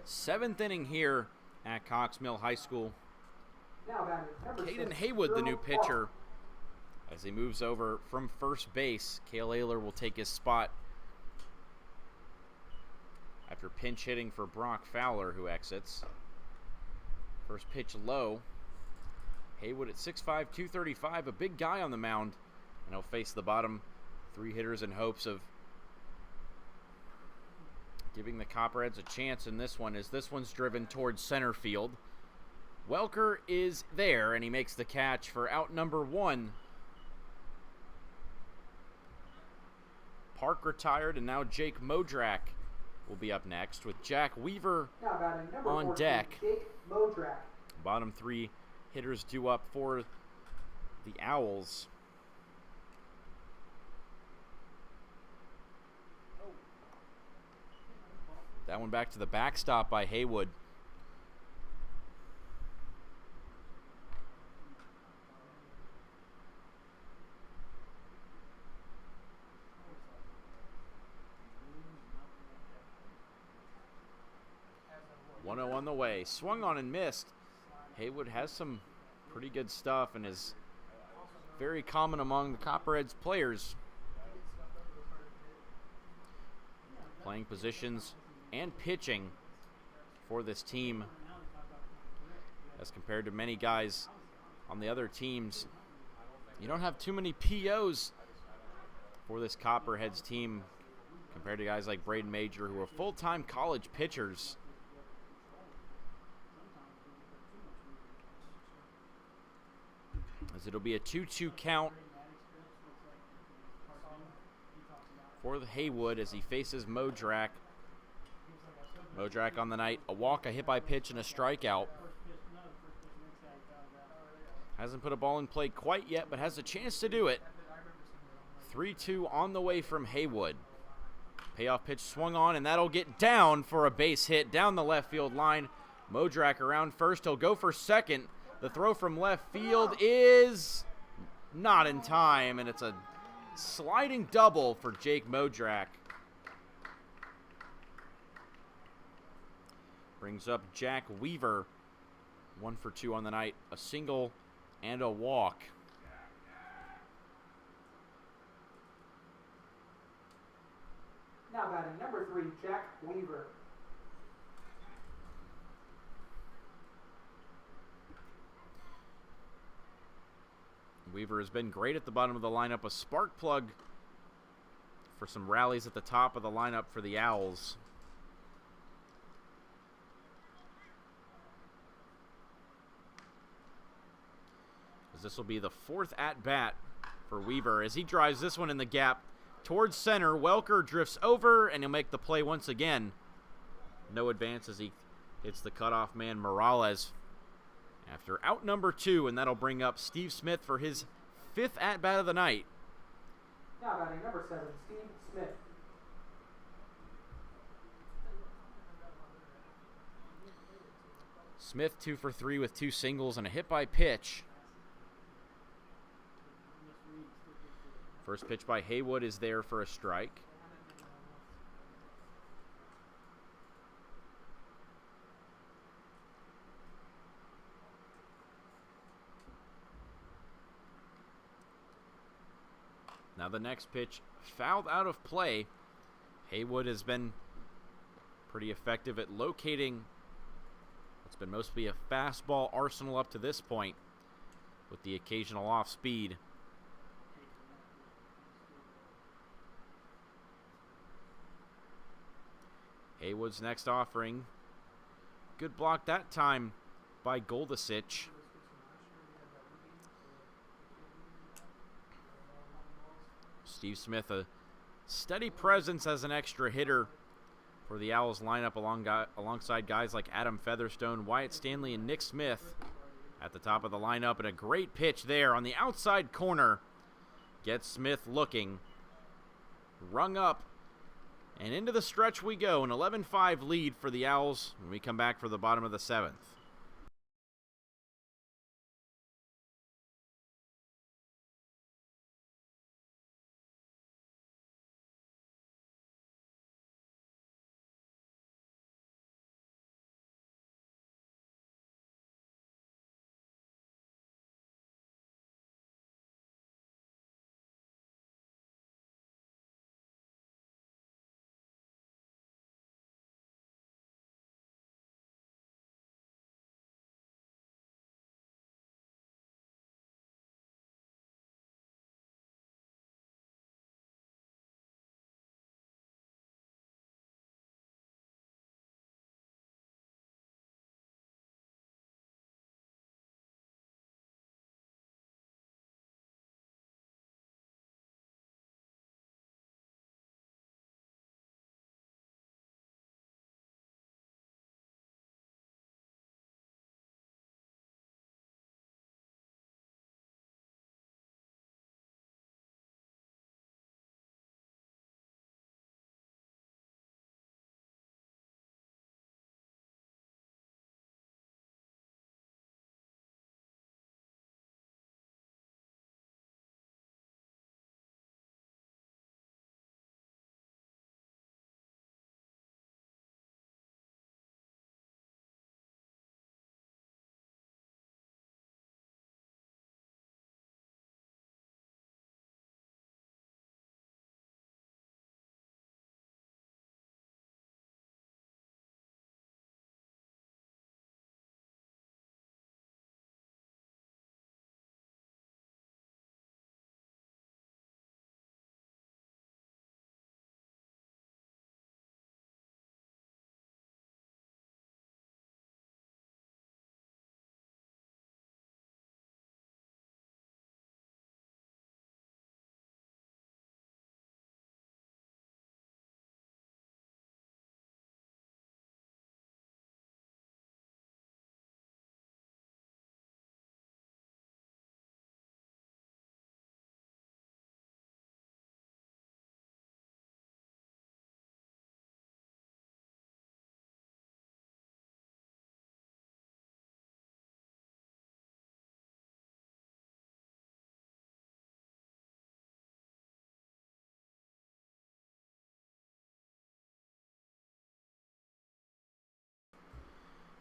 7th inning here at Cox Mill High School. Now batting number Caden 6, Haywood, the new Drew pitcher, as he moves over from first base. Cale Ayler will take his spot after pinch hitting for Brock Fowler, who exits. First pitch low. Haywood at 6'5", 235, a big guy on the mound, and he'll face the bottom 3 hitters in hopes of giving the Copperheads a chance in this one, as this one's driven towards center field. Welker is there, and he makes the catch for out number 1. Park retired, and now Jake Modrak will be up next with Jack Weaver Now batting number on 14, deck. Jake Modrak. Bottom 3 hitters due up for the Owls. That one back to the backstop by Haywood. (1-0) on the way. Swung on and missed. Haywood has some pretty good stuff and is very common among the Copperheads players. Playing positions and pitching for this team as compared to many guys on the other teams. You don't have too many POs for this Copperheads team compared to guys like Braden Major, who are full-time college pitchers. As it'll be a 2-2 count for the Haywood as he faces Modrak. Modrak on the night, a walk, a hit by pitch, and a strikeout. Hasn't put a ball in play quite yet, but has a chance to do it. 3-2 on the way from Haywood. Payoff pitch swung on, and that'll get down for a base hit down the left field line. Modrak around first. He'll go for second. The throw from left field is not in time, and it's a sliding double for Jake Modrak. Brings up Jack Weaver, 1 for 2 on the night, a single and a walk. Now batting number 3, Jack Weaver. Weaver has been great at the bottom of the lineup, a spark plug for some rallies at the top of the lineup for the Owls. As this will be the 4th at-bat for Weaver as he drives this one in the gap towards center. Welker drifts over, and he'll make the play once again. No advance as he hits the cutoff man Morales after out number 2, and that'll bring up Steve Smith for his 5th at-bat of the night. Now batting number 7, Steve Smith. Smith 2 for 3 with 2 singles and a hit by pitch. First pitch by Haywood is there for a strike. Now the next pitch fouled out of play. Haywood has been pretty effective at locating what's been mostly a fastball arsenal up to this point, with the occasional off speed. Haywood's next offering. Good block that time by Goldasich. Steve Smith, a steady presence as an extra hitter for the Owls lineup alongside guys like Adam Featherstone, Wyatt Stanley, and Nick Smith at the top of the lineup. And a great pitch there on the outside corner. Gets Smith looking. Rung up. And into the stretch we go. An 11-5 lead for the Owls when we come back for the bottom of the 7th.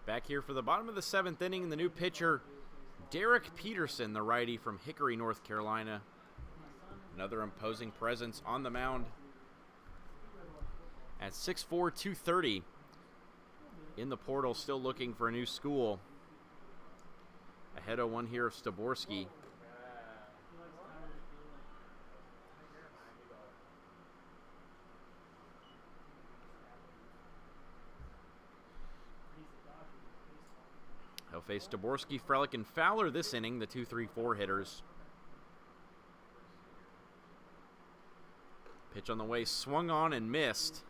Back here for the bottom of the 7th inning, the new pitcher, Derek Peterson, the righty from Hickory, North Carolina. Another imposing presence on the mound at 6'4", 230. In the portal, still looking for a new school. Ahead of one here of Staborski. He'll face Staborski, Frelick, and Fowler this inning, the 2-3-4 hitters. Pitch on the way, swung on and missed.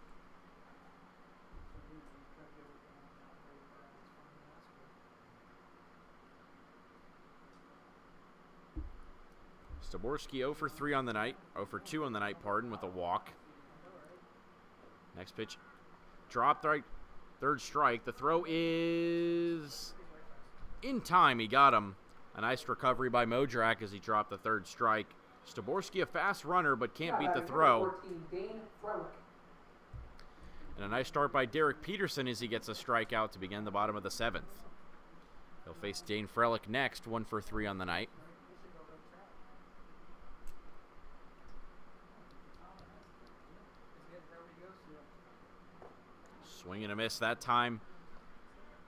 Staborski 0 for 3 on the night, 0 for 2 on the night, pardon, with a walk. Next pitch, dropped right, third strike. The throw is in time. He got him. A nice recovery by Modrak as he dropped the third strike. Staborski a fast runner, but can't beat the throw. And a nice start by Derek Peterson as he gets a strikeout to begin the bottom of the 7th. He'll face Dane Frelick next, 1 for 3 on the night. Swing and a miss that time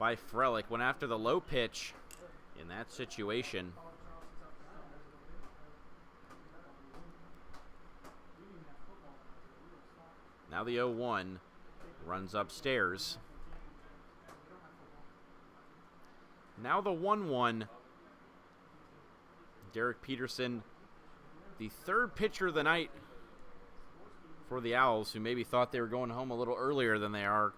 by Frelick. Went after the low pitch in that situation. Now the 0-1 runs upstairs. Now the 1-1. Derek Peterson, the third pitcher of the night for the Owls, who maybe thought they were going home a little earlier than they are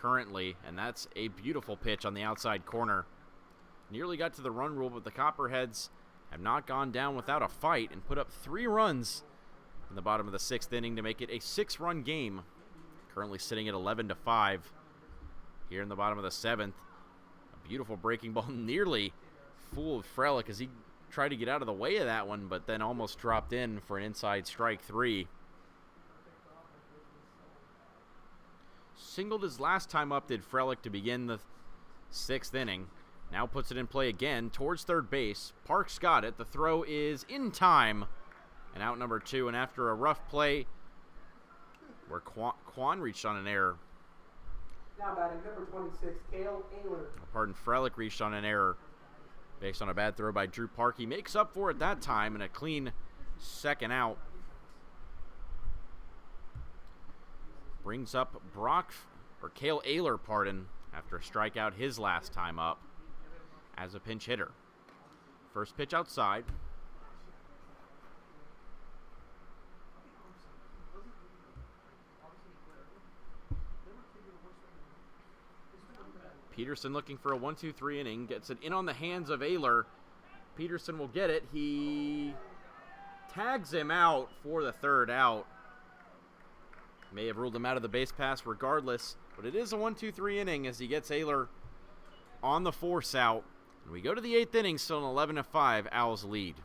currently, and that's a beautiful pitch on the outside corner. Nearly got to the run rule, but the Copperheads have not gone down without a fight and put up 3 runs in the bottom of the 6th inning to make it a 6-run game. Currently sitting at 11-5 here in the bottom of the 7th. A beautiful breaking ball, nearly fooled Frelick as he tried to get out of the way of that one, but then almost dropped in for an inside strike 3. Singled his last time up did Frelick to begin the 6th inning. Now puts it in play again towards third base. Parks got it. The throw is in time. And out number 2. And after a rough play where Quan reached on an error. Now batting number 26, Cale Ayler. Pardon, Frelick reached on an error based on a bad throw by Drew Park. He makes up for it that time in a clean second out. Brings up Cale Ayler, pardon, after a strikeout his last time up as a pinch hitter. First pitch outside. Peterson looking for a 1-2-3 inning. Gets it in on the hands of Ayler. Peterson will get it. He tags him out for the third out. May have ruled him out of the base pass regardless, but it is a 1-2-3 inning as he gets Ayler on the force out. And we go to the 8th inning, still an 11-5 Owls lead.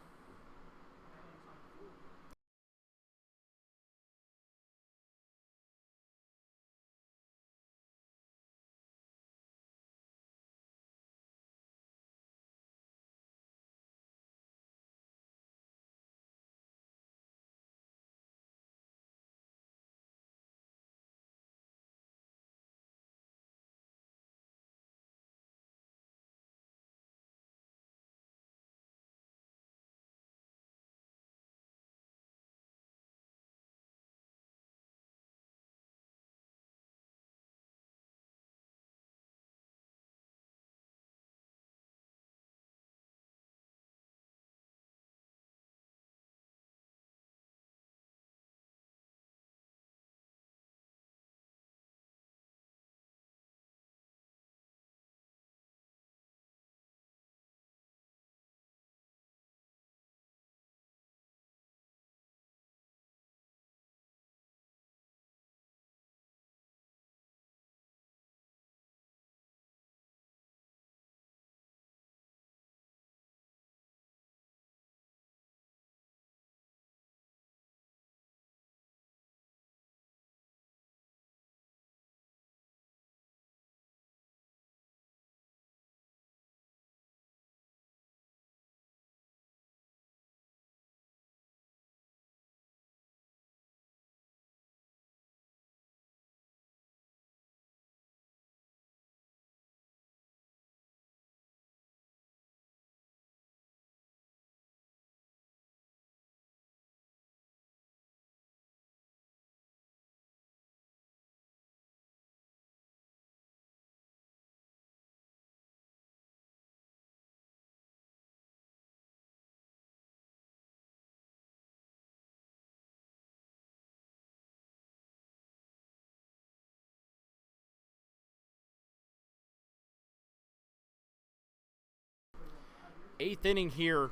8th inning here.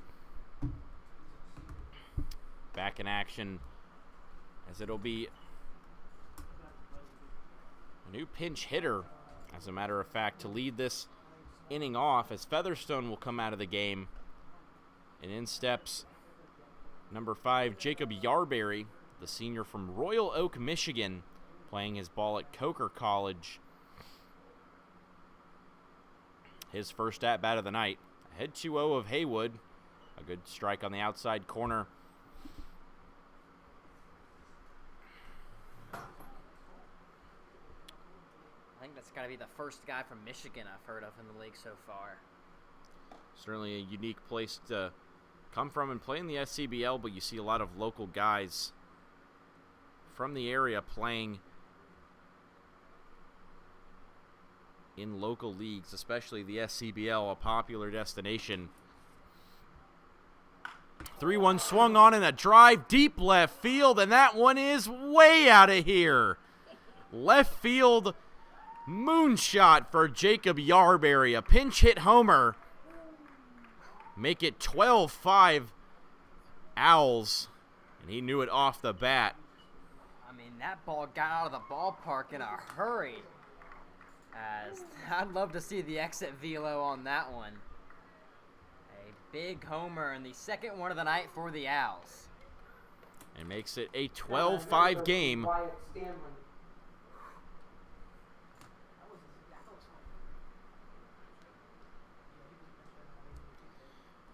Back in action, as it'll be a new pinch hitter, as a matter of fact, to lead this inning off, as Featherstone will come out of the game. And in steps number 5, Jacob Yarberry, the senior from Royal Oak, Michigan, playing his ball at Coker College. His first at-bat of the night. Ahead 2-0 of Haywood. A good strike on the outside corner. I think that's got to be the first guy from Michigan I've heard of in the league so far. Certainly a unique place to come from and play in the SCBL, but you see a lot of local guys from the area playing in local leagues, especially the SCBL, a popular destination. 3-1 swung on in a drive deep left field, and that one is way out of here. Left field moonshot for Jacob Yarberry, a pinch hit homer. Make it 12-5 Owls, and he knew it off the bat. I mean, that ball got out of the ballpark in a hurry. As I'd love to see the exit velo on that one. A big homer and the second one of the night for the Owls. And makes it a 12-5 game. Wyatt Stanley.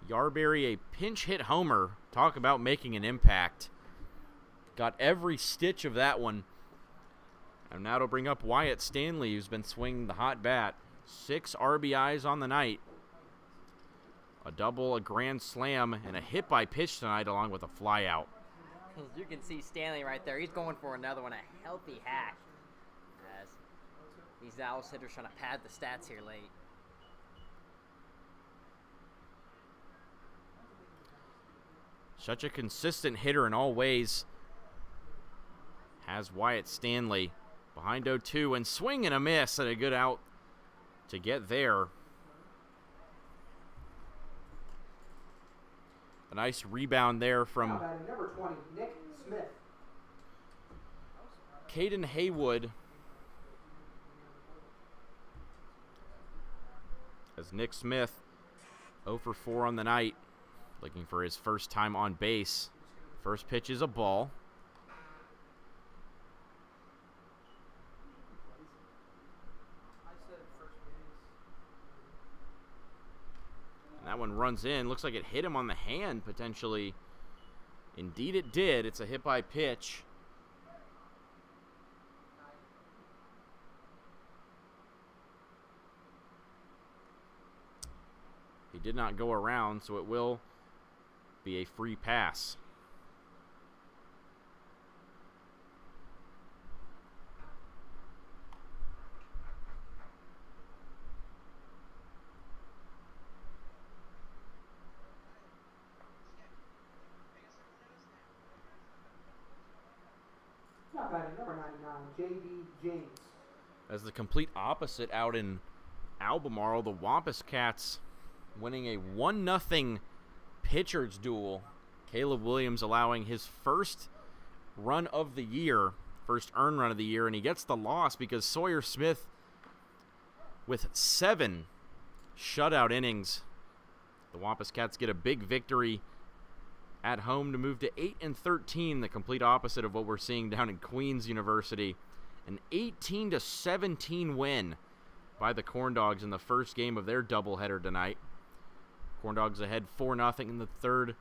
Yarberry, a pinch hit homer. Talk about making an impact. Got every stitch of that one. And now it'll bring up Wyatt Stanley, who's been swinging the hot bat. 6 RBIs on the night. A double, a grand slam, and a hit by pitch tonight, along with a flyout. You can see Stanley right there. He's going for another one, a healthy hack. As these Owls hitters trying to pad the stats here late. Such a consistent hitter in all ways. Has Wyatt Stanley behind 0-2 and swing and a miss and a good out to get there. A nice rebound there from Number 20, Nick Smith. Caden Haywood. As Nick Smith 0 for 4 on the night, looking for his first time on base. First pitch is a ball. And that one runs in. Looks like it hit him on the hand, potentially. Indeed it did. It's a hit by pitch. He did not go around, so it will be a free pass. Not bad. Number 99, J.D. James. As the complete opposite out in Albemarle, the Wampus Cats winning a 1-0 pitchers duel. Caleb Williams allowing his first run of the year, first earned run of the year, and he gets the loss because Sawyer Smith, with 7 shutout innings, the Wampus Cats get a big victory at home to move to 8-13, the complete opposite of what we're seeing down in Queens University. An 18-17 win by the Corn Dogs in the first game of their doubleheader tonight. Corn Dogs ahead 4-0 in the third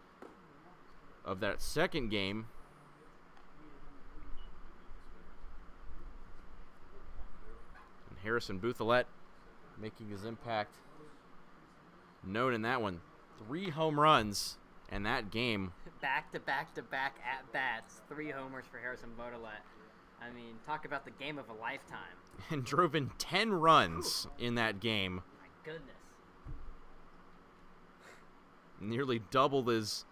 of that second game. And Harrison Bouthelette making his impact known in that one. 3 home runs in that game. Back-to-back-to-back at-bats. 3 homers for Harrison Bouthelette. I mean, talk about the game of a lifetime. And drove in 10 runs in that game. My goodness. Nearly doubled his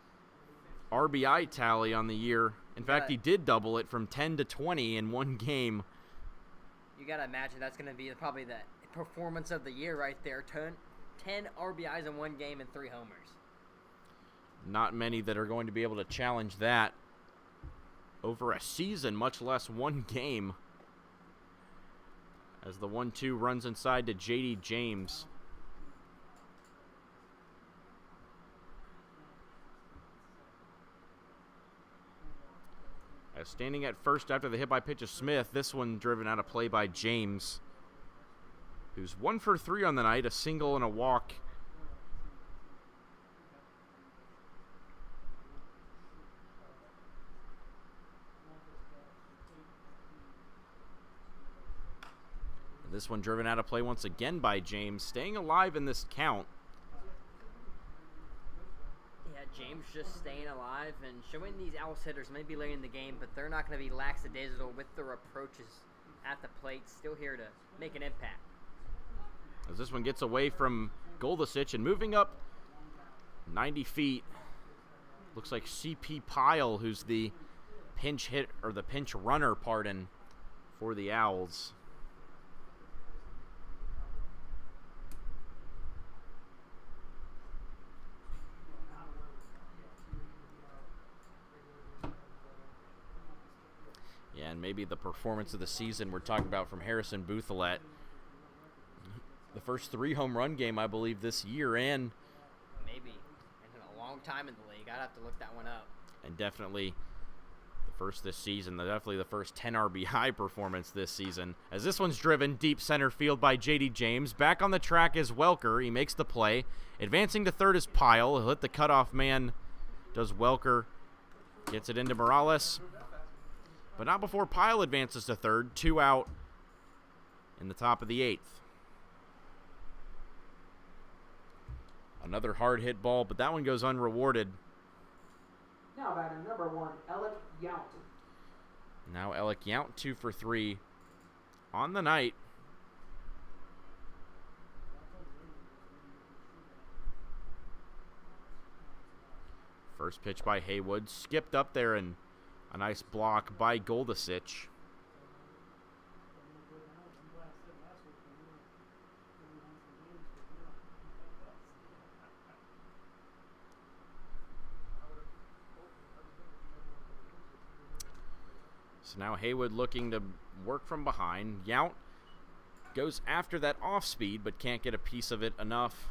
RBI tally on the year. In fact, he did double it from 10 to 20 in one game. You got to imagine that's going to be probably the performance of the year right there. 10 RBIs in one game and 3 homers. Not many that are going to be able to challenge that over a season, much less one game. As the 1-2 runs inside to J.D. James. As standing at first after the hit by pitch of Smith, this one driven out of play by James, who's 1 for 3 on the night, a single and a walk. This one driven out of play once again by James, staying alive in this count. Yeah, James just staying alive and showing these Owls hitters maybe late in the game, but they're not going to be lackadaisical with their approaches at the plate. Still here to make an impact. As this one gets away from Goldasich and moving up 90 feet, looks like C.P. Pyle, who's the pinch hit or the pinch runner, pardon, for the Owls. Yeah, and maybe the performance of the season we're talking about from Harrison Bouthelette. The first 3 home run game, I believe, this year, and maybe in a long time in the league. I'd have to look that one up. And definitely the first this season, definitely the first 10 RBI performance this season. As this one's driven deep center field by J.D. James. Back on the track is Welker. He makes the play. Advancing to third is Pyle. He'll hit the cutoff man. Does Welker. Gets it into Morales. But not before Pyle advances to third. 2 out in the top of the 8th. Another hard hit ball, but that one goes unrewarded. Now batting number 1, Alec Yount. Now Alec Yount 2 for 3 on the night. First pitch by Haywood, skipped up there, and a nice block by Goldasich. So now Haywood looking to work from behind. Yount goes after that off speed, but can't get a piece of it enough.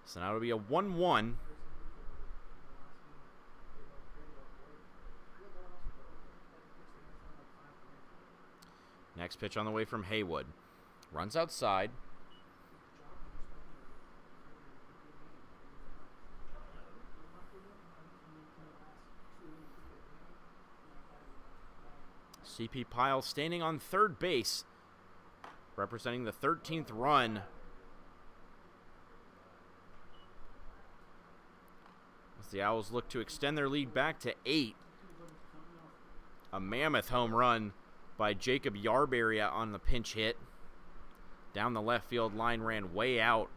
So now it'll be a 1-1. Next pitch on the way from Haywood. Runs outside. C.P. Pyle standing on third base, representing the 13th run. As the Owls look to extend their lead back to 8. A mammoth home run by Jacob Yarberry on the pinch hit. Down the left field line, ran way out.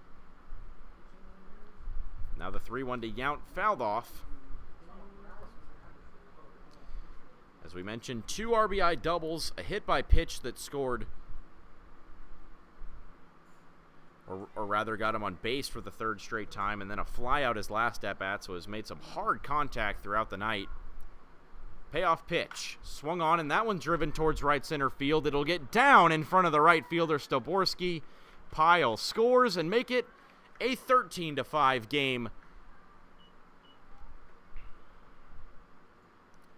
Now the 3-1 to Yount, fouled off. As we mentioned, 2 RBI doubles, a hit by pitch that scored, or rather got him on base for the 3rd straight time, and then a fly out his last at-bat, so has made some hard contact throughout the night. Payoff pitch, swung on, and that one driven towards right center field. It'll get down in front of the right fielder, Stoborski. Pyle scores and make it a 13-5 game.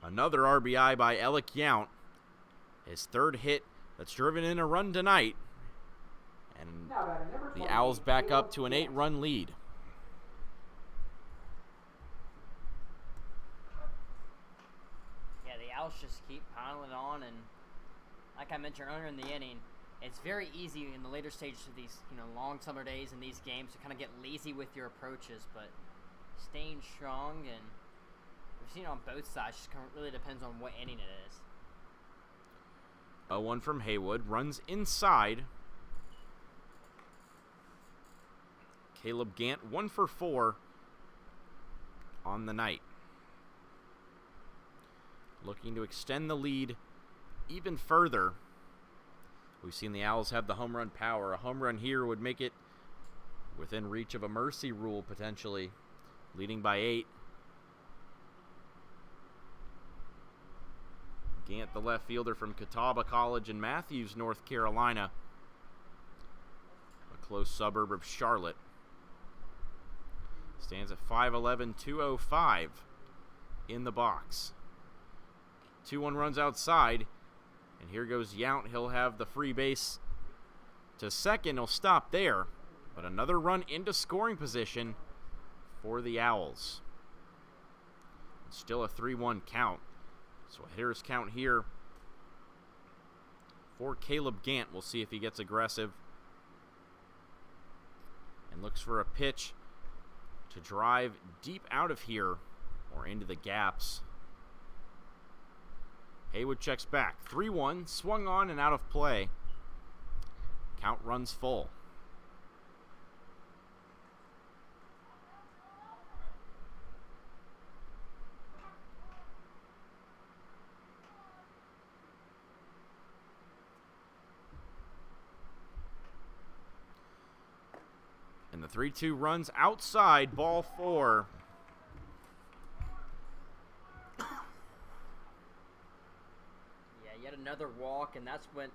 Another RBI by Alec Yount. His 3rd hit that's driven in a run tonight. And the Owls back up to an 8-run lead. Yeah, the Owls just keep piling on, and like I mentioned earlier in the inning, it's very easy in the later stages of these, long summer days and these games to kind of get lazy with your approaches, but staying strong, and we've seen it on both sides. Just kind of really depends on what inning it is. 0-1 from Haywood, runs inside. Caleb Gant 1 for 4 on the night. looking to extend the lead even further. We've seen the Owls have the home run power. A home run here would make it within reach of a mercy rule, potentially, leading by 8. Gant, the left fielder from Catawba College in Matthews, North Carolina, a close suburb of Charlotte. Stands at 5'11", 205 in the box. 2-1 runs outside, and here goes Yount. He'll have the free base to second. He'll stop there, but another run into scoring position for the Owls. It's still a 3-1 count. So a hitter's count here for Caleb Gant. We'll see if he gets aggressive and looks for a pitch to drive deep out of here or into the gaps. Haywood checks back. 3-1, swung on and out of play. Count runs full. And the 3-2 runs outside, ball 4. Yeah, yet another walk, and that's what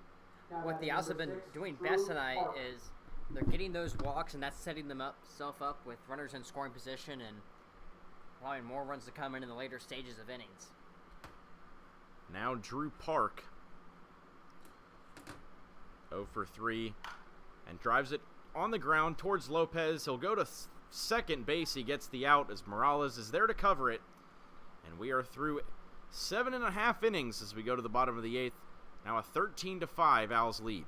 the Owls have been doing best tonight is they're getting those walks, and that's setting themselves up with runners in scoring position and allowing more runs to come in the later stages of innings. Now Drew Park, 0 for 3, and drives it on the ground towards Lopez. He'll go to second base. He gets the out as Morales is there to cover it. And we are through 7.5 innings as we go to the bottom of the 8th. Now a 13-5 Owls lead.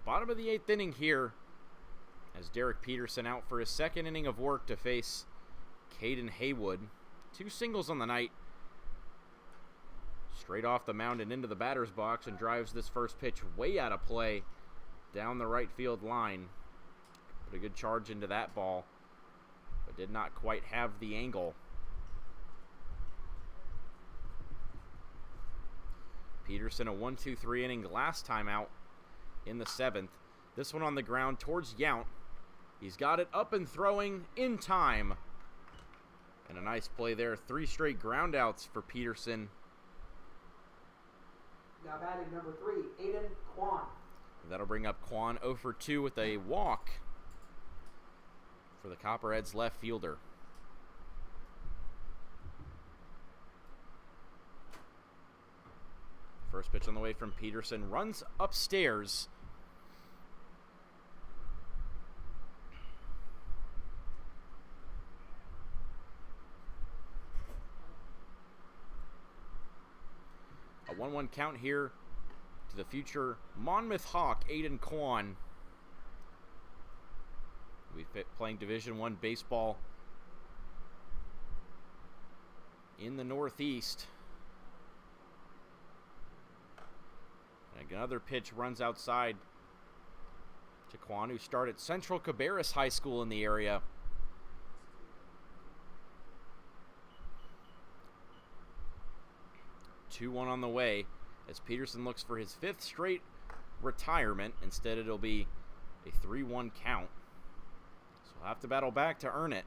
Bottom of the 8th inning here as Derek Peterson out for his second inning of work to face Caden Haywood. 2 singles on the night. Straight off the mound and into the batter's box and drives this first pitch way out of play down the right field line. Put a good charge into that ball, but did not quite have the angle. Peterson a 1-2-3 inning last time out in the 7th. This one on the ground towards Yount. He's got it up and throwing in time. And a nice play there. 3 straight ground outs for Peterson. Now batting number 3, Aiden Kwan. That'll bring up Kwan 0 for 2 with a walk for the Copperheads left fielder. First pitch on the way from Peterson. Runs upstairs. A 1-1 count here to the future Monmouth Hawk, Aiden Kwan. We've been playing Division I baseball in the Northeast. And another pitch runs outside to Kwan, who started at Central Cabarrus High School in the area. Two 1 on the way as Peterson looks for his 5th straight retirement. Instead, it'll be a 3-1 count. So we'll have to battle back to earn it.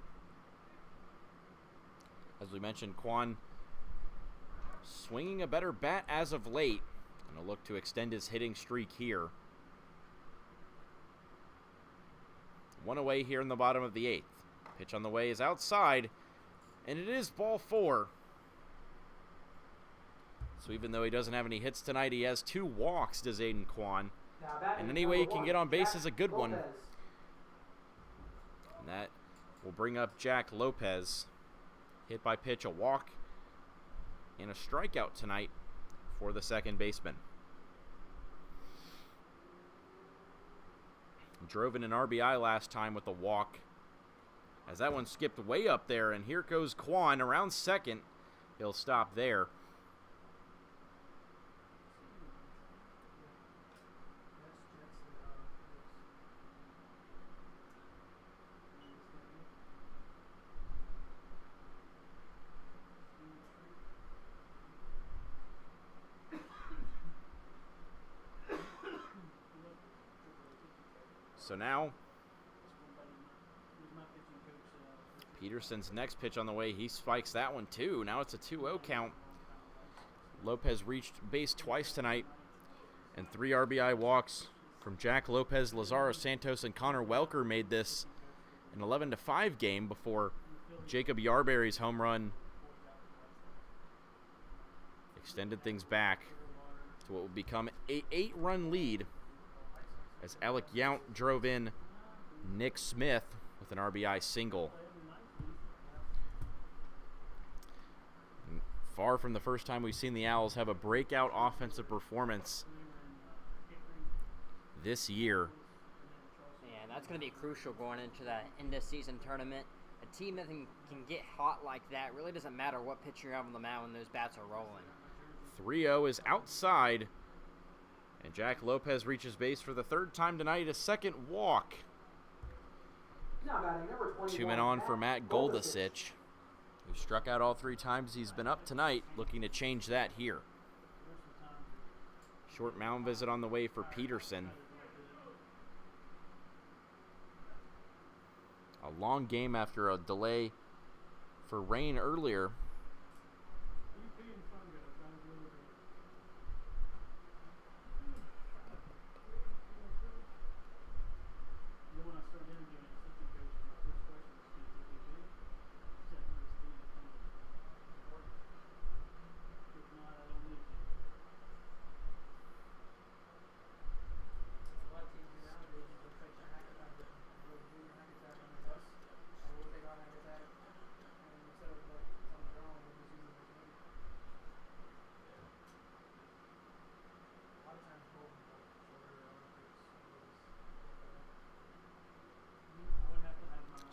As we mentioned, Kwan swinging a better bat as of late, and a look to extend his hitting streak here. 1 away here in the bottom of the 8th. Pitch on the way is outside, and it is ball 4. So even though he doesn't have any hits tonight, he has 2 walks, does Aiden Kwan. And any way he can get on base is a good one. And that will bring up Jack Lopez. Hit by pitch, a walk, and a strikeout tonight for the second baseman. Drove in an RBI last time with a walk, as that one skipped way up there, and here goes Kwan around second. He'll stop there. So now, Peterson's next pitch on the way, he spikes that one too. Now it's a 2-0 count. Lopez reached base twice tonight, and 3 RBI walks from Jack Lopez, Lazaro Santos, and Connor Welker made this an 11-5 game before Jacob Yarberry's home run extended things back to what would become an 8-run lead, as Alec Yount drove in Nick Smith with an RBI single. Far from the first time we've seen the Owls have a breakout offensive performance this year. Yeah, that's going to be crucial going into that end-of-season tournament. A team that can get hot like that really doesn't matter what pitcher you have on the mound when those bats are rolling. 3-0 is outside. And Jack Lopez reaches base for the 3rd time tonight, a second walk. 2 men on for Matt Goldasich, who struck out all 3 times he's been up tonight, looking to change that here. Short mound visit on the way for Peterson. A long game after a delay for rain earlier.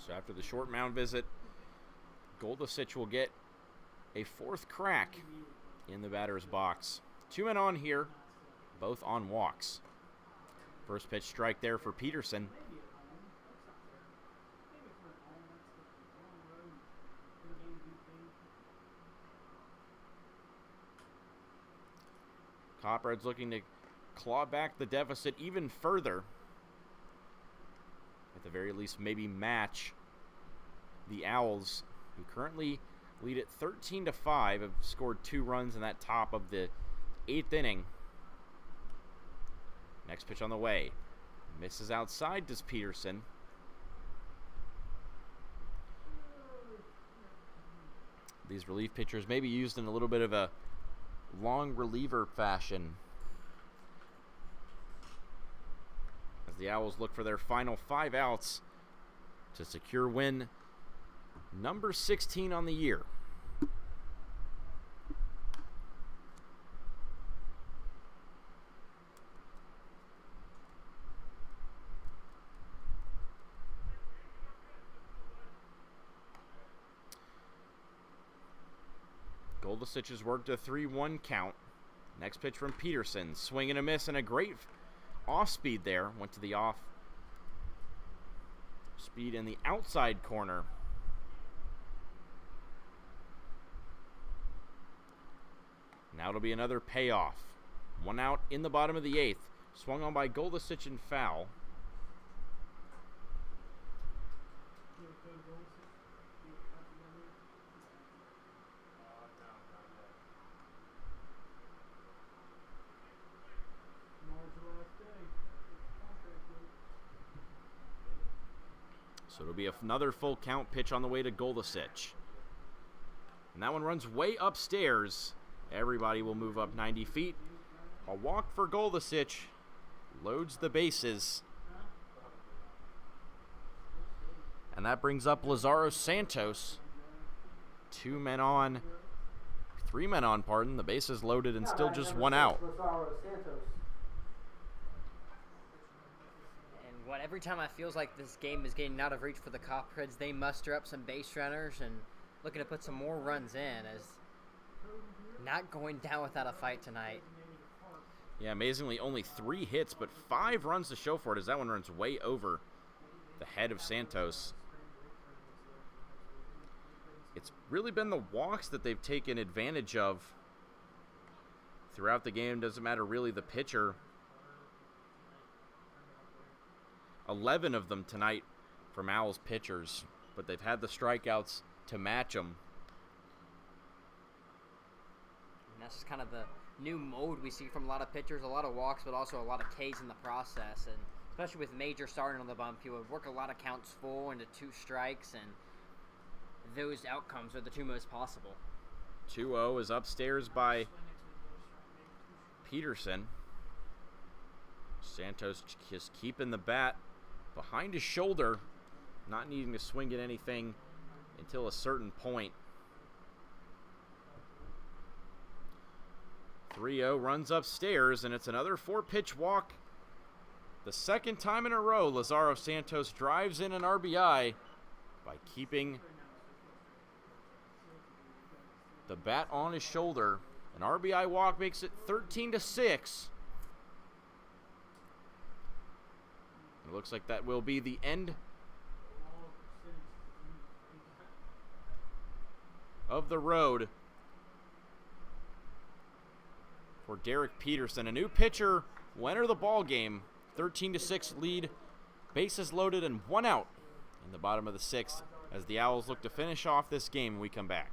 So after the short mound visit, Goldasich will get a 4th crack in the batter's box. 2 men on here, both on walks. First pitch strike there for Peterson. Copperheads looking to claw back the deficit even further. At the very least, maybe match the Owls, who currently lead at 13-5, have scored 2 runs in that top of the 8th inning. Next pitch on the way. Misses outside, does Peterson. These relief pitchers may be used in a little bit of a long reliever fashion, as the Owls look for their final 5 outs to secure win number 16 on the year. Goldusich has worked a 3-1 count. Next pitch from Peterson. Swing and a miss, and a great off speed there. Went to the off speed in the outside corner. Now it'll be another payoff. 1 out in the bottom of the 8th. Swung on by Goldusich and foul. So it'll be another full count pitch on the way to Goldusich. And that one runs way upstairs. Everybody will move up 90 feet. A walk for Goldusich. Loads the bases. And that brings up Lazaro Santos. 2 men on. 3 men on, pardon. The bases loaded and still just 1 out. Every time I feels like this game is getting out of reach for the Copperheads, they muster up some base runners and looking to put some more runs in, as not going down without a fight tonight. Yeah, amazingly only 3 hits, but 5 runs to show for it, as that one runs way over the head of Santos. It's really been the walks that they've taken advantage of throughout the game. Doesn't matter really the pitcher. 11 of them tonight from Owls pitchers, but they've had the strikeouts to match them. And that's just kind of the new mode we see from a lot of pitchers, a lot of walks, but also a lot of Ks in the process. And especially with Major starting on the bump, he would work a lot of counts full into 2 strikes, and those outcomes are the 2 most possible. 2-0 is upstairs by Peterson. Santos just keeping the bat behind his shoulder, not needing to swing at anything until a certain point. 3-0 runs upstairs, and it's another 4-pitch walk. The second time in a row, Lazaro Santos drives in an RBI by keeping the bat on his shoulder. An RBI walk makes it 13-6. It looks like that will be the end of the road for Derek Peterson. A new pitcher will enter the ball game. 13-6 lead, bases loaded, and 1 out in the bottom of the 6th as the Owls look to finish off this game when we come back.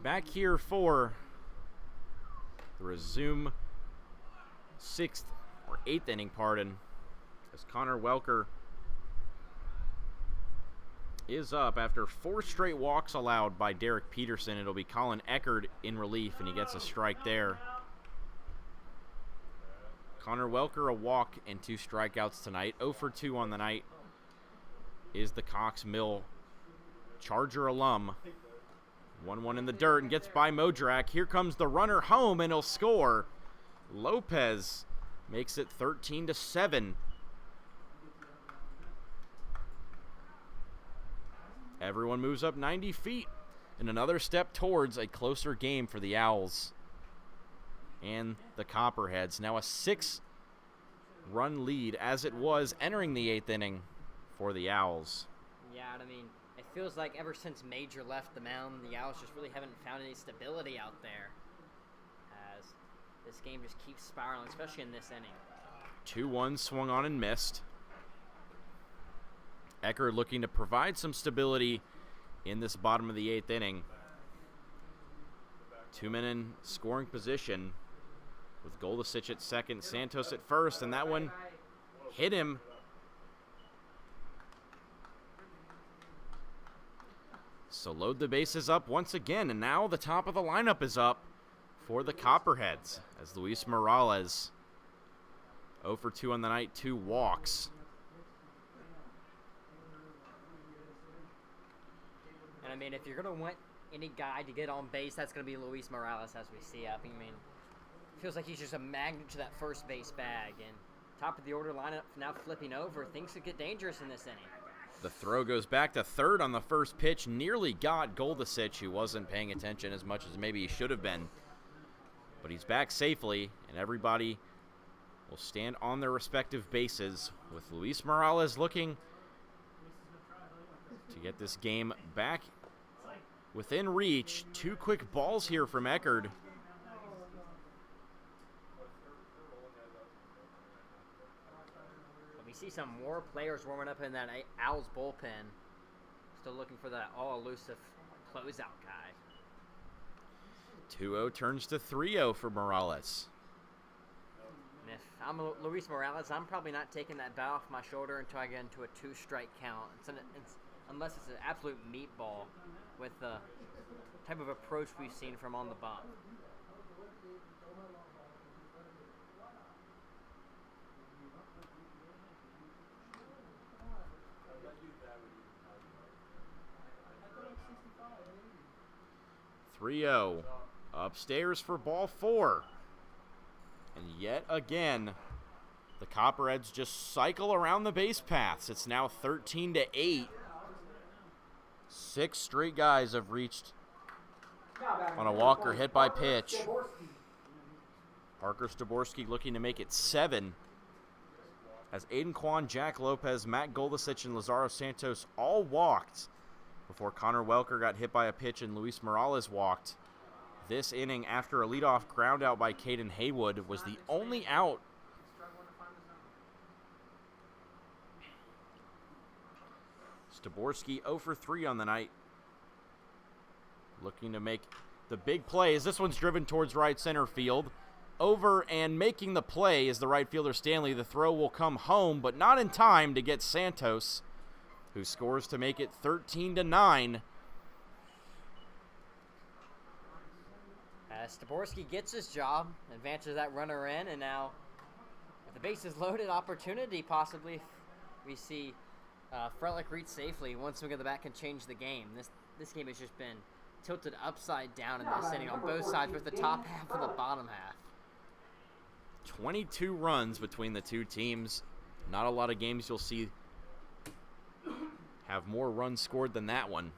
back here for the resume 6th or 8th inning, pardon, as Connor Welker is up after 4 straight walks allowed by Derek Peterson. It'll be Colin Eckert in relief, and he gets a strike there. Connor Welker, a walk and 2 strikeouts tonight. 0 for 2 on the night is the Cox Mill Charger alum. 1-1 in the dirt and gets by Modrak. Here comes the runner home, and he'll score. Lopez makes it 13-7. Everyone moves up 90 feet, and another step towards a closer game for the Owls and the Copperheads. Now a 6-run lead, as it was entering the 8th inning for the Owls. Yeah, I mean, it feels like ever since Major left the mound, the Owls just really haven't found any stability out there, as this game just keeps spiraling, especially in this inning. 2-1 swung on and missed. Eckert looking to provide some stability in this bottom of the 8th inning. 2 men in scoring position with Goldasich at second, Santos at first, and that one hit him. So load the bases up once again, and now the top of the lineup is up for the Copperheads as Luis Morales, 0 for 2 on the night, 2 walks. And I mean, if you're going to want any guy to get on base, that's going to be Luis Morales, as we see up. I mean, it feels like he's just a magnet to that first base bag. And top of the order lineup now flipping over. Things could get dangerous in this inning. The throw goes back to third on the first pitch. Nearly got Goldasich, who wasn't paying attention as much as maybe he should have been. But he's back safely, and everybody will stand on their respective bases, with Luis Morales looking to get this game back within reach. 2 quick balls here from Eckert. We see some more players warming up in that Owls bullpen. Still looking for that all-elusive closeout guy. 2-0 turns to 3-0 for Morales. And if I'm Luis Morales, I'm probably not taking that bat off my shoulder until I get into a 2-strike count. Unless it's an absolute meatball with the type of approach we've seen from on the bump. Upstairs for ball 4. And yet again, the Copperheads just cycle around the base paths. It's now 13-8. 6 straight guys have reached on a walk or hit by pitch. Parker Staborski looking to make it 7. As Aiden Kwan, Jack Lopez, Matt Goldasich, and Lazaro Santos all walked before Connor Welker got hit by a pitch and Luis Morales walked. This inning, after a leadoff ground out by Caden Haywood, was the only out. Staborski 0 for 3 on the night. Looking to make the big play as this one's driven towards right center field. Over and making the play is the right fielder Stanley. The throw will come home, but not in time to get Santos, who scores to make it 13-9. Staborski gets his job, advances that runner in, and now with the bases loaded, opportunity possibly if we see Frelick reach safely. One swing of the bat can change the game. This game has just been tilted upside down in this inning on both sides, with the top half and the bottom half. 22 runs between the two teams. Not a lot of games you'll see have more runs scored than that one,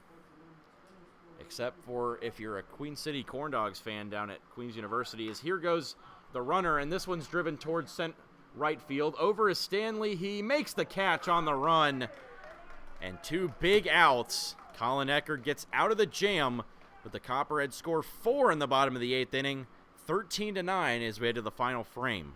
except for if you're a Queen City Corn Dogs fan down at Queens University. As here goes the runner, and this one's driven towards right field. Over is Stanley. He makes the catch on the run, and 2 big outs. Colin Eckert gets out of the jam, but the Copperheads score 4 in the bottom of the 8th inning. 13-9 as we head to the final frame.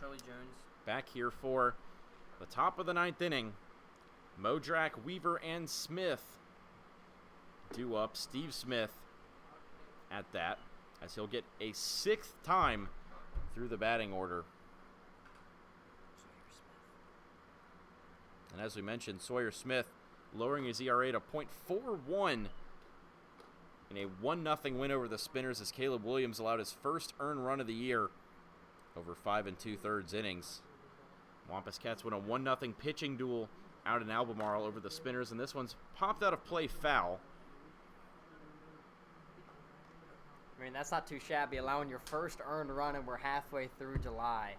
Charlie Jones. Back here for the top of the 9th inning. Modrak, Weaver, and Smith due up. Steve Smith at that, as he'll get a 6th time through the batting order. And as we mentioned, Sawyer Smith lowering his ERA to .41 in a 1-0 win over the Spinners, as Caleb Williams allowed his first earned run of the year over 5 2/3 innings. Wampus Cats win a 1-0 pitching duel out in Albemarle over the Spinners, and this one's popped out of play foul. I mean, that's not too shabby, allowing your first earned run, and we're halfway through July.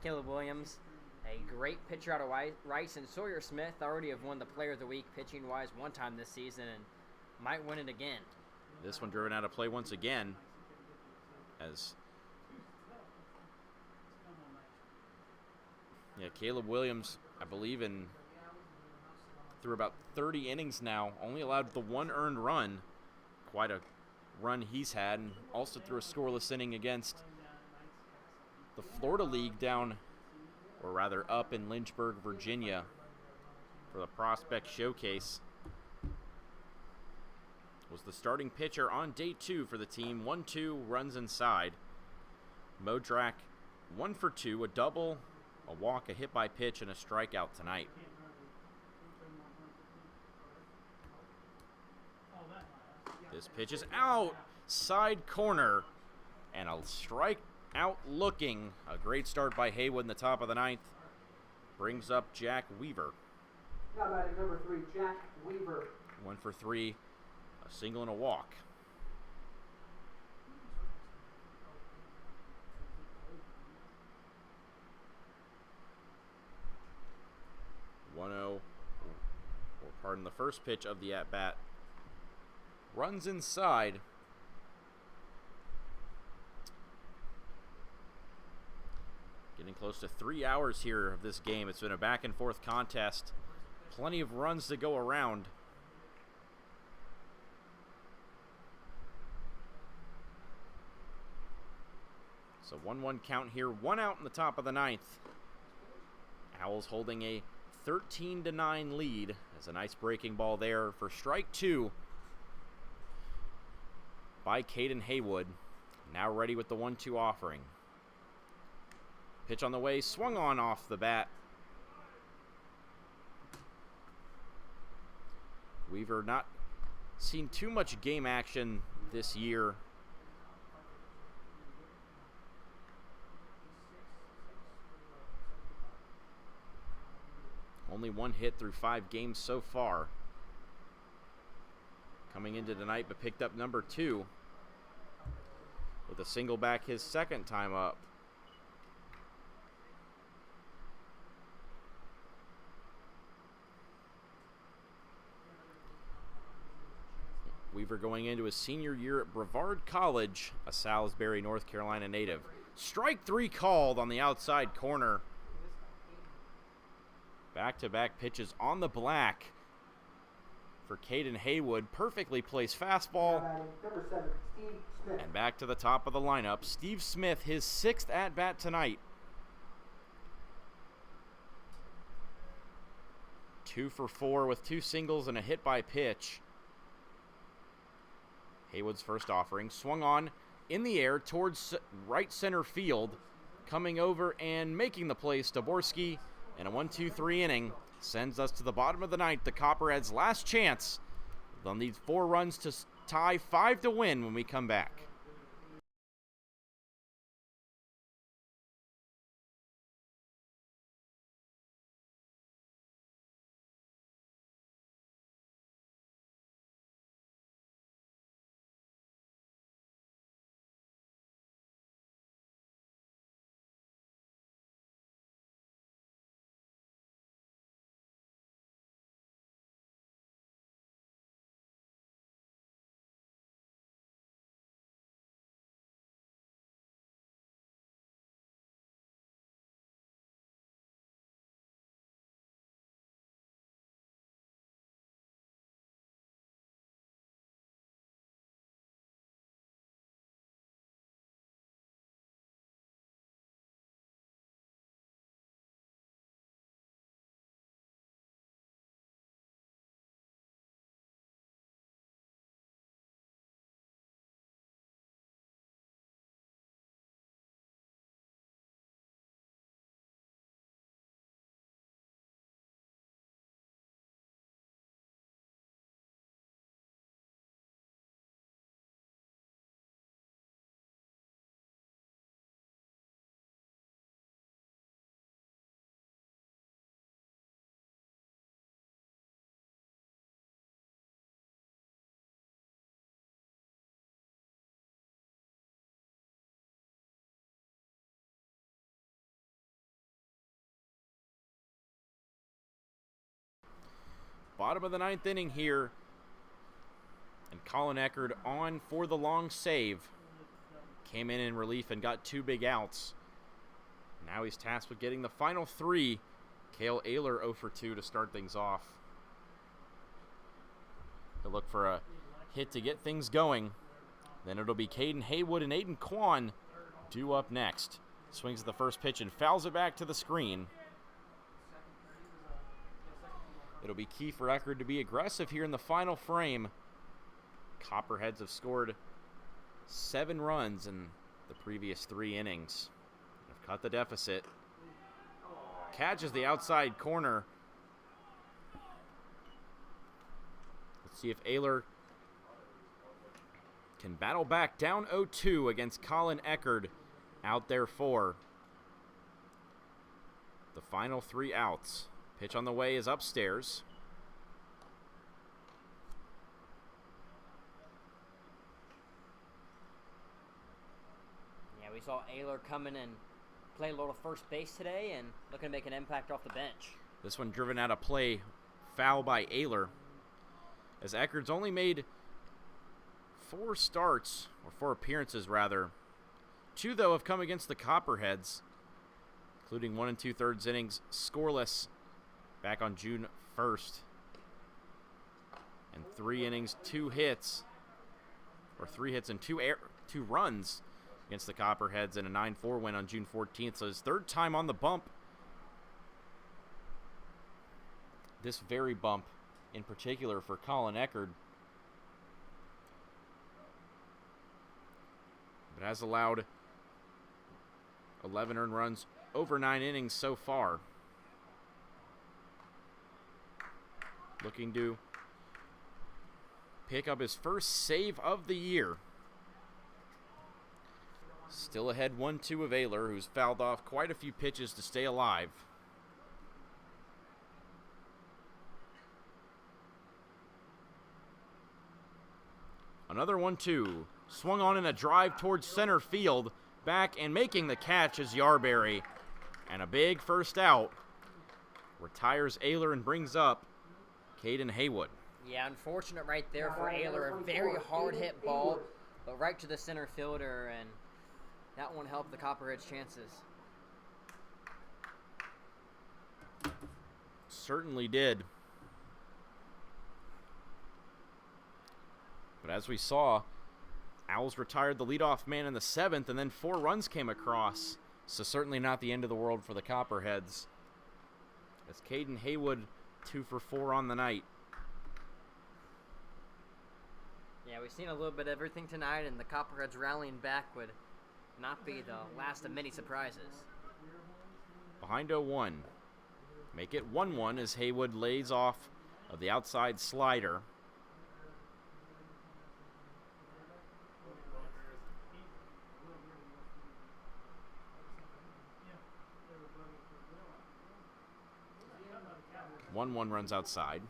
Caleb Williams, a great pitcher out of Rice, and Sawyer Smith already have won the Player of the Week pitching-wise one time this season and might win it again. This one driven out of play once again, as Caleb Williams, I believe, through about 30 innings now, only allowed the 1 earned run. Quite a run he's had, and also threw a scoreless inning against the Florida League down, or rather up in Lynchburg, Virginia, for the Prospect Showcase. Was the starting pitcher on day 2 for the team. 1-2 runs inside. Modrak 1 for 2, a double, a walk, a hit by pitch, and a strikeout tonight. This pitch is out, side corner, and a strikeout looking. A great start by Haywood in the top of the 9th. Brings up Jack Weaver. Now batting number 3, Jack Weaver. 1 for 3, a single and a walk. Pardon, the first pitch of the at-bat. Runs inside. Getting close to 3 hours here of this game. It's been a back-and-forth contest. Plenty of runs to go around. So 1-1 count here. 1 out in the top of the 9th. Owls holding a 13-9 lead. As a nice breaking ball there for strike 2 by Caden Haywood. Now ready with the 1-2 offering. Pitch on the way, swung on off the bat. Weaver not seen too much game action this year. Only 1 hit through 5 games so far. Coming into tonight, but picked up number 2 with a single back his 2nd time up. Weaver going into his senior year at Brevard College, a Salisbury, North Carolina native. Strike 3 called on the outside corner. Back-to-back pitches on the black for Caden Haywood. Perfectly placed fastball. Number 7, Steve Smith. And back to the top of the lineup. Steve Smith, his 6th at-bat tonight. 2 for 4 with 2 singles and a hit by pitch. Haywood's first offering. Swung on in the air towards right center field. Coming over and making the play, Staborski. And a 1-2-3 inning sends us to the bottom of the 9th. The Copperheads' last chance. They'll need 4 runs to tie, 5 to win when we come back. Bottom of the 9th inning here. And Colin Eckerd on for the long save. Came in relief and got 2 big outs. Now he's tasked with getting the final 3. Cale Ayler 0 for 2 to start things off. He'll look for a hit to get things going. Then it'll be Caden Haywood and Aiden Kwan due up next. Swings at the first pitch and fouls it back to the screen. It'll be key for Eckerd to be aggressive here in the final frame. Copperheads have scored 7 runs in the previous 3 innings. Have cut the deficit. Catches the outside corner. Let's see if Ayler can battle back down 0-2 against Colin Eckerd out there for the final 3 outs. Pitch on the way is upstairs. Yeah, we saw Ayler come in and play a little first base today and looking to make an impact off the bench. This one driven out of play, foul by Ayler. As Eckerd's only made 4 starts, or 4 appearances rather. 2 though have come against the Copperheads, including 1 2/3 innings scoreless back on June 1st. And 3 innings, 2 hits, or 3 hits and 2 runs against the Copperheads in a 9-4 win on June 14th. So his 3rd time on the bump. This very bump in particular for Colin Eckerd. But has allowed 11 earned runs over 9 innings so far. Looking to pick up his first save of the year. Still ahead 1-2 of Ayler, who's fouled off quite a few pitches to stay alive. Another 1-2. Swung on in a drive towards center field. Back and making the catch is Yarberry. And a big first out. Retires Ayler and brings up Caden Haywood. Yeah, unfortunate right there for Ayler. A very hard hit ball, but right to the center fielder, and that one helped the Copperheads' chances. Certainly did. But as we saw, Owls retired the leadoff man in the 7th, and then 4 runs came across. So certainly not the end of the world for the Copperheads. As Caden Haywood 2 for 4 on the night. Yeah, we've seen a little bit of everything tonight, and the Copperheads rallying back would not be the last of many surprises. Behind 0-1. Make it 1-1 as Haywood lays off of the outside slider. One runs outside.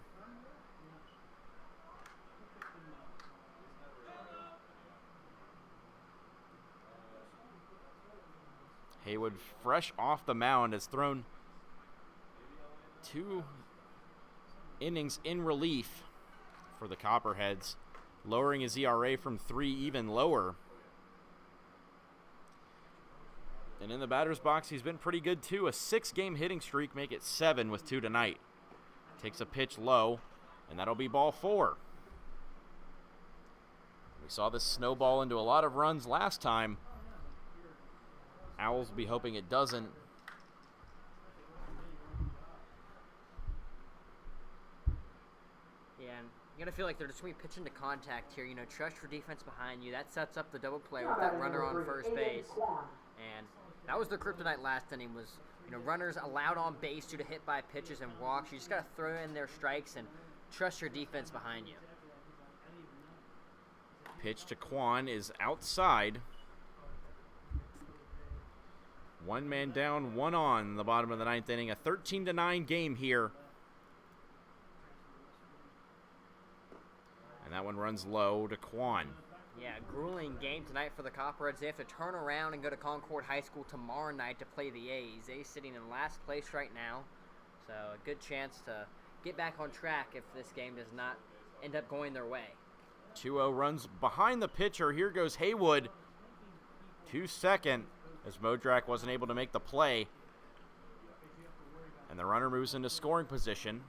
Haywood, fresh off the mound, has thrown 2 innings in relief for the Copperheads, lowering his ERA from 3 even lower. And in the batter's box, he's been pretty good too. A 6-game hitting streak, make it 7 with 2 tonight. Takes a pitch low, and that'll be ball 4. We saw this snowball into a lot of runs last time. Owls will be hoping it doesn't. Yeah, and you gotta feel like they're just going to pitch into contact here. You know, trust your defense behind you. That sets up the double play with that runner on first base. And that was their kryptonite last inning, was, you know, runners allowed on base due to hit by pitches and walks. You just got to throw in their strikes and trust your defense behind you. Pitch to Kwan is outside. 1 man down, 1 on in the bottom of the 9th inning. A 13-9 game here. And that one runs low to Kwan. Yeah, grueling game tonight for the Copperheads. They have to turn around and go to Concord High School tomorrow night to play the A's. A's sitting in last place right now, so a good chance to get back on track if this game does not end up going their way. 2-0 runs behind the pitcher. Here goes Haywood to second as Modrak wasn't able to make the play. And the runner moves into scoring position.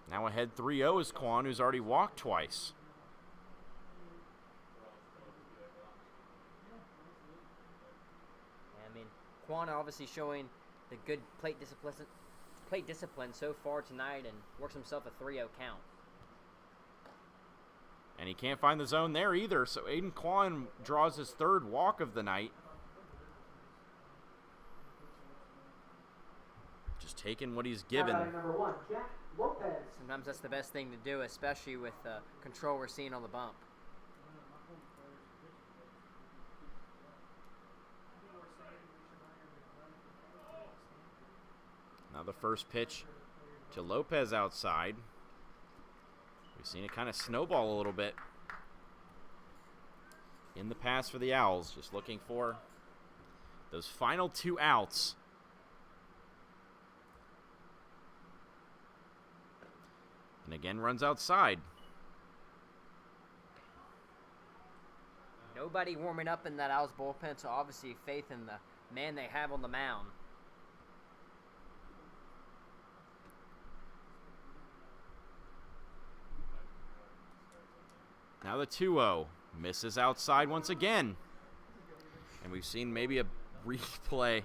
Now ahead 3-0 is Quan, who's already walked twice. I mean, Quan obviously showing the good plate discipline so far tonight and works himself a 3-0 count. And he can't find the zone there either, so Aiden Quan draws his third walk of the night. Just taking what he's given. Number 1, Jack Lopez. Sometimes that's the best thing to do, especially with the control we're seeing on the bump. Now the first pitch to Lopez outside. We've seen it kind of snowball a little bit in the pass for the Owls. Just looking for those final 2 outs. And again runs outside. Nobody warming up in that Owls bullpen, so obviously faith in the man they have on the mound. Now the 2-0 misses outside once again. And we've seen maybe a replay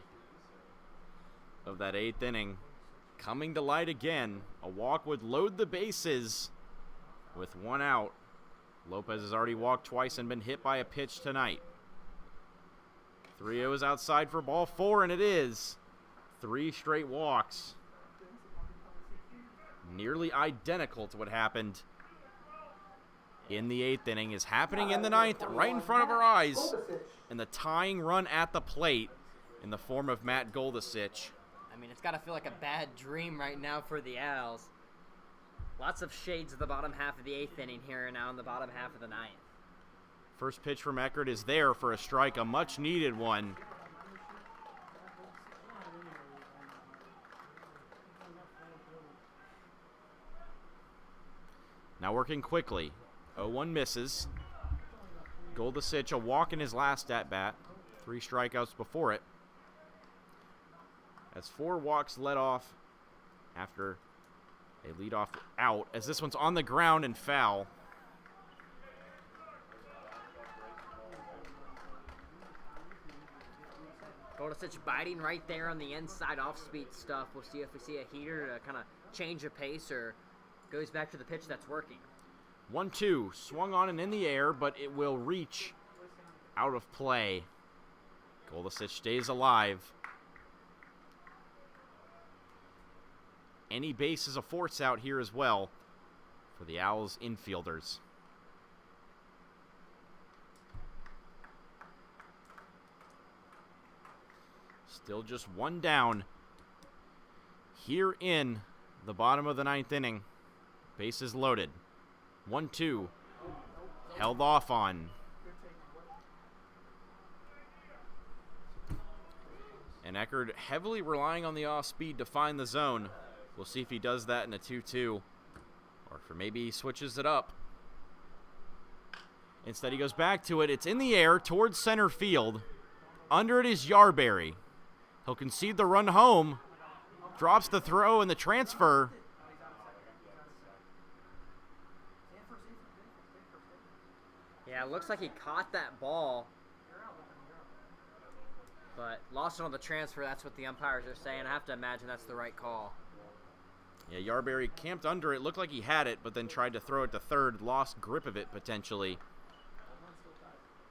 of that 8th inning coming to light again. A walk would load the bases with 1 out. Lopez has already walked twice and been hit by a pitch tonight. 3-0 is outside for ball 4, and it is. 3 straight walks. Nearly identical to what happened in the 8th inning is happening in the 9th, right in front of our eyes. And the tying run at the plate in the form of Matt Goldasich. I mean, it's got to feel like a bad dream right now for the Owls. Lots of shades of the bottom half of the 8th inning here and now in the bottom half of the 9th. First pitch from Eckert is there for a strike, a much-needed one. Now working quickly. 0-1 misses. Goldasich, a walk in his last at-bat. 3 strikeouts before it. As 4 walks led off after a leadoff out, as this one's on the ground and foul. Goldasich biting right there on the inside off-speed stuff. We'll see if we see a heater to kind of change a pace or goes back to the pitch that's working. 1-2, swung on and in the air, but it will reach out of play. Goldasich stays alive. Any base is a force out here as well for the Owls infielders. Still just 1 down here in the bottom of the 9th inning. Bases loaded. 1-2. Held off on. And Eckert heavily relying on the off-speed to find the zone. We'll see if he does that in a 2-2. Or if maybe he switches it up. Instead, he goes back to it. It's in the air towards center field. Under it is Yarberry. He'll concede the run home. Drops the throw and the transfer. Yeah, it looks like he caught that ball, but lost it on the transfer. That's what the umpires are saying. I have to imagine that's the right call. Yeah, Yarberry camped under it. Looked like he had it, but then tried to throw it to third. Lost grip of it, potentially.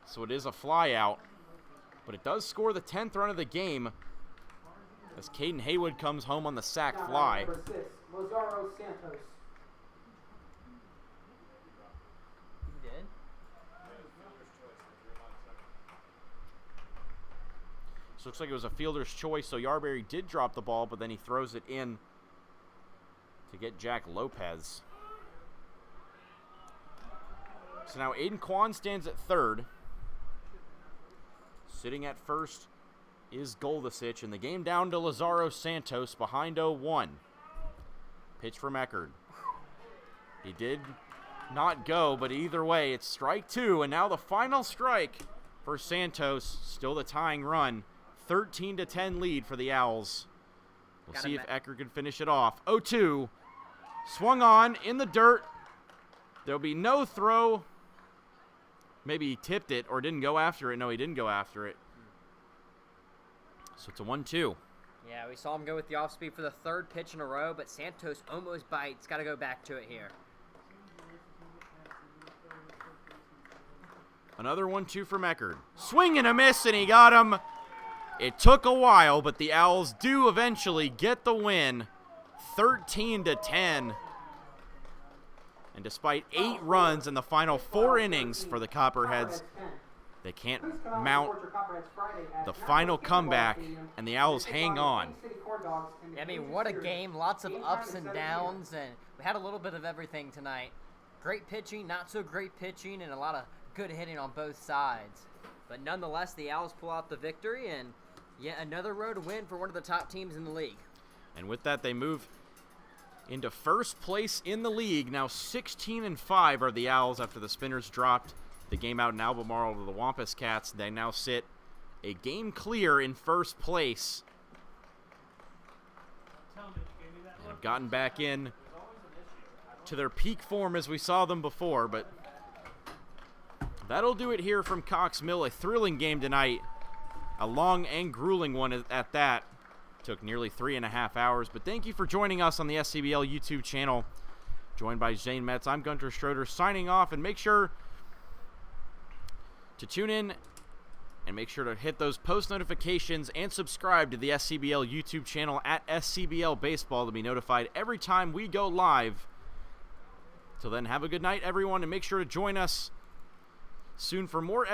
So it is a fly out. But it does score the 10th run of the game as Caden Haywood comes home on the sac fly. Number 6, Lazaro Santos. He did? So it looks like it was a fielder's choice. So Yarberry did drop the ball, but then he throws it in to get Jack Lopez. So now Aiden Quan stands at third. Sitting at first is Goldasich, and the game down to Lazaro Santos behind 0-1. Pitch from Eckerd. He did not go, but either way, it's strike 2, and now the final strike for Santos. Still the tying run. 13-10 lead for the Owls. We'll see if Eckerd can finish it off. 0-2. Swung on in the dirt. There'll be no throw. Maybe he tipped it or didn't go after it. No, he didn't go after it. So it's a 1-2. Yeah, we saw him go with the off-speed for the 3rd pitch in a row, but Santos almost bites. Got to go back to it here. Another 1-2 from Eckerd. Swing and a miss, and he got him. It took a while, but the Owls do eventually get the win. 13-10. And despite 8 runs in the final 4 innings for the Copperheads, they can't mount the final comeback, and the Owls hang on. I mean, what a game. Lots of ups and downs, and we had a little bit of everything tonight. Great pitching, not so great pitching, and a lot of good hitting on both sides. But nonetheless, the Owls pull out the victory, and yet another road win for one of the top teams in the league. And with that, they move into first place in the league. Now 16-5 are the Owls after the Spinners dropped the game out in Albemarle to the Wampus Cats. They now sit a game clear in first place. And have gotten back in to their peak form as we saw them before, but that'll do it here from Cox Mill. A thrilling game tonight. A long and grueling one at that. Took nearly 3.5 hours, but thank you for joining us on the SCBL YouTube channel. Joined by Zane Metz, I'm Gunter Schroeder signing off, and make sure to tune in and make sure to hit those post notifications and subscribe to the SCBL YouTube channel at SCBL Baseball to be notified every time we go live. Till then, have a good night, everyone, and make sure to join us soon for more